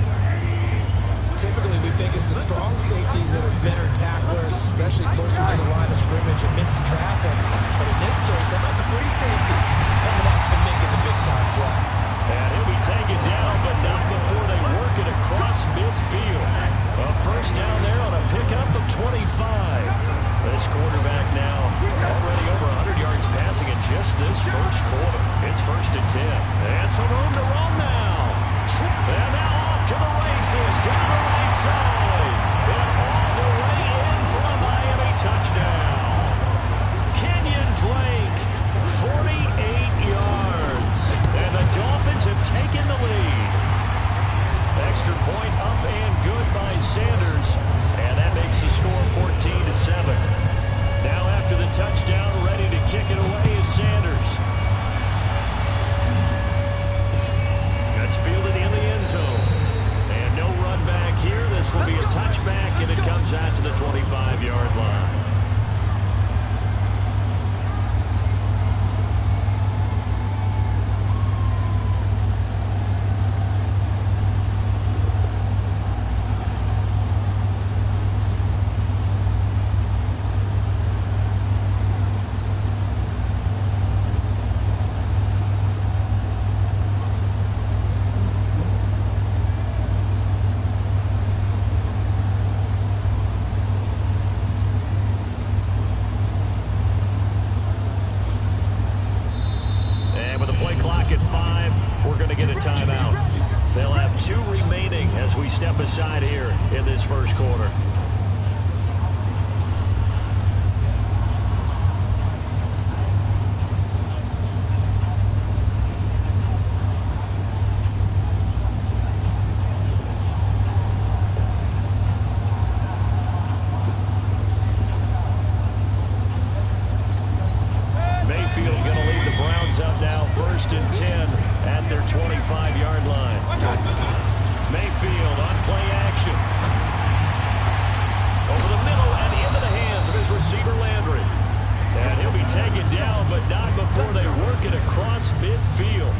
Typically, we think it's the strong safeties that are better tacklers, especially closer to the line of scrimmage amidst traffic. But in this case, how about the free safety coming up and making the big-time play? And he'll be taken down, but not before they work it across midfield. A first down there on a pickup of 25. This quarterback now already over 100 yards passing in just this first quarter. It's 1st and 10. And some room to run now. And now off to the races, down the right side. And all the way in for a Miami touchdown. Kenyon Drake, 48 yards. And the Dolphins have taken the lead. Extra point up and good by Sanders. And that makes the score 14-7. Now after the touchdown, ready to kick it away is Sanders. That's fielded in the end zone. And no run back here. This will be a touchback, and it comes out to the 25-yard line. Aside here in this first quarter. Mayfield going to lead the Browns up now, 1st and 10 at their 25-yard line. Mayfield on play action. Over the middle and into the hands of his receiver Landry. And he'll be taken down, but not before they work it across midfield.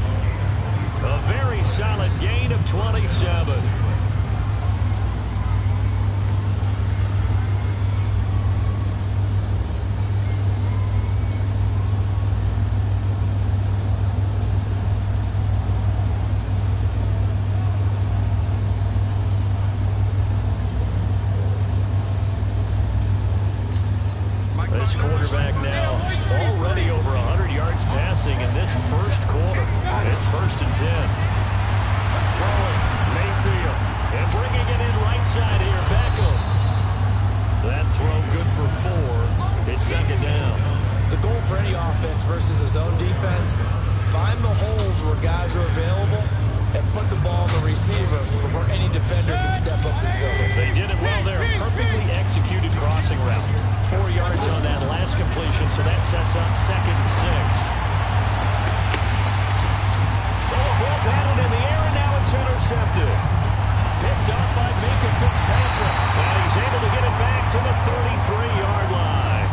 A very solid gain of 27. This quarterback now already over 100 yards passing in this first quarter. It's 1st and 10. Throwing Mayfield and bringing it in right side here. Beckham. That throw good for 4. It's 2nd down. The goal for any offense versus his own defense, find the holes where guys are available and put the ball on the receiver before any defender can step up and fill it. They did it well there. Perfectly executed crossing route. 4 yards on that last completion, so that sets up 2nd and 6. Ball batted in the air, and now it's intercepted. Picked up by Minka Fitzpatrick, and he's able to get it back to the 33-yard line.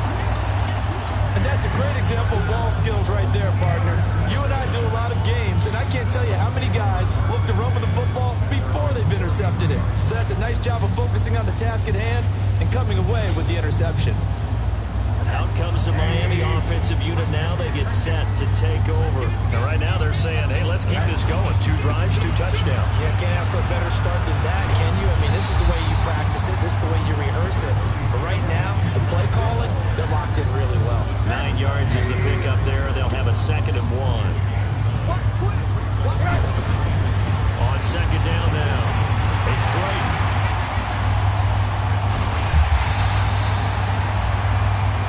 And that's a great example of ball skills right there, partner. You and I do a lot of games, and I can't tell you how many guys look to run with the football before they've intercepted it. So that's a nice job of focusing on the task at hand and coming away with the interception. Out comes the Miami offensive unit now. They get set to take over. And right now they're saying, hey, let's keep this going. 2 drives, 2 touchdowns. Yeah, can't ask for a better start than that, can you? I mean, this is the way you practice it. This is the way you rehearse it. But right now, the play calling, they're locked in really well. 9 yards is the pickup there. They'll have a 2nd and 1. On 2nd down now, it's Drake.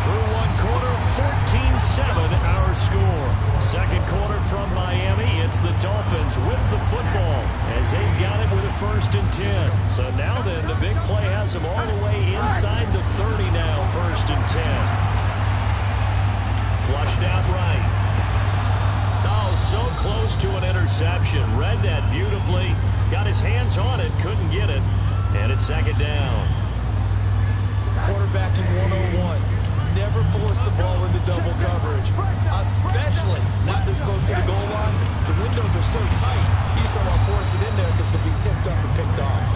Through 1 quarter, 14-7 our score. 2nd quarter from Miami. It's the Dolphins with the football as they've got it with a 1st and 10. So now then, the big play has them all the way inside the 30 now, 1st and 10. Flushed out right. Oh, so close to an interception. Read that beautifully. Got his hands on it, couldn't get it. And it's 2nd down. Quarterbacking 101. Never force the ball into double coverage, especially not this close to the goal line. The windows are so tight, you just don't want to force it in there because it could be tipped up and picked off.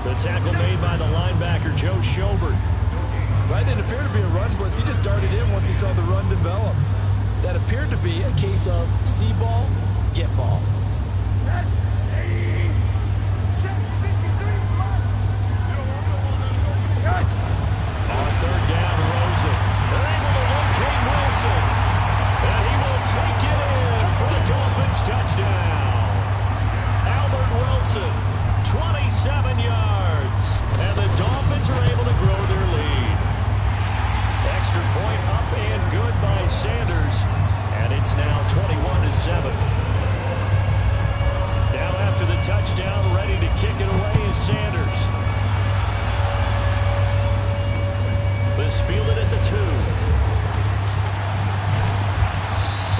The tackle made by the linebacker, Joe Schobert. Right, it appeared to be a run blitz. He just darted in once he saw the run develop. That appeared to be a case of see ball, get ball. On 3rd down, Rosen. They're able to locate Wilson. And he will take it in for the Dolphins touchdown. Albert Wilson, 27 yards. And the Dolphins are able to grow their lead. Extra point up and good by Sanders. And it's now 21-7. Now after the touchdown, ready to kick it away is Sanders. This fielded at the 2.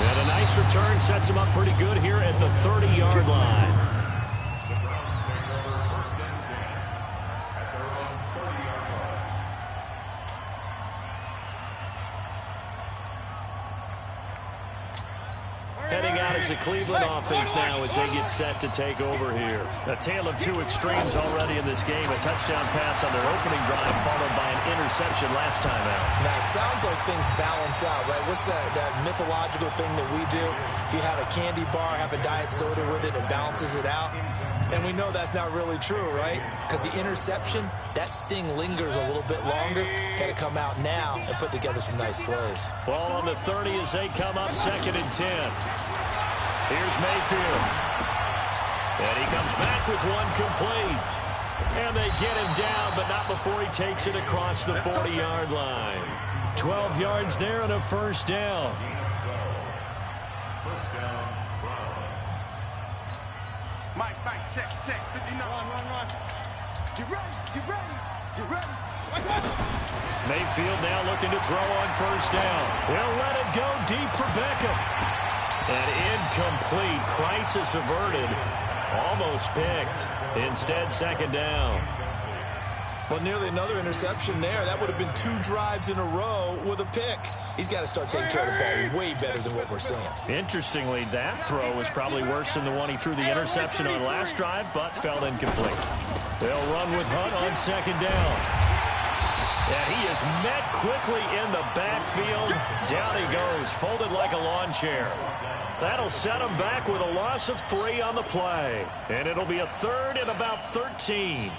And a nice return sets him up pretty good here at the 30-yard line. The Browns take over 1st and 10 at their own 30-yard line. Heading out is the Cleveland offense now as they get set to take over here. A tale of 2 extremes already in this game. A touchdown pass on their opening drive followed by an interception last time out. Now, it sounds like things balance out, right? What's that mythological thing that we do? If you have a candy bar, have a diet soda with it, it balances it out. And we know that's not really true, right? Because the interception, that sting lingers a little bit longer. Got to come out now and put together some nice plays. Ball on the 30 as they come up 2nd and 10. Here's Mayfield. And he comes back with 1 complete. And they get him down, but not before he takes it across the 40-yard line. 12 yards there and a 1st down. 1st down, Browns. Mike, check. 59. Run. Get ready. Mayfield now looking to throw on 1st down. He'll let it go deep for Beckham. And incomplete. Crisis averted. Almost picked. Instead, 2nd down. Well, nearly another interception there. That would have been 2 drives in a row with a pick. He's got to start taking care of the ball way better than what we're seeing. Interestingly, that throw was probably worse than the one he threw the interception on last drive, but fell incomplete. They'll run with Hunt on 2nd down. And he is met quickly in the backfield. Down he goes, folded like a lawn chair. That'll set him back with a loss of 3 on the play. And it'll be a 3rd and about 13.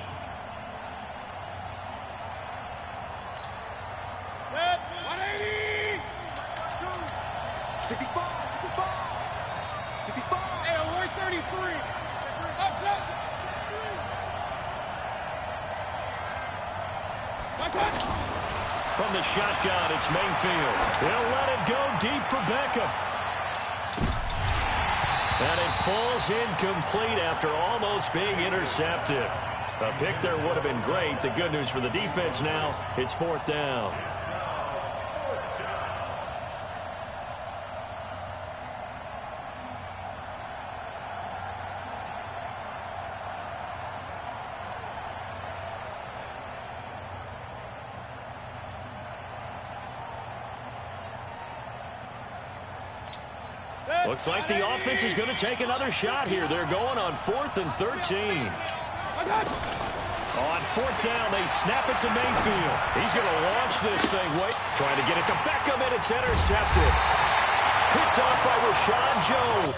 From the shotgun, it's Mayfield. He'll let it go deep for Beckham. And it falls incomplete after almost being intercepted. A pick there would have been great. The good news for the defense now, it's 4th down. Looks like the offense is going to take another shot here. They're going on 4th and 13. On fourth down, they snap it to Mayfield. He's going to launch this thing. Wait, trying to get it to Beckham, and it's intercepted. Picked off by Rashad Jones.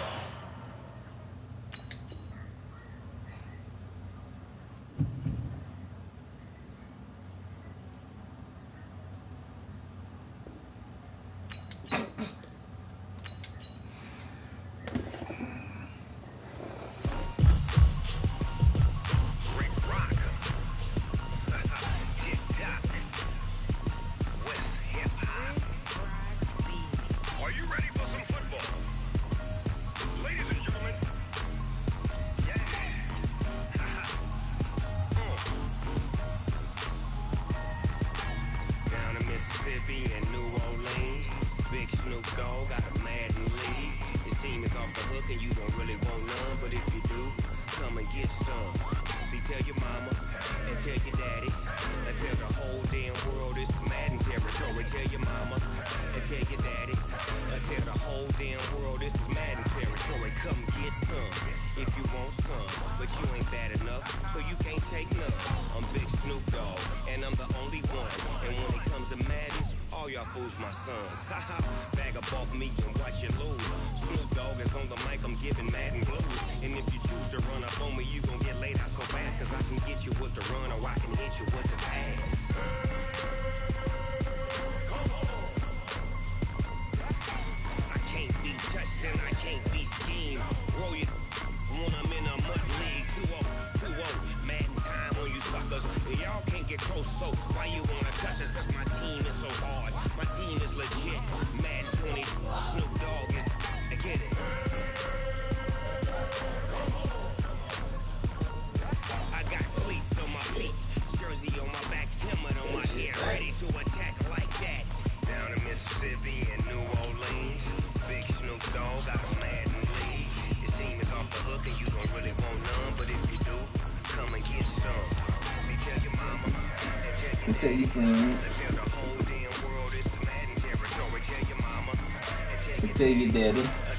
Tell you friend. Tell your daddy.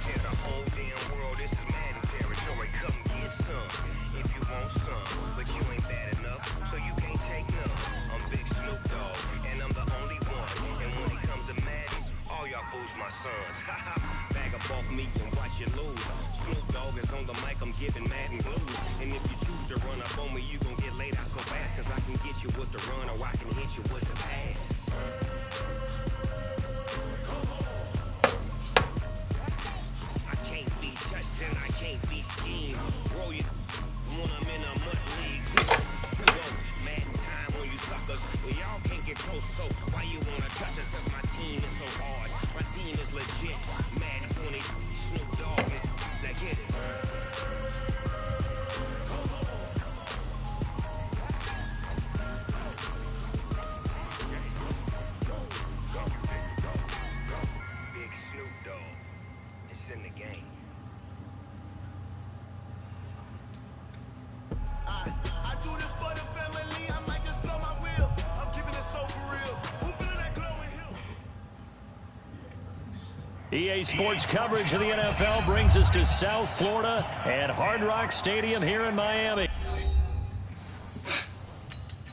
EA Sports coverage of the NFL brings us to South Florida at Hard Rock Stadium here in Miami.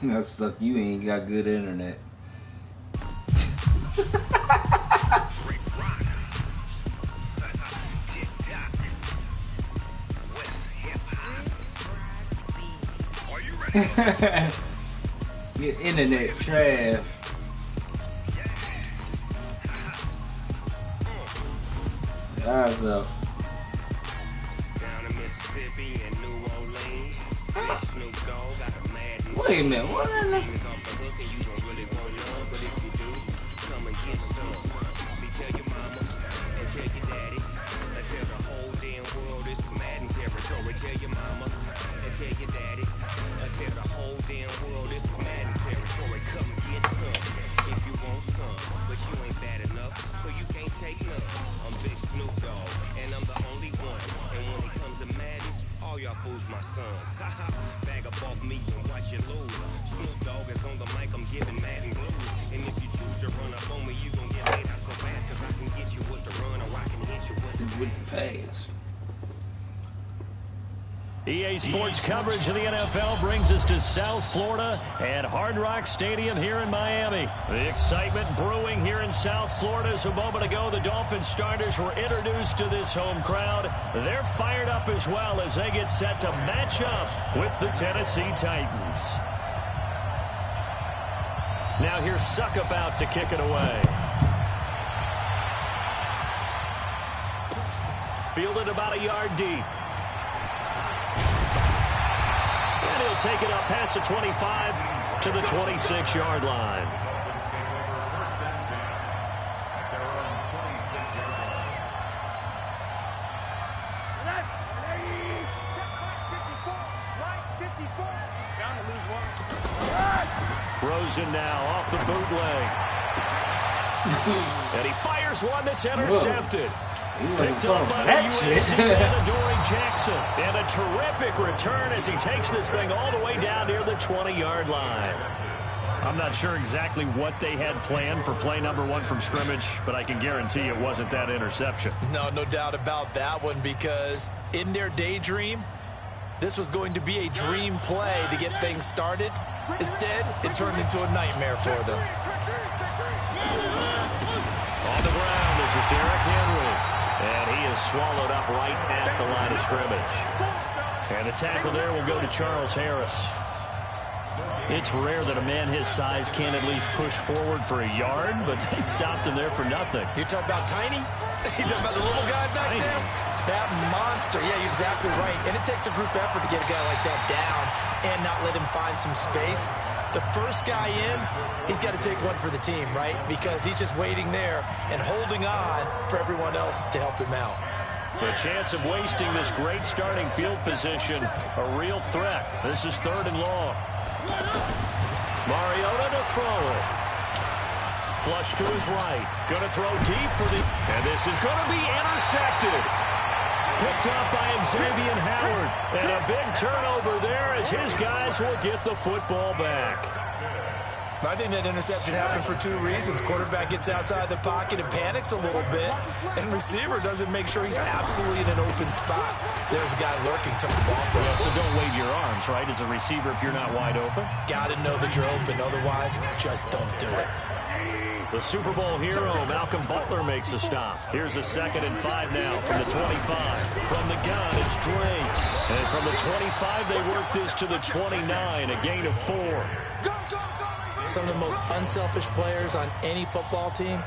That suck. You ain't got good internet. Your internet trash. Eyes up. Wait a minute, what? With the pass. EA Sports coverage of the NFL brings us to South Florida at Hard Rock Stadium here in Miami. The excitement brewing here in South Florida as a moment ago the Dolphins starters were introduced to this home crowd. They're fired up as well as they get set to match up with the Tennessee Titans. Now here's Suckup out to kick it away. Fielded about a yard deep. And he'll take it up past the 25 to the 26-yard line. Rosen now off the bootleg. And he fires one that's intercepted. Picked up by the USC man, Adoree Jackson. And a terrific return as he takes this thing all the way down near the 20-yard line. I'm not sure exactly what they had planned for play number 1 from scrimmage, but I can guarantee it wasn't that interception. No doubt about that one, because in their daydream, this was going to be a dream play to get things started. Instead, it turned into a nightmare for them. On the ground, this is Derrick Henry. And he is swallowed up right at the line of scrimmage. And the tackle there will go to Charles Harris. It's rare that a man his size can't at least push forward for a yard, but they stopped him there for nothing. You're talking about Tiny? You're talking about the little guy back there? That monster. Yeah, you're exactly right. And it takes a group effort to get a guy like that down and not let him find some space. The first guy in, he's got to take one for the team, right? Because he's just waiting there and holding on for everyone else to help him out. The chance of wasting this great starting field position, a real threat. This is 3rd and long. Mariota to throw it. Flush to his right. Going to throw deep for the... And this is going to be intercepted. Picked up by Xavier Howard. And a big turnover there as his guys will get the football back. I think that interception happened for 2 reasons. Quarterback gets outside the pocket and panics a little bit. And receiver doesn't make sure he's absolutely in an open spot. So there's a guy lurking, took the ball from him. So don't wave your arms, right, as a receiver if you're not wide open? Got to know that you're open. Otherwise, just don't do it. The Super Bowl hero, Malcolm Butler, makes a stop. Here's a 2nd and 5 now from the 25. From the gun, it's Drake. And from the 25, they work this to the 29, a gain of 4. Some of the most unselfish players on any football team,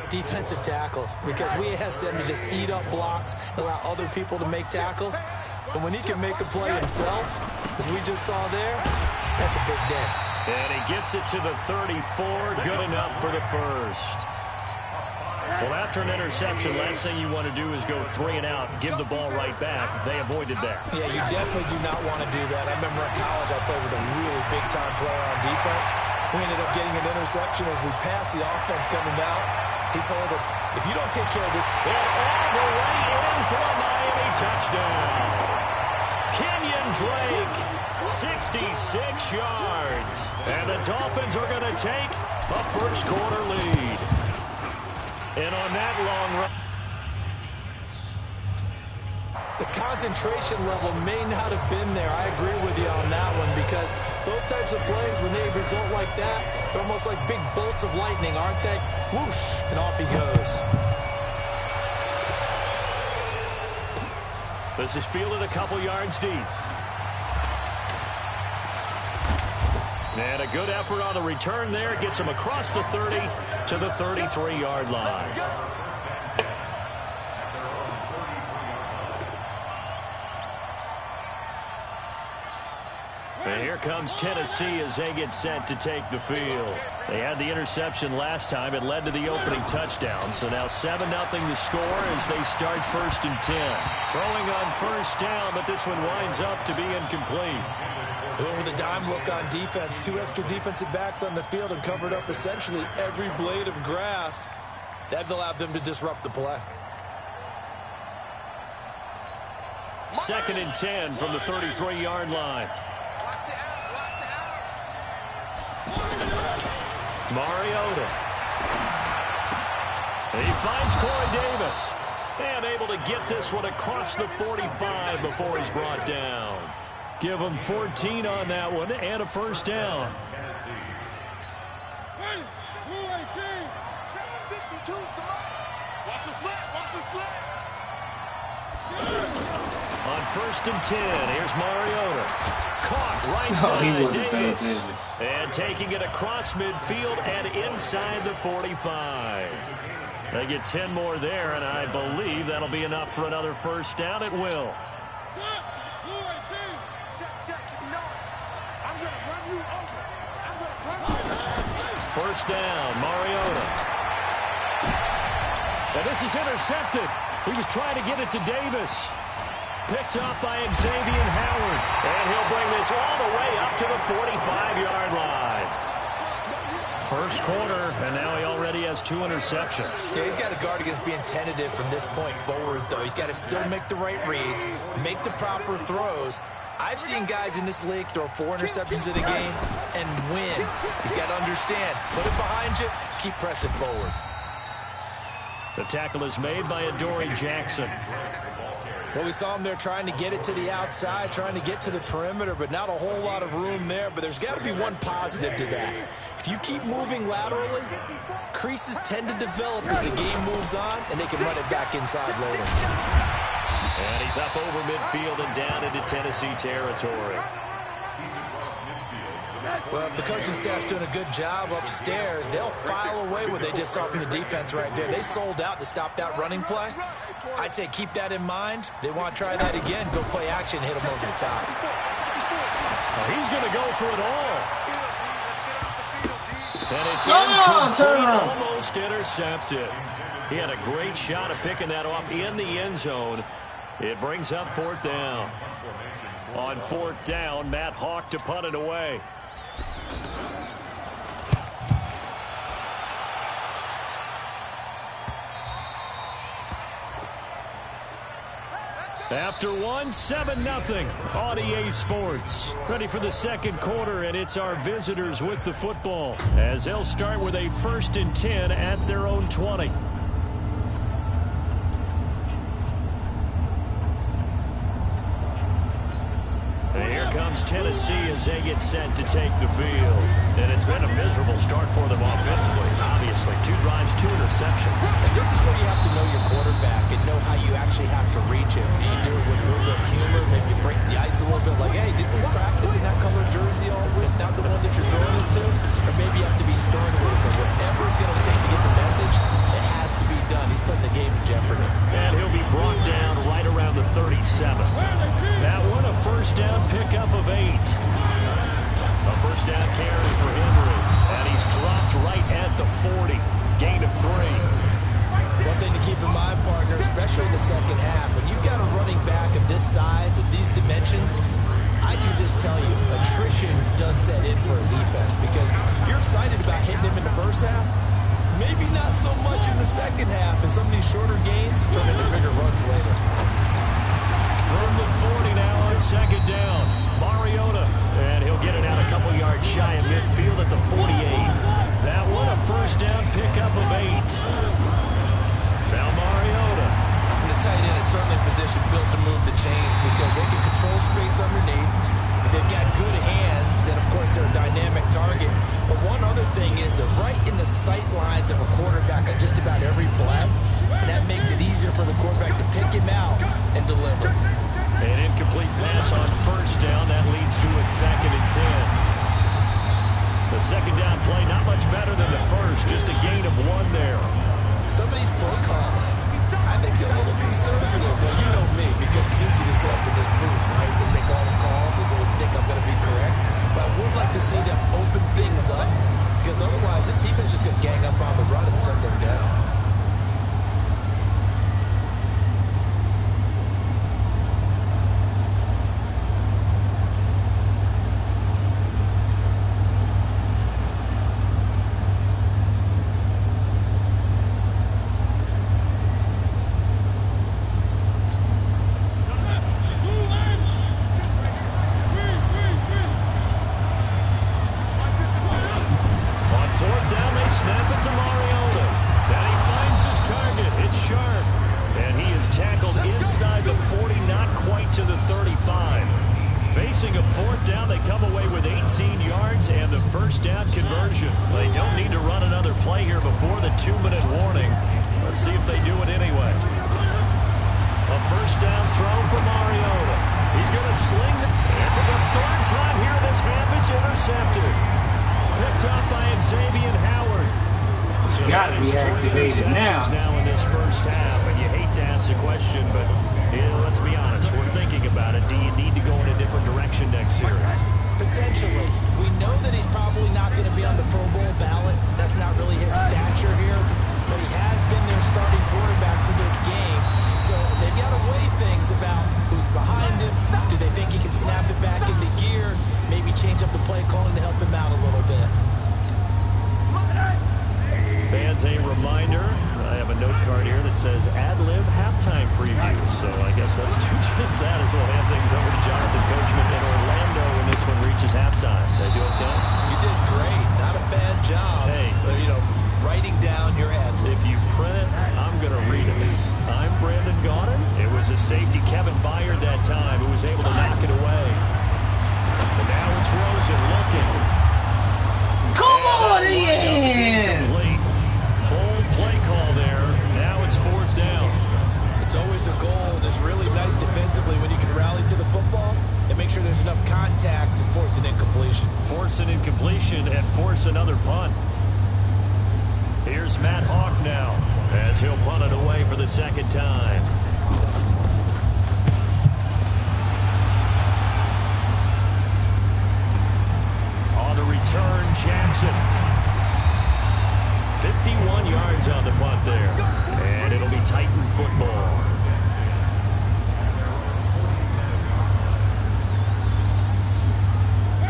defensive tackles, because we ask them to just eat up blocks and allow other people to make tackles. But when he can make a play himself, as we just saw there, that's a big day. And he gets it to the 34, good enough for the first. Well, after an interception, last thing you want to do is go 3 and out, give the ball right back. They avoided that. Yeah, you definitely do not want to do that. I remember in college I played with a really big-time player on defense. We ended up getting an interception as we passed the offense coming out. He told him, if you don't take care of this... They're all the way in for a Miami touchdown. Kenyon Drake, 66 yards. And the Dolphins are going to take a first-quarter lead. And on that long run... The concentration level may not have been there. I agree with you on that one, because those types of plays, when they result like that, they're almost like big bolts of lightning, aren't they? Whoosh, and off he goes. This is fielded a couple yards deep. And a good effort on the return there. Gets him across the 30 to the 33-yard line. And here comes Tennessee as they get set to take the field. They had the interception last time. It led to the opening touchdown. So now 7-0 the score as they start 1st and 10. Throwing on first down, but this one winds up to be incomplete. With a dime look on defense, 2 extra defensive backs on the field and covered up essentially every blade of grass. That allowed them to disrupt the play. 2nd and 10 from the 33-yard line. Mariota. He finds Corey Davis. And able to get this one across the 45 before he's brought down. Give him 14 on that one and a first down. On 1st and 10, here's Mariota. Caught right side, Davis. And taking it across midfield and inside the 45. They get 10 more there, and I believe that'll be enough for another first down. It will. First down, Mariota. And this is intercepted. He was trying to get it to Davis. Picked up by Xavier Howard. And he'll bring this all the way up to the 45-yard line. First quarter, and now he already has 2 interceptions. Yeah, he's got to guard against being tentative from this point forward, though. He's got to still make the right reads, make the proper throws. I've seen guys in this league throw 4 interceptions in a game and win. He's got to understand, put it behind you, keep pressing forward. The tackle is made by Adoree Jackson. Well, we saw him there trying to get it to the outside, trying to get to the perimeter, but not a whole lot of room there. But there's got to be one positive to that. If you keep moving laterally, creases tend to develop as the game moves on, and they can run it back inside later. And he's up over midfield and down into Tennessee territory. Well, if the coaching staff's doing a good job upstairs, they'll file away what they just saw from the defense right there. They sold out to stop that running play. I'd say keep that in mind. They want to try that again, go play action, hit them over the top. Well, he's going to go for it all. And it's incomplete, almost intercepted. He had a great shot at picking that off in the end zone. It brings up 4th down. On 4th down, Matt Hawk to punt it away. After 1, 7-0 on EA Sports. Ready for the second quarter, and it's our visitors with the football as they'll start with a 1st and 10 at their own 20. And here comes Tennessee as they get set to take the field. And it's been a miserable start for them offensively, obviously. 2 drives, 2 interceptions. And this is where you have to know your quarterback and know how you actually have to reach him. Do you do it with a little bit of humor, maybe break the ice a little bit, like, hey, didn't we practice in that color jersey all week, not the one that you're throwing it to? Or maybe you have to be stern a little bit. Whatever it's going to take to get the message, it has to be done. He's putting the game in jeopardy. And he'll be brought down right around the 37. That one, a first down pickup of 8. A first down carry for Henry. And he's dropped right at the 40. Gain of 3. One thing to keep in mind, partner, especially in the second half, when you've got a running back of this size, of these dimensions, I do just tell you, attrition does set in for a defense because you're excited about hitting him in the first half. Maybe not so much in the second half, and some of these shorter gains turn into bigger runs later. From the 40 now on 2nd down, Mariota, and he'll get it out a couple yards shy of midfield at the 48. That one, a first down pickup of 8. Now Mariota. And the tight end is certainly a position built to move the chains because they can control space underneath. If they've got good hands, then of course they're a dynamic target. But one other thing is they're right in the sight lines of a quarterback on just about every play. And that makes it easier for the quarterback to pick him out and deliver. An incomplete pass on first down. That leads to a 2nd and 10. The second down play, not much better than the first. Just a gain of 1 there. Some of these play calls, I think they're a little conservative, but you know me, because it's easy to set up in this booth, right? They make all the calls and they think I'm going to be correct. But I would like to see them open things up, because otherwise this defense is just going to gang up on the run and shut them down. Forcing a fourth down, they come away with 18 yards and the first down conversion. They don't need to run another play here before the 2-minute warning. Let's see if they do it anyway. A first down throw for Mariota. He's going to sling it. And for the third time here in this half, it's intercepted. Picked up by Xavier Howard. So got to be activated now in this first half, and you hate to ask the question, but let's be honest, we're thinking about it. Do you need to go in a different direction next series? Potentially. We know that he's probably not going to be on the Pro Bowl ballot. That's not really his stature here, but he has been their starting quarterback for this game. So they've got to weigh things about who's behind him. Do they think he can snap it back into gear? Maybe change up the play calling to help him out a little bit. Fans, a reminder, I have a note card here that says ad-lib halftime preview. So I guess let's do just that as we'll hand things over to Jonathan Coachman in Orlando when this one reaches halftime. Did I do okay? You did great. Not a bad job. Hey. Writing down your ad-libs. If you print it, I'm going to read it. I'm Brandon Gaudin. It was a safety, Kevin Byard, that time, who was able to knock it away. And now it's Rosen looking. Come on in! Bold play call there. Now it's fourth down. It's always a goal, and it's really nice defensively when you can rally to the football and make sure there's enough contact to force an incompletion. Force an incompletion and force another punt. Here's Matt Hawk now as he'll punt it away for the second time. On the return, Jackson. 51 yards on the punt there. And it'll be Titan football.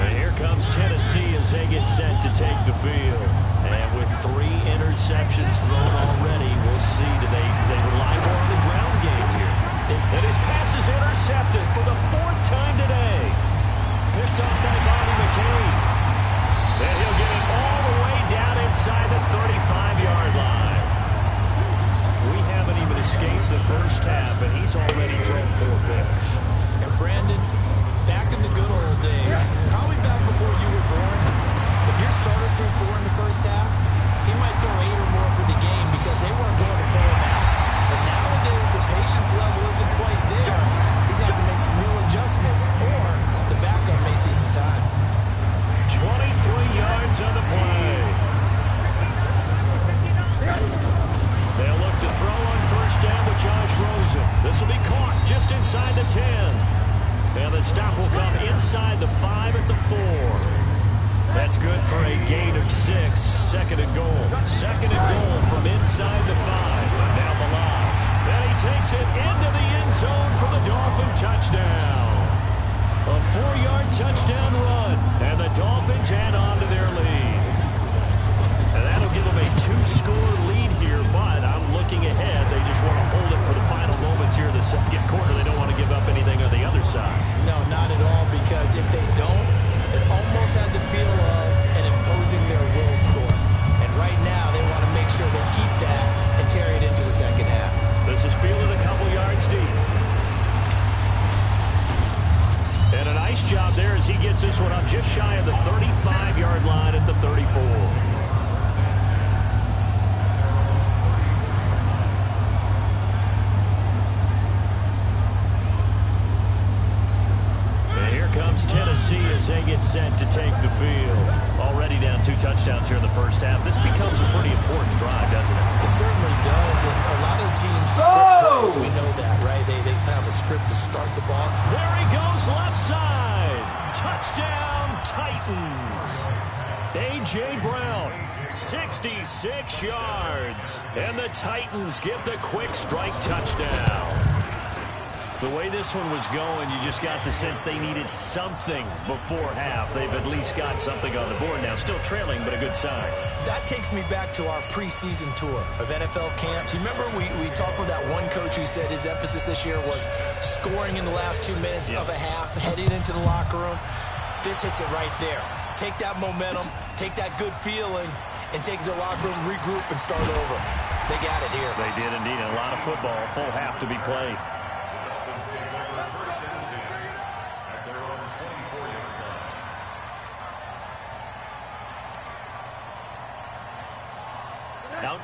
And here comes Tennessee as they get set to take the field. And with 3 interceptions thrown already, we'll see. Do they rely more on the ground game here? And his pass is intercepted for the 4th time today. Picked up by Bobby McCain. And he'll get it all the way down inside the 35-yard line. We haven't even escaped the first half, and he's already thrown 4 picks. And Brandon, back in the good old days, probably back before you were born, if your starter threw 4 in the first half, he might throw 8 or more for the game because they weren't going to pull him out. But nowadays, the patience level isn't quite there. He's going to have to make some real adjustments, or the backup may see some time. 23 yards on the play. They'll look to throw on first down with Josh Rosen. This will be caught just inside the 10. And the stop will come inside the 5 at the 4. That's good for a gain of 6. Second and goal. Second and goal from inside the 5. Now Balaj. Then he takes it into the end zone for the Dolphin touchdown. A 4-yard touchdown run. And the Dolphins add on to their lead. And that'll give them a 2-score lead here, but I'm looking ahead. They just want to hold it for the final moments here in the second quarter. They don't want to give up anything on the other side. No, not at all, because if they don't, it almost had the feel of an imposing their will score. And right now, they want to make sure they keep that and carry it into the second half. This is fielded a couple yards deep. And a nice job there as he gets this one up just shy of the 35-yard line at the 34. Tennessee as they get set to take the field. Already down 2 touchdowns here in the first half. This becomes a pretty important drive, doesn't it? It certainly does. And a lot of teams script plays, we know that, right? They have a script to start the ball. There he goes, left side. Touchdown, Titans. A.J. Brown, 66 yards. And the Titans get the quick strike touchdown. The way this one was going, you just got the sense they needed something before half. They've at least got something on the board now. Still trailing, but a good sign. That takes me back to our preseason tour of NFL camps. You remember we talked with that one coach who said his emphasis this year was scoring in the last 2 minutes of a half, heading into the locker room. This hits it right there. Take that momentum, take that good feeling, and take it to the locker room, regroup, and start over. They got it here. They did indeed. A lot of football, full half to be played.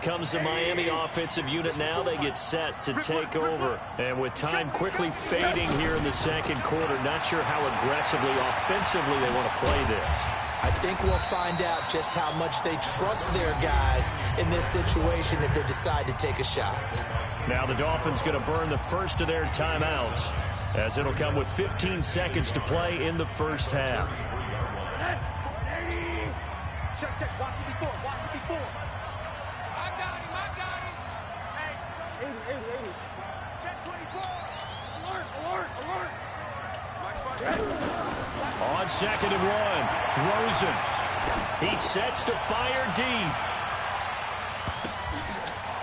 comes the Miami offensive unit now. They get set to take over. And with time quickly fading here in the second quarter, not sure how aggressively, offensively they want to play this. I think we'll find out just how much they trust their guys in this situation if they decide to take a shot. Now the Dolphins going to burn the first of their timeouts, as it'll come with 15 seconds to play in the first half. Check, check. Watch it before. Watch it before. I got him. Hey, 80. Check 24. Alert. On 2nd and 1, Rosen. He sets to fire deep.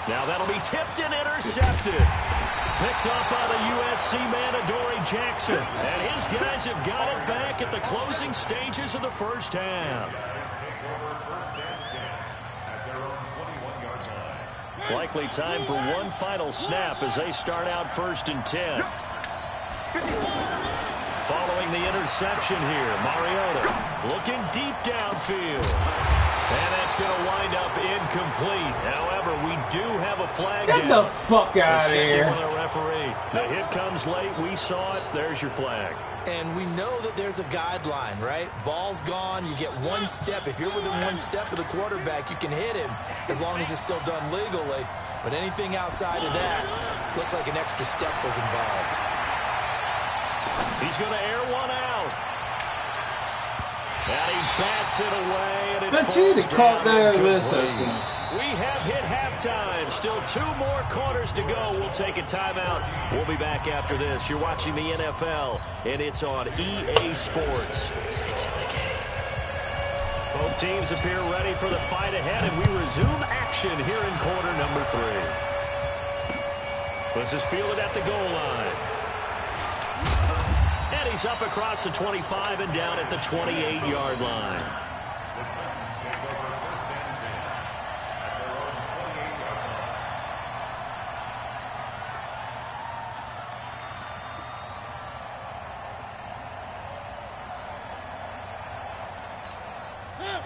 Now that'll be tipped and intercepted. Picked up by the USC man, Adoree Jackson. And his guys have got it back at the closing stages of the first half. Likely time for one final snap as they start out 1st and 10. Following the interception here, Mariota looking deep downfield. And that's going to wind up incomplete. However, we do have a flag. Get the fuck out of here. With a referee. The hit comes late. We saw it. There's your flag. And we know that there's a guideline, right? Ball's gone. You get one step. If you're within one step of the quarterback, you can hit him as long as it's still done legally. But anything outside of that looks like an extra step was involved. He's going to air one out. And he bats it away. And it falls down incomplete. We have hit halftime. Still 2 more quarters to go. We'll take a timeout. We'll be back after this. You're watching the NFL, and it's on EA Sports. Both teams appear ready for the fight ahead, and we resume action here in quarter number 3. This is fielded at the goal line. And he's up across the 25 and down at the 28-yard line.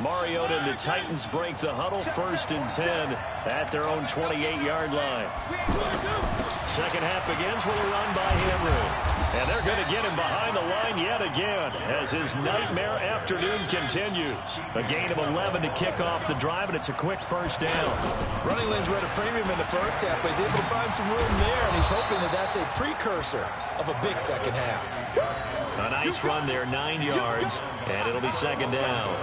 Mariota and the Titans break the huddle, 1st and 10 at their own 28-yard line. Second half begins with a run by Henry. And they're going to get him behind the line yet again as his nightmare afternoon continues. A gain of 11 to kick off the drive, and it's a quick first down. Running lanes were at a premium in the first half, but he's able to find some room there, and he's hoping that that's a precursor of a big second half. A nice run there, 9 yards, and it'll be second down.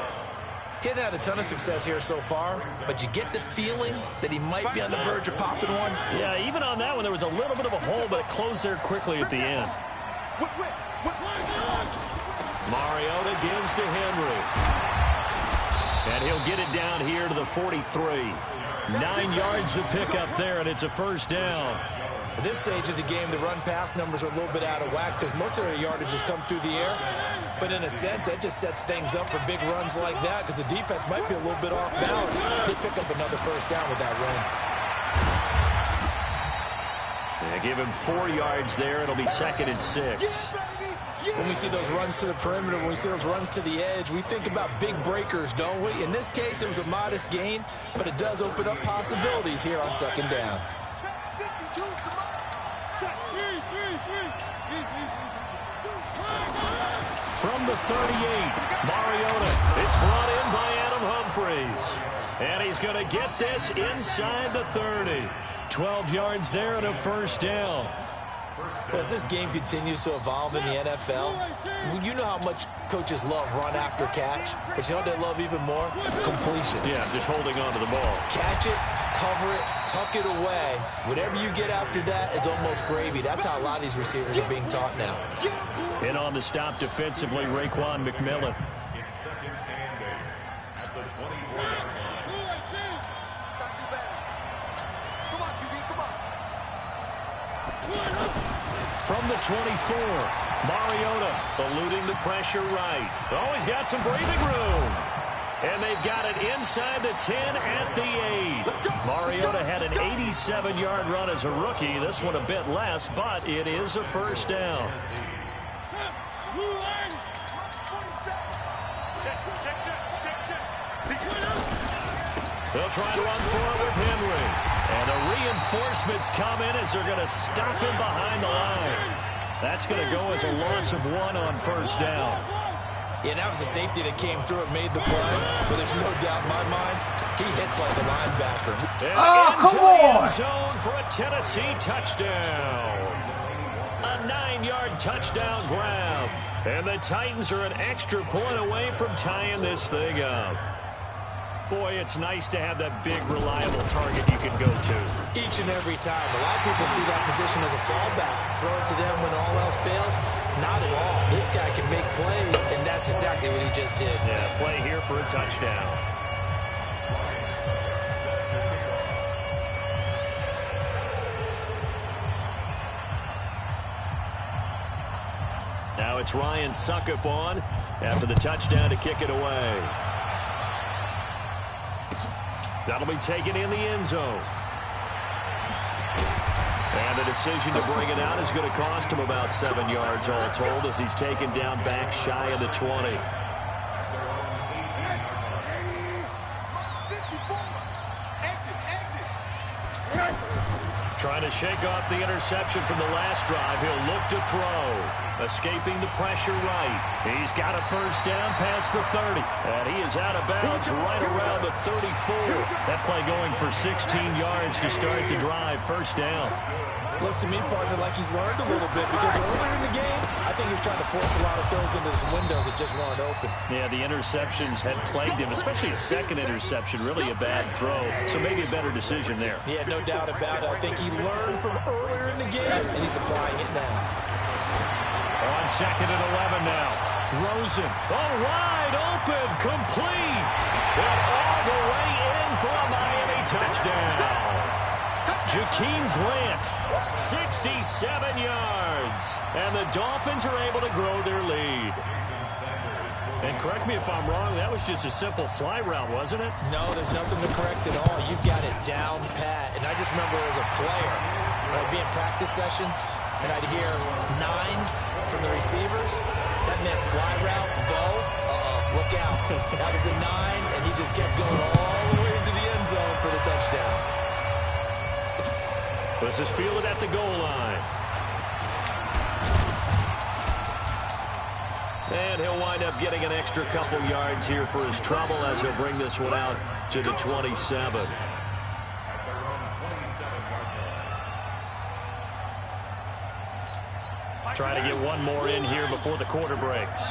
He hadn't had a ton of success here so far, but you get the feeling that he might be on the verge of popping one. Yeah, even on that one, there was a little bit of a hole, but it closed there quickly at the end. Mariota gives to Henry. And he'll get it down here to the 43. 9 yards to pick up there, and it's a first down. At this stage of the game, the run-pass numbers are a little bit out of whack because most of their yardage has come through the air. But in a sense, that just sets things up for big runs like that because the defense might be a little bit off balance. They pick up another first down with that run. They give him 4 yards there. It'll be 2nd and 6. When we see those runs to the perimeter, when we see those runs to the edge, we think about big breakers, don't we? In this case, it was a modest gain, but it does open up possibilities here on second down. From the 38, Mariota. It's brought in by Adam Humphries. And he's going to get this inside the 30. 12 yards there and a first down. Well, as this game continues to evolve in the NFL, you know how much coaches love run after catch, but you know what they love even more? Completion. Yeah, just holding on to the ball. Catch it, cover it, tuck it away. Whatever you get after that is almost gravy. That's how a lot of these receivers are being taught now. And on the stop defensively, Raekwon McMillan. It's 2nd and 8 at the 24. From the 24, Mariota eluding the pressure right. Oh, he's got some breathing room. And they've got it inside the 10 at the 8. Mariota had an 87-yard run as a rookie. This one a bit less, but it is a first down. They'll try to run for it with Henry. And the reinforcements come in as they're going to stop him behind the line. That's going to go as a loss of 1 on first down. Yeah, that was a safety that came through and made the play. But there's no doubt in my mind, he hits like a linebacker. And come on! End zone for a Tennessee touchdown. A 9-yard touchdown grab. And the Titans are an extra point away from tying this thing up. Boy, it's nice to have that big, reliable target you can go to. Each and every time. A lot of people see that position as a fallback. Throw it to them when all else fails. Not at all. This guy can make plays, and that's exactly what he just did. Yeah, play here for a touchdown. Now it's Ryan Suckup on after the touchdown to kick it away. That'll be taken in the end zone. And the decision to bring it out is going to cost him about 7 yards all told as he's taken down back shy of the 20. Trying to shake off the interception from the last drive. He'll look to throw. Escaping the pressure right. He's got a first down past the 30. And he is out of bounds right around the 34. That play going for 16 yards to start the drive. First down. Looks to me, partner, like he's learned a little bit because earlier in the game, I think he was trying to force a lot of throws into some windows that just weren't open. Yeah, the interceptions had plagued him, especially a second interception, really a bad throw. So maybe a better decision there. Yeah, no doubt about it. I think he learned from earlier in the game, and he's applying it now. On second and 11 now. Rosen, wide open, complete. And all the way in for a Miami touchdown. Jakeem Grant, 67 yards. And the Dolphins are able to grow their lead. And correct me if I'm wrong, that was just a simple fly route, wasn't it? No, there's nothing to correct at all. You've got it down pat. And I just remember as a player, when I'd be in practice sessions, and I'd hear 9 from the receivers. That meant fly route, go, look out. That was the 9, and he just kept going all the way into the end zone for the touchdown. This is fielded at the goal line. And he'll wind up getting an extra couple yards here for his trouble as he'll bring this one out to the 27. Try to get one more in here before the quarter breaks.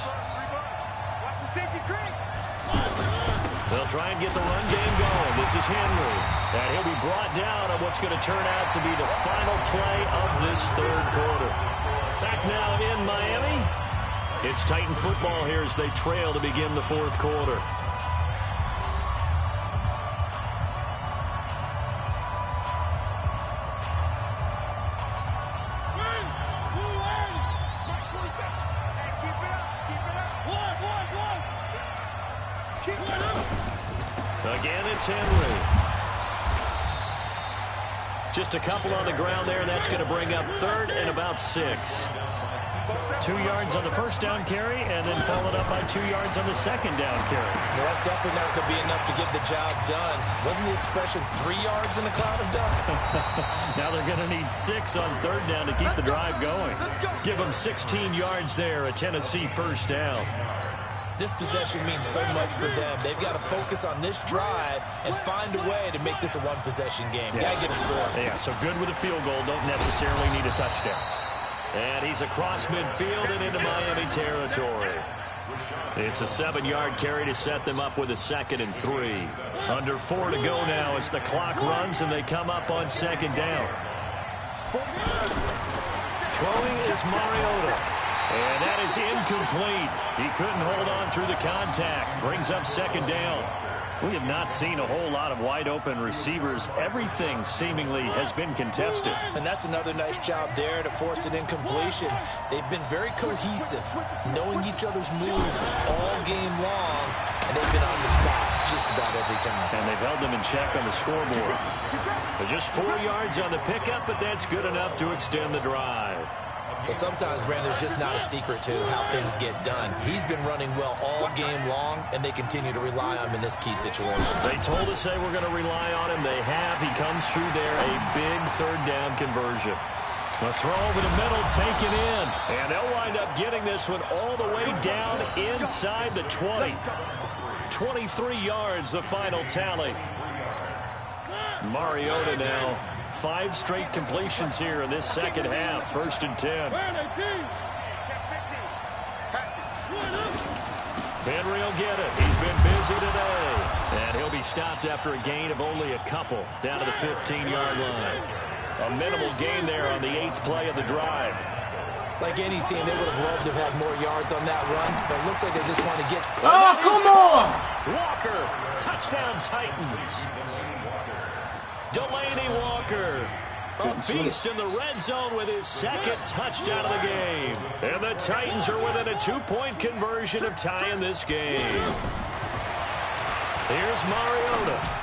They'll try and get the run game going. This is Henry. And he'll be brought down on what's going to turn out to be the final play of this third quarter. Back now in Miami. It's Titan football here as they trail to begin the fourth quarter. Again, it's Henry. Just a couple on the ground there. That's going to bring up third and about 6. 2 yards on the first down carry, and then followed up by 2 yards on the second down carry. Well, that's definitely not going to be enough to get the job done. Wasn't the expression 3 yards in a cloud of dust? Now they're going to need 6 on third down to keep the drive going. Give them 16 yards there, a Tennessee first down. This possession means so much for them. They've got to focus on this drive and find a way to make this a one-possession game. Yes. Got to get a score. Yeah, so good with a field goal. Don't necessarily need a touchdown. And he's across midfield and into Miami territory. It's a 7-yard carry to set them up with a 2nd and 3. Under 4 to go now as the clock runs and they come up on second down. Throwing is Mariota. And that is incomplete. He couldn't hold on through the contact. Brings up second down. We have not seen a whole lot of wide-open receivers. Everything seemingly has been contested. And that's another nice job there to force an incompletion. They've been very cohesive, knowing each other's moves all game long, and they've been on the spot just about every time. And they've held them in check on the scoreboard. They're just 4 yards on the pickup, but that's good enough to extend the drive. But sometimes, Brand, there's just not a secret to how things get done. He's been running well all game long, and they continue to rely on him in this key situation. They told us they were going to rely on him. They have. He comes through there, a big third down conversion. A throw over the middle, taken in. And they'll wind up getting this one all the way down inside the 20. 23 yards, the final tally. Mariota now. 5 straight completions here in this second half. 1st and 10. Henry will get it. He's been busy today. And he'll be stopped after a gain of only a couple down to the 15-yard line. A minimal gain there on the 8th play of the drive. Like any team, they would have loved to have had more yards on that run, but it looks like they just want to get... Oh, come on! Walker, touchdown Titans. Delaney Walker, a beast in the red zone with his 2nd touchdown of the game. And the Titans are within a 2-point conversion of tying this game. Here's Mariota.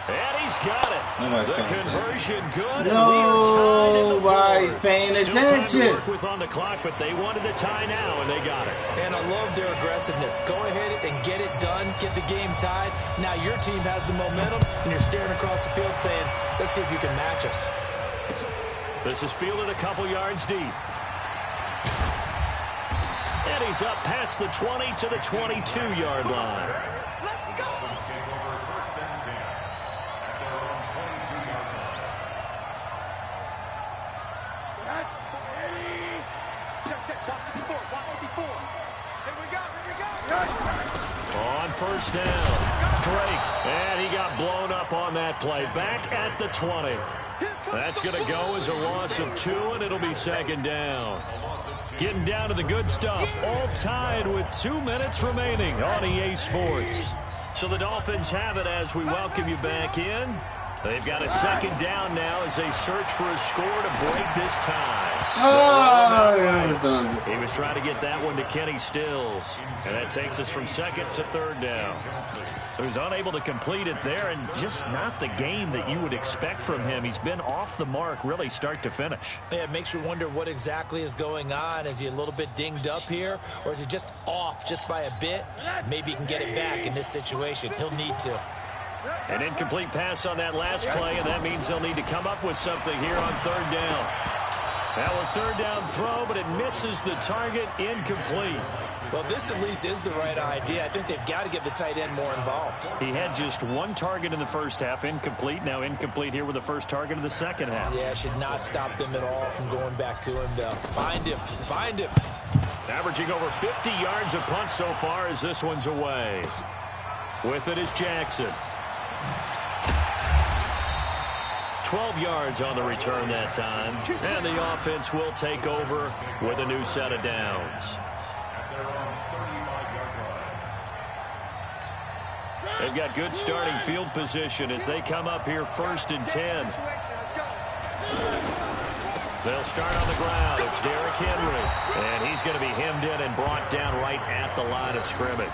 And he's got it. The conversion good. Nobody's paying attention. Still time to work with on the clock, but they wanted the tie now, and they got it. And I love their aggressiveness. Go ahead and get it done. Get the game tied. Now your team has the momentum, and you're staring across the field saying, let's see if you can match us. This is fielded a couple yards deep. And he's up past the 20 to the 22-yard line. On 1st down, Drake, and he got blown up on that play. Back at the 20. That's going to go as a loss of 2, and it'll be 2nd down. Getting down to the good stuff, all tied with 2 minutes remaining on EA Sports. So the Dolphins have it as we welcome you back in. They've got a 2nd down now as they search for a score to break this tie. He was trying to get that one to Kenny Stills. And that takes us from 2nd to 3rd down. So he's unable to complete it there, and just not the game that you would expect from him. He's been off the mark really start to finish. Yeah, it makes you wonder what exactly is going on. Is he a little bit dinged up here, or is he just off just by a bit? Maybe he can get it back in this situation. He'll need to. An incomplete pass on that last play, and that means they'll need to come up with something here on 3rd down. Now a 3rd down throw, but it misses the target, incomplete. Well, this at least is the right idea. I think they've got to get the tight end more involved. He had just 1 target in the first half, incomplete. Now incomplete here with the first target of the second half. Yeah, should not stop them at all from going back to him to find him. Find him. Averaging over 50 yards a punt so far as this one's away. With it is Jackson. 12 yards on the return that time. And the offense will take over with a new set of downs. They've got good starting field position as they come up here 1st and 10. They'll start on the ground. It's Derrick Henry. And he's going to be hemmed in and brought down right at the line of scrimmage.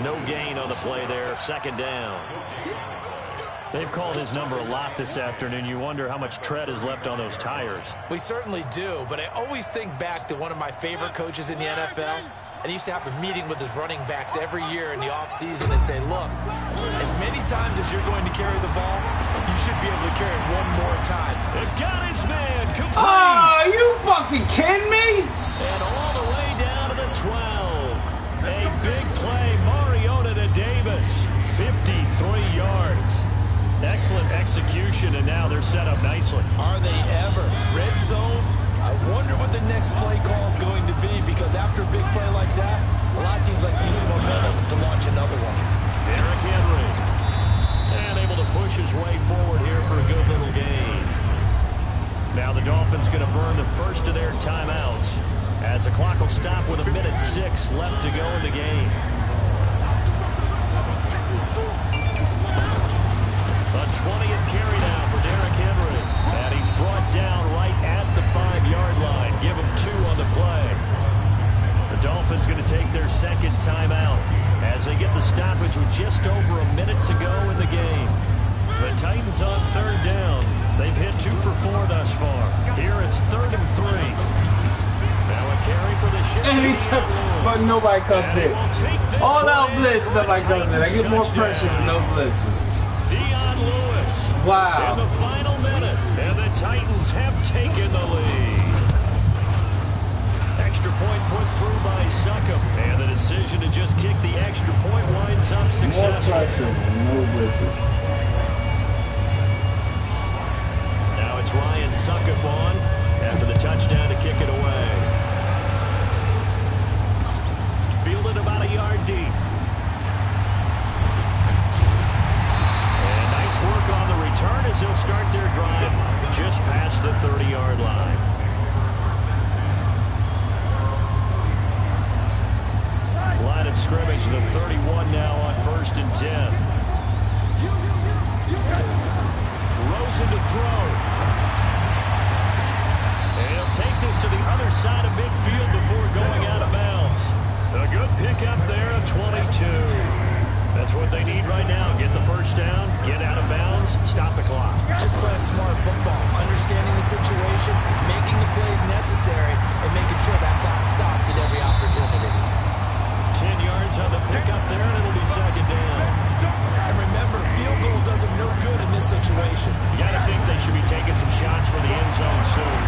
No gain on the play there. 2nd down. They've called his number a lot this afternoon. You wonder how much tread is left on those tires. We certainly do, but I always think back to one of my favorite coaches in the NFL. And he used to have a meeting with his running backs every year in the offseason and say, look, as many times as you're going to carry the ball, you should be able to carry it one more time. They've got his man complete. Oh, you fucking kidding me? And all the way down to the 12. A big play, Mariota to Davis. 53 yards. Excellent execution, and now they're set up nicely. Are they ever? Red zone? I wonder what the next play call is going to be, because after a big play like that, a lot of teams like to use momentum to launch another one. Derrick Henry. And able to push his way forward here for a good little gain. Now the Dolphins going to burn the first of their timeouts as the clock will stop with 1:06 left to go in the game. A 20th carry now for Derrick Henry. And he's brought down right at the 5-yard line. Give him 2 on the play. The Dolphins going to take their 2nd timeout as they get the stoppage with just over a minute to go in the game. The Titans on 3rd down. They've hit 2 for 4 thus far. Here it's 3rd and 3. Anytime, but nobody comes in. All out blitz, nobody comes in. I get more pressure with no blitzes. Wow. In the final minute, and the Titans have taken the lead. Extra point put through by Succop, and the decision to just kick the extra point winds up successful. More pressure, no blitzes. Now it's Ryan Succop on after the touchdown to kick it away. Fielded about a yard deep. Work on the return as he'll start their drive just past the 30-yard line. Line of scrimmage, the 31 now on 1st and 10. Rosen to throw. And he'll take this to the other side of midfield before going out of bounds. A good pickup there of 22. That's what they need right now. Get the first down, get out of bounds, stop the clock. Just playing smart football, understanding the situation, making the plays necessary, and making sure that clock stops at every opportunity. 10 yards on the pickup there, and it'll be second down. And remember, field goal does them no good in this situation. You got to think they should be taking some shots for the end zone soon.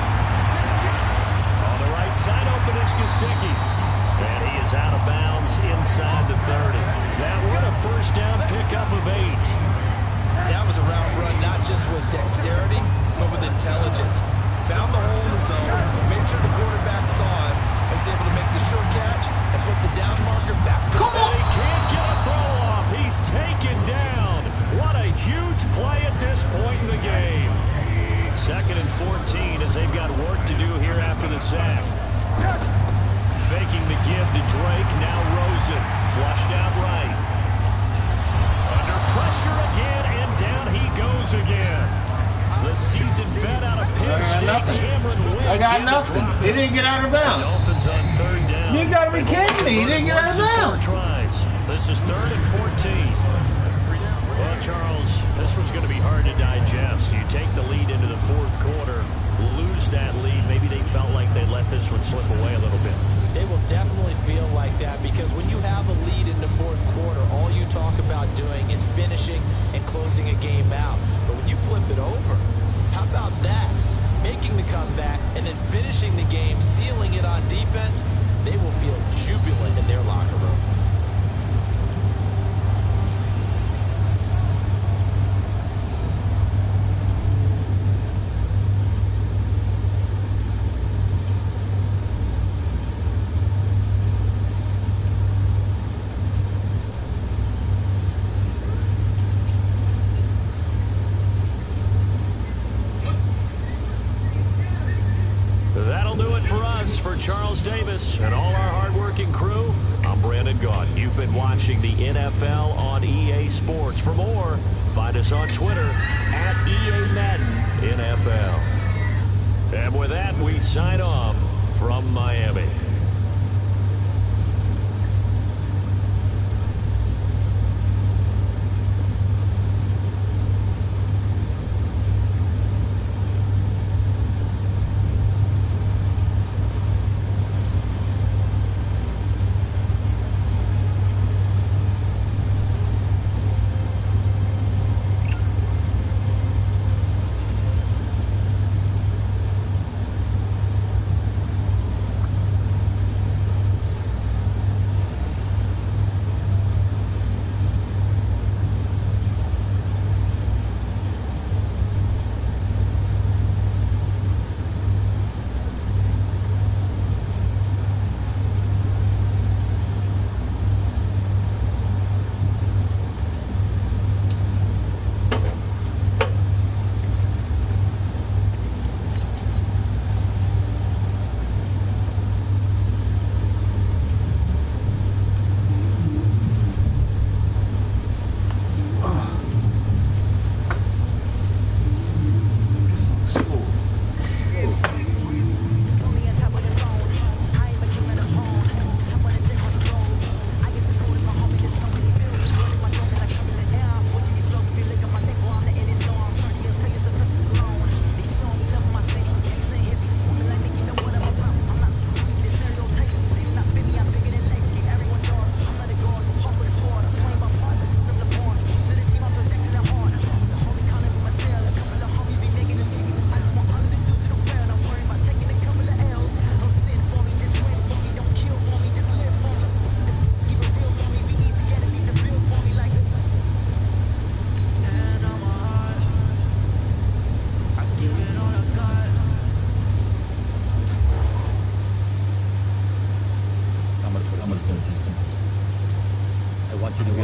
On the right side, open is Gesicki. And he is out of bounds inside the 30. That one a first down pickup of 8. That was a route run not just with dexterity, but with intelligence. Found the hole in the zone, made sure the quarterback saw him, and was able to make the short catch and put the down marker back. Come on! He can't get a throw off. He's taken down. What a huge play at this point in the game. 2nd and 14 as they've got work to do here after the sack. Faking the give to Drake, now Rosen, flushed out right. Under pressure again, and down he goes again. The seasoned vet out of Penn State, Cameron Wynn. I got nothing. He didn't get out of bounds. The Dolphins on 3rd down. You gotta be kidding me. He didn't get out of bounds. This is 3rd and 14. Well, Charles, this one's going to be hard to digest. You take the lead into the 4th quarter, lose that lead. Maybe they felt like they let this one slip away a little bit. They will definitely feel like that because when you have a lead in the 4th quarter, all you talk about doing is finishing and closing a game out. But when you flip it over, how about that? Making the comeback and then finishing the game, sealing it on defense, they will feel jubilant in their locker room. Charles Davis and all our hardworking crew, I'm Brandon Gaudin. You've been watching the NFL on EA Sports. For more, find us on Twitter at EA Madden NFL. And with that, we sign off from Miami.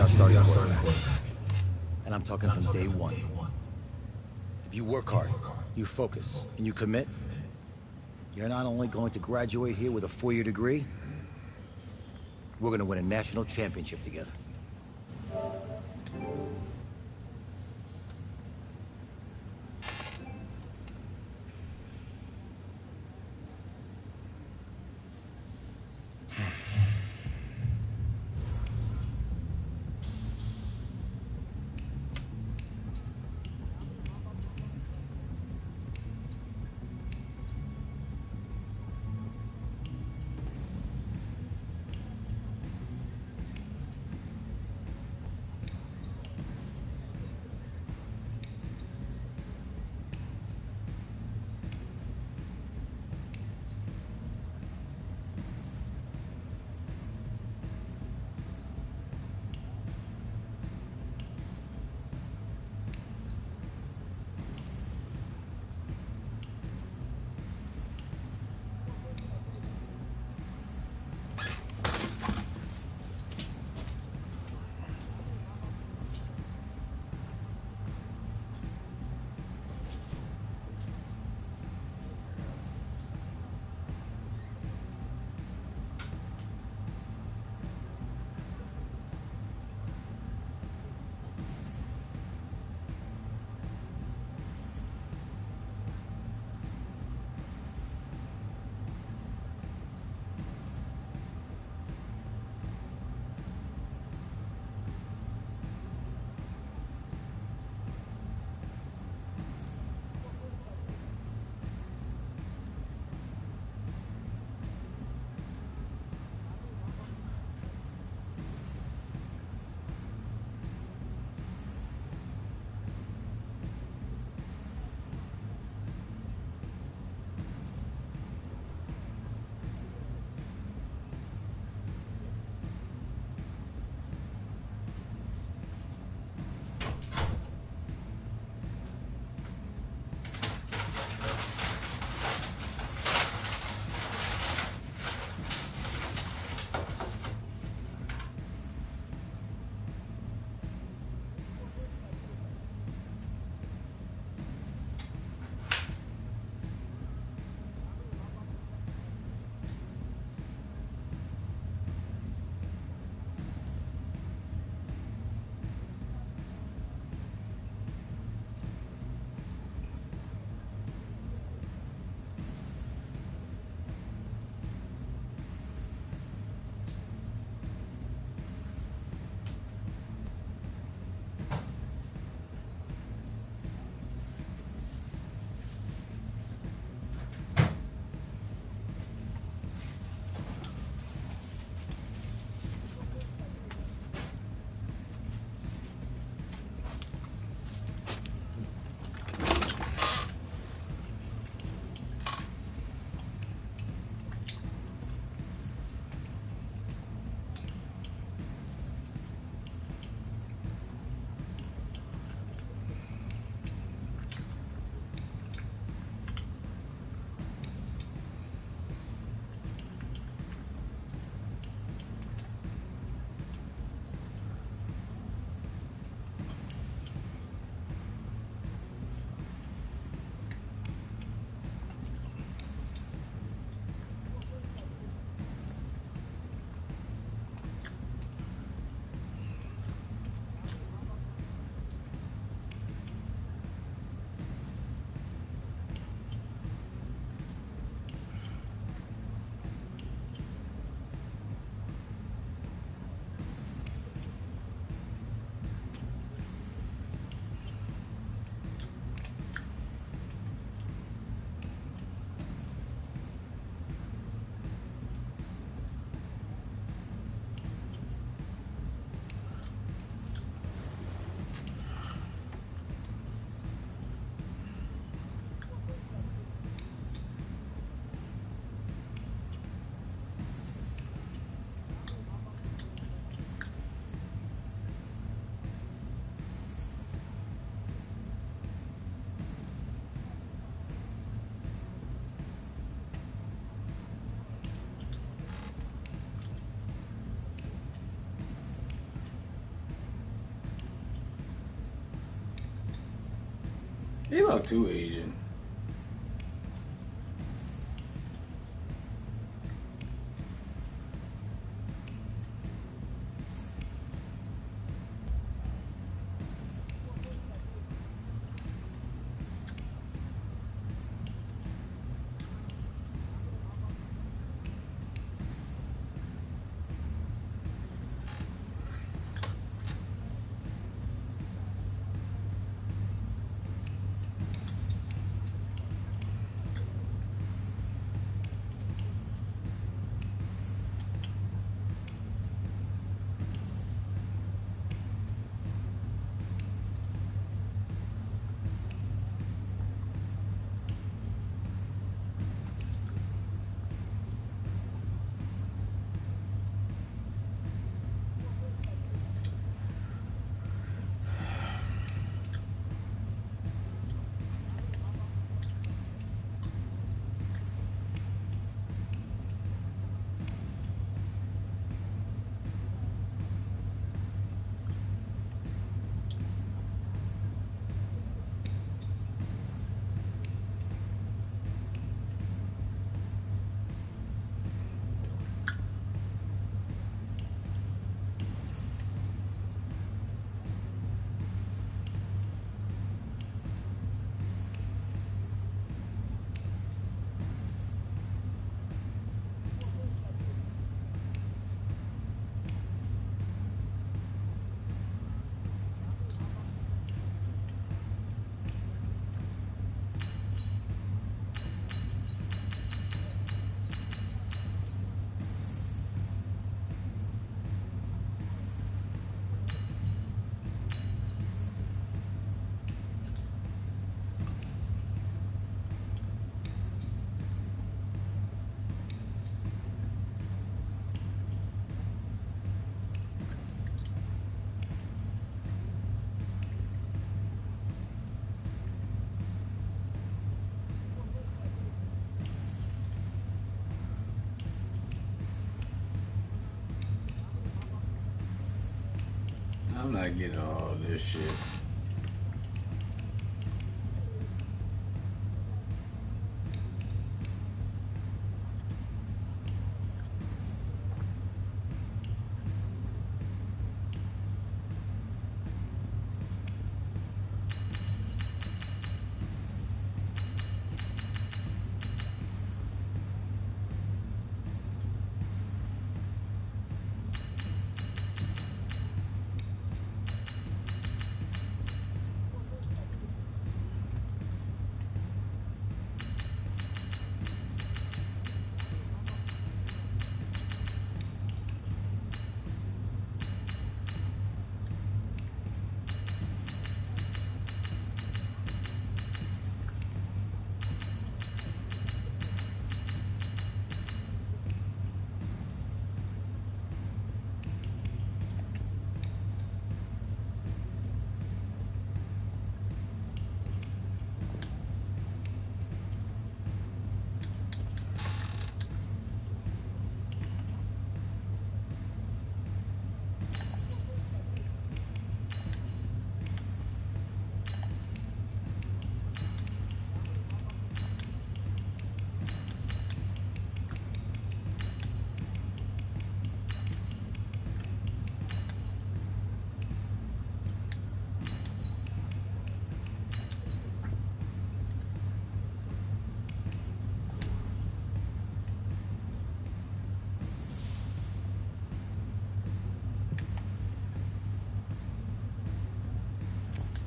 our starting quarterback. And I'm talking from day one. If you work hard, you focus, and you commit, you're not only going to graduate here with a 4-year degree, we're going to win a national championship together. He look too Asian. I'm not getting all this shit.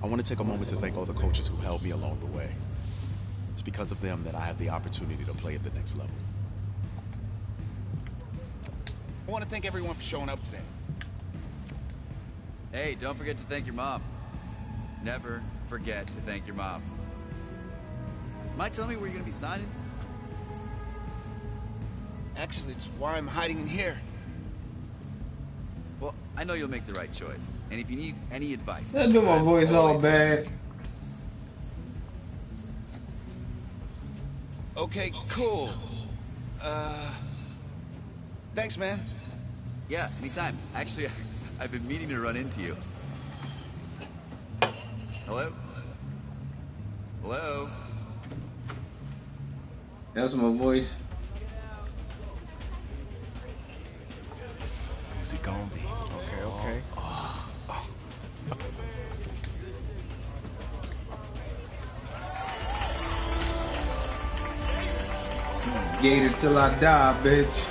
I want to take a moment to thank all the coaches who helped me along the way. It's because of them that I have the opportunity to play at the next level. I want to thank everyone for showing up today. Hey, don't forget to thank your mom. Never forget to thank your mom. Might tell me where you're going to be signing? Actually, it's why I'm hiding in here. Well, I know you'll make the right choice. And if you need any advice... That do my voice all bad. Okay, cool. Thanks, man. Yeah, anytime. Actually, I've been meaning to run into you. Hello? Hello? That's my voice. Who's he gonna be? Okay. Gator till I die, bitch.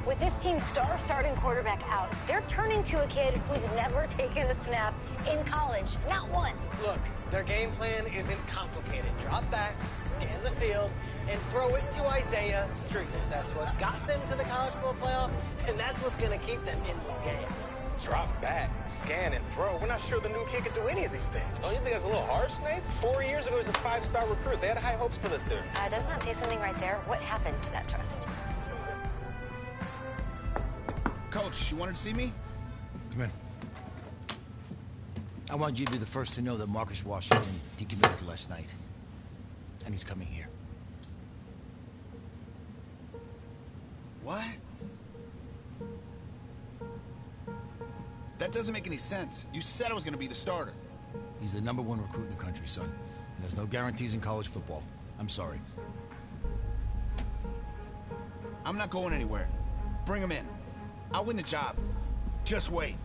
With this team's star starting quarterback out, they're turning to a kid who's never taken a snap in college. Not one. Look, their game plan isn't complicated. Drop back, scan the field, and throw it to Isaiah Street. That's what got them to the college football playoff, and that's what's going to keep them in this game. Drop back, scan, and throw. We're not sure the new kid can do any of these things. Don't you think that's a little harsh, Nate? 4 years ago, he was a 5-star recruit. They had high hopes for this dude. Does not say something right there. What happened to that trust? Coach, you wanted to see me? Come in. I want you to be the first to know that Marcus Washington decommitted last night. And he's coming here. What? That doesn't make any sense. You said I was gonna be the starter. He's the #1 recruit in the country, son. And there's no guarantees in college football. I'm sorry. I'm not going anywhere. Bring him in. I'll win the job. Just wait.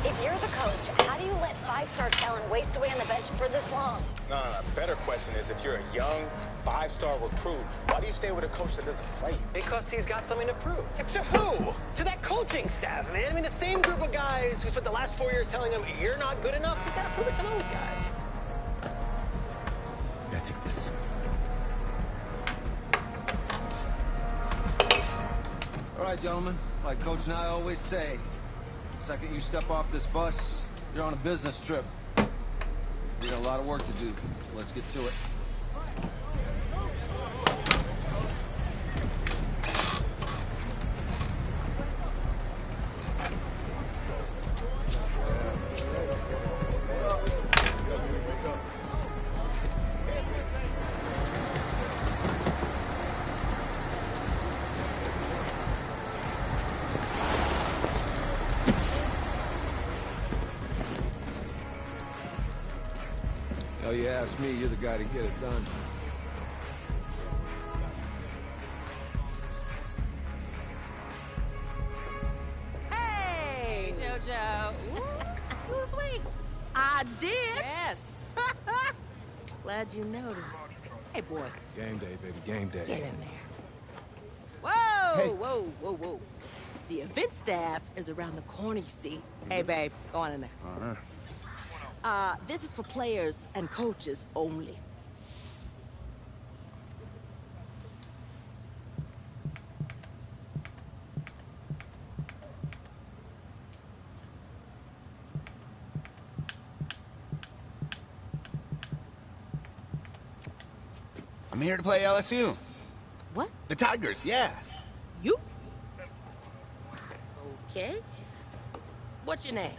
If you're the coach, how do you let 5-star talent waste away on the bench for this long? No. Better question is, if you're a young 5-star recruit, why do you stay with a coach that doesn't play? Because he's got something to prove. To who? To that coaching staff, man. I mean, the same group of guys who spent the last 4 years telling him, you're not good enough. He's got to prove it to those guys. Yeah, take this. All right, gentlemen. Like Coach and I always say, the second you step off this bus, you're on a business trip. We got a lot of work to do, so let's get to it. Oh, you ask me, you're the guy to get it done. Hey, JoJo. Who's we? I did. Yes. Glad you noticed. Hey, boy. Game day, baby, game day. Get in there. Whoa, Hey. whoa. The event staff is around the corner, you see. Hey, babe, go on in there. All right. This is for players and coaches only. I'm here to play LSU. What? The Tigers, yeah. You? Okay. What's your name?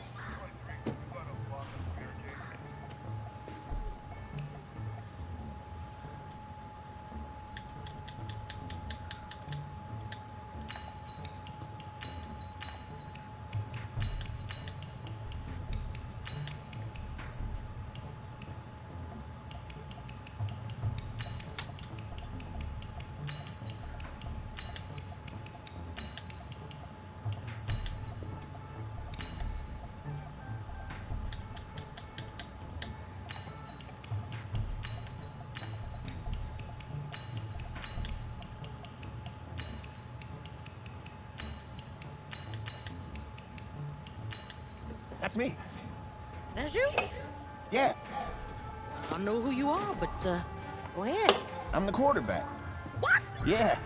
That's me. That's you? Yeah. I don't know who you are, but go ahead. I'm the quarterback. What? Yeah.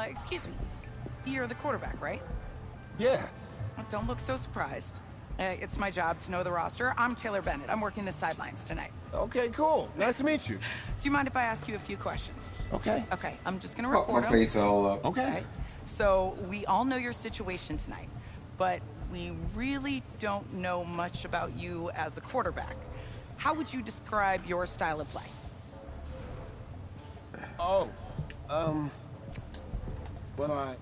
Excuse me. You're the quarterback, right? Yeah. Don't look so surprised. It's my job to know the roster. I'm Taylor Bennett. I'm working the sidelines tonight. Okay, cool. Nice to meet you. Do you mind if I ask you a few questions? Okay. Okay, I'm just gonna Fuck my record them. face all up. Okay. So we all know your situation tonight, but we really don't know much about you as a quarterback. How would you describe your style of play? Oh, well,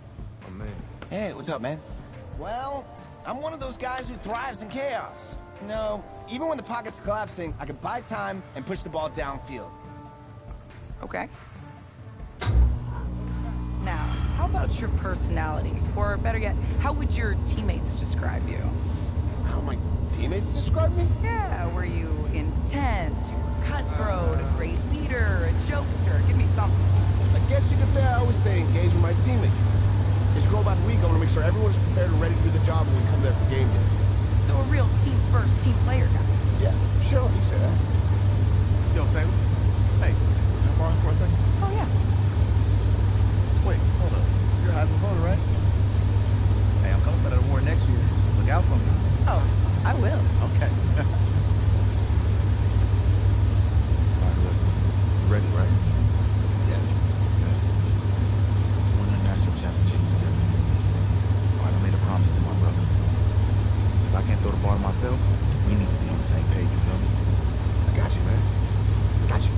Oh man. Hey, what's up, man? Well, I'm one of those guys who thrives in chaos. You know, even when the pocket's collapsing, I can buy time and push the ball downfield. Okay. Now, how about your personality? Or better yet, how would your teammates describe you? How my teammates describe me? Yeah, were you intense, you were cutthroat, a great leader, a jokester? Give me something. I guess you could say I always stay engaged with my teammates. As you go about the week, I want to make sure everyone's prepared and ready to do the job when we come there for game day. So a real team-first, team-player guy. Yeah, sure, you say that. Yo, Taylor. Hey, can I borrow him for a second? Oh, yeah. Wait, hold up. You're Heisman voter, right? Hey, I'm coming for that award next year. Look out for me. Oh, I will. Okay. All right, listen. You ready, right? Yeah. This is when the national championship is everything. All right, I made a promise to my brother. Since I can't throw the ball to myself, we need to be on the same page, you feel me? I got you, man. I got you.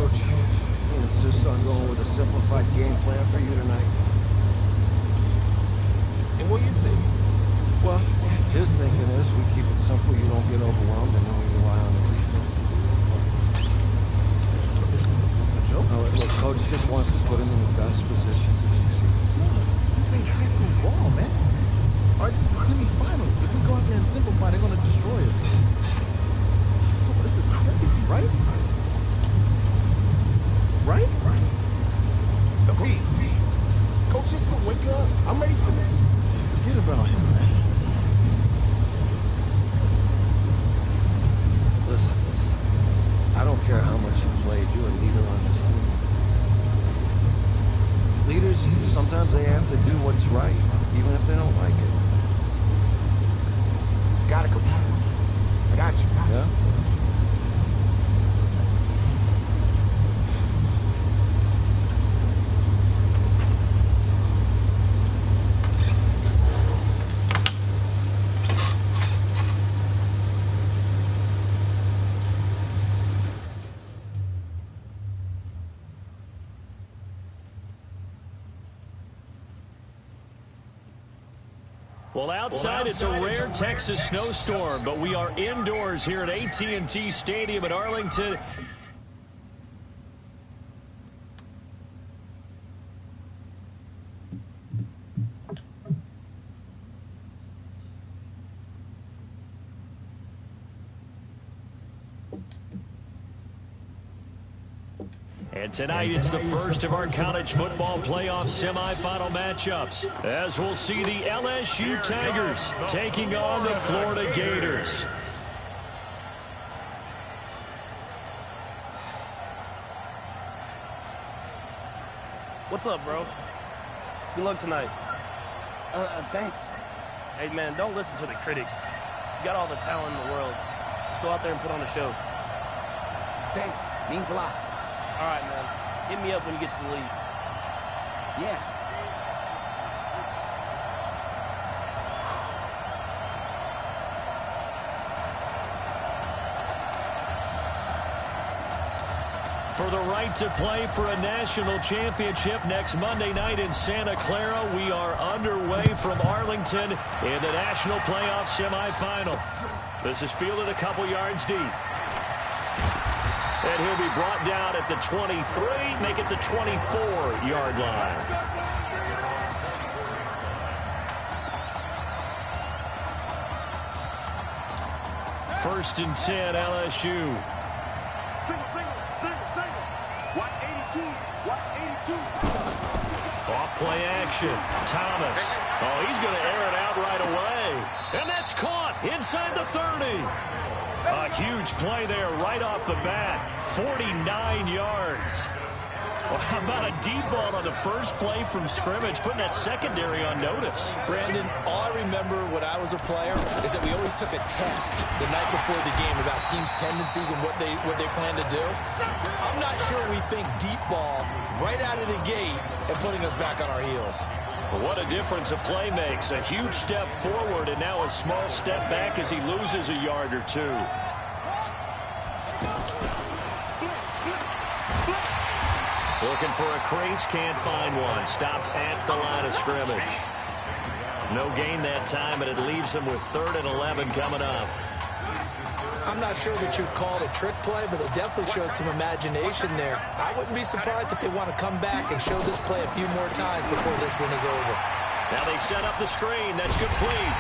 Coach, I insist on going with a simplified game plan for you tonight. And what do you think? Well, his thinking is we keep it simple, you don't get overwhelmed, and then we rely on the defense to do their part. It's a joke. No, look, Coach just wants to put him in the best position to succeed. No, this ain't high school ball, man. All right, this is the semifinals. If we go out there and simplify, they're going to destroy us. Oh, this is crazy, right? Right? Coach, just wake up. I'm ready for this. Forget about him, man. Listen, I don't care how much you played, you're a leader on this team. Leaders, sometimes they have to do what's right, even if they don't like it. Got it, Coach. I got you. Yeah? Well, outside it's a rare Texas snowstorm, but we are indoors here at AT&T Stadium in Arlington. And tonight it's the first of our college football playoff semifinal matchups, as we'll see the LSU Tigers taking on the Florida Gators. What's up, bro? Good luck tonight. Thanks. Hey, man, don't listen to the critics. You got all the talent in the world. Just go out there and put on a show. Thanks. Means a lot. All right, man. Hit me up when you get to the lead. Yeah. For the right to play for a national championship next Monday night in Santa Clara, we are underway from Arlington in the national playoff semifinal. This is fielded a couple yards deep. And he'll be brought down at the 23, make it the 24-yard line. First and 10, LSU. Single. Watch 82. Watch 82. Off play action. Thomas. Oh, he's going to air it out right away. And that's caught inside the 30. A huge play there right off the bat. 49 yards. Well, how about a deep ball on the first play from scrimmage, putting that secondary on notice? Brandon, all I remember when I was a player is that we always took a test the night before the game about teams' tendencies and what they plan to do. I'm not sure we think deep ball right out of the gate and putting us back on our heels. What a difference a play makes. A huge step forward and now a small step back as he loses a yard or two. Looking for a crease, can't find one. Stopped at the line of scrimmage. No gain that time, and it leaves him with 3rd and 11 coming up. I'm not sure that you'd call it a trick play, but they definitely showed some imagination there. I wouldn't be surprised if they want to come back and show this play a few more times before this one is over. Now they set up the screen. That's complete.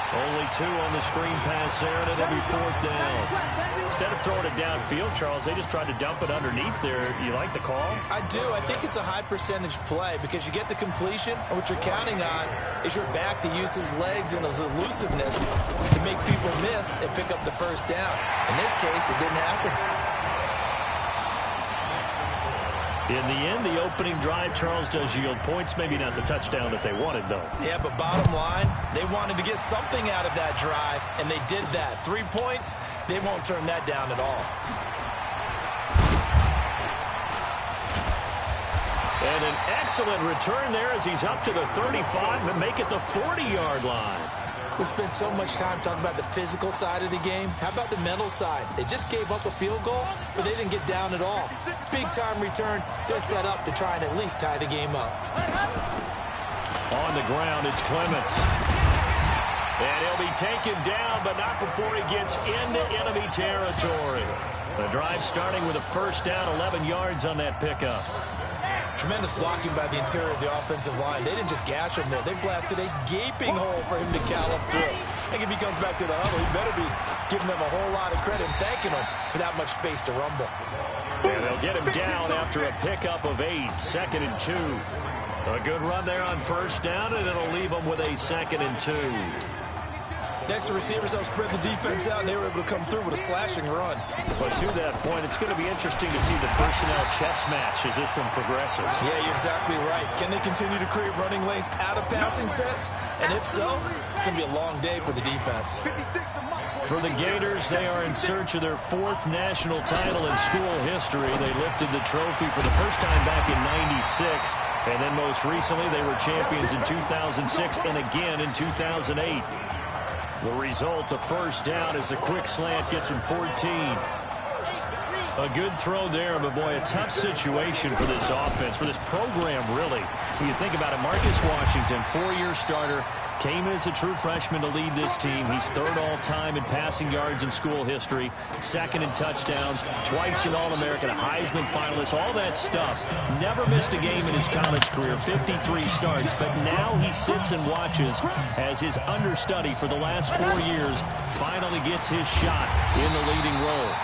Only 2 on the screen pass there, and it'll be 4th down. Instead of throwing it downfield, Charles, they just tried to dump it underneath there. You like the call? I do. I think it's a high percentage play because you get the completion, and what you're counting on is your back to use his legs and his elusiveness to make people miss and pick up the first down. In this case, it didn't happen. In the end, the opening drive, Charles, does yield points. Maybe not the touchdown that they wanted, though. Yeah, but bottom line, they wanted to get something out of that drive, and they did that. 3 points, they won't turn that down at all. And an excellent return there as he's up to the 35 and make it the 40-yard line. We spent so much time talking about the physical side of the game. How about the mental side? They just gave up a field goal, but they didn't get down at all. Big-time return. They're set up to try and at least tie the game up. On the ground, it's Clements. And he'll be taken down, but not before he gets into enemy territory. The drive starting with a first down, 11 yards on that pickup. Tremendous blocking by the interior of the offensive line. They didn't just gash him there. They blasted a gaping hole for him to gallop through. I think if he comes back to the huddle, he better be giving them a whole lot of credit and thanking them for that much space to rumble. And they'll get him down after a pickup of 8, 2nd and 2. A good run there on first down, and it'll leave them with a 2nd and 2. Next, the receivers helped spread the defense out, and they were able to come through with a slashing run. But to that point, it's going to be interesting to see the personnel chess match as this one progresses. Yeah, you're exactly right. Can they continue to create running lanes out of passing sets? And if so, it's going to be a long day for the defense. For the Gators, they are in search of their 4th national title in school history. They lifted the trophy for the first time back in '96, and then most recently they were champions in 2006 and again in 2008. The result, a first down as a quick slant gets him 14. A good throw there, but boy, a tough situation for this offense, for this program, really. When you think about it, Marcus Washington, 4-year starter, came in as a true freshman to lead this team. He's 3rd all-time in passing yards in school history, 2nd in touchdowns, twice an All-American, a Heisman finalist, all that stuff. Never missed a game in his college career, 53 starts, but now he sits and watches as his understudy for the last 4 years finally gets his shot in the leading role.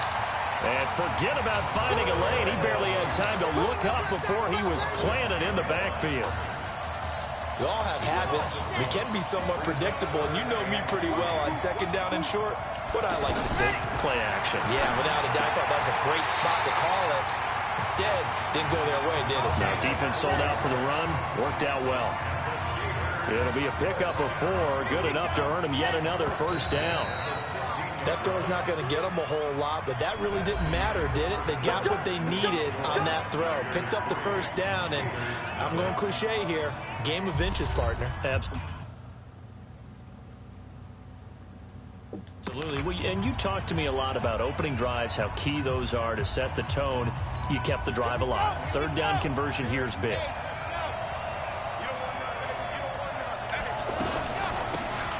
And forget about finding a lane. He barely had time to look up before he was planted in the backfield. We all have habits. We can be somewhat predictable, and you know me pretty well on 2nd down and short. What I like to say? Play action. Yeah, without a doubt, I thought that was a great spot to call it. Instead, didn't go their way, did it? Now, defense sold out for the run. Worked out well. It'll be a pickup of 4. Good enough to earn him yet another first down. That throw's not going to get them a whole lot, but that really didn't matter, did it? They got what they needed on that throw. Picked up the first down, and I'm going cliche here. Game of inches, partner. Absolutely. And you talked to me a lot about opening drives, how key those are to set the tone. You kept the drive alive. 3rd down conversion here is big.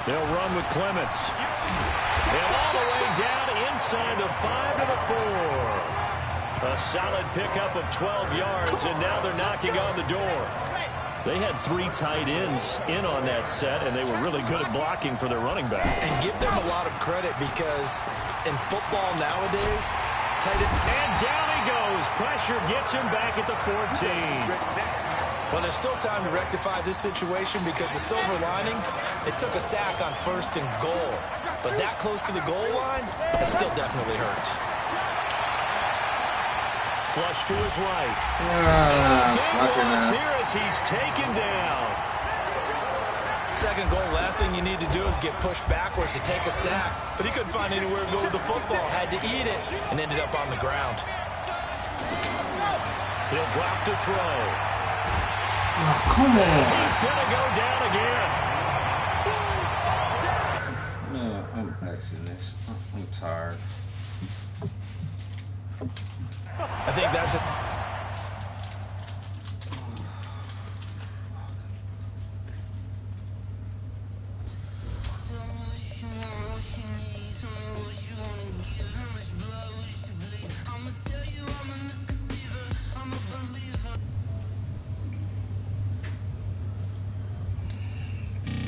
They'll run with Clements. And all the way down inside the 5 to the 4. A solid pickup of 12 yards, and now they're knocking on the door. They had 3 tight ends in on that set, and they were really good at blocking for their running back. And give them a lot of credit because in football nowadays, tight end... And down he goes. Pressure gets him back at the 14. Well, there's still time to rectify this situation because the silver lining, it took a sack on 1st and goal. But that close to the goal line, that still definitely hurts. Flush to his right. Here as he's taken down. 2nd goal, last thing you need to do is get pushed backwards to take a sack. But he couldn't find anywhere to go with the football. Had to eat it and ended up on the ground. He'll drop to throw. Oh, come on. He's going to go down again. No, I'm axing this. I'm tired. I think that's it.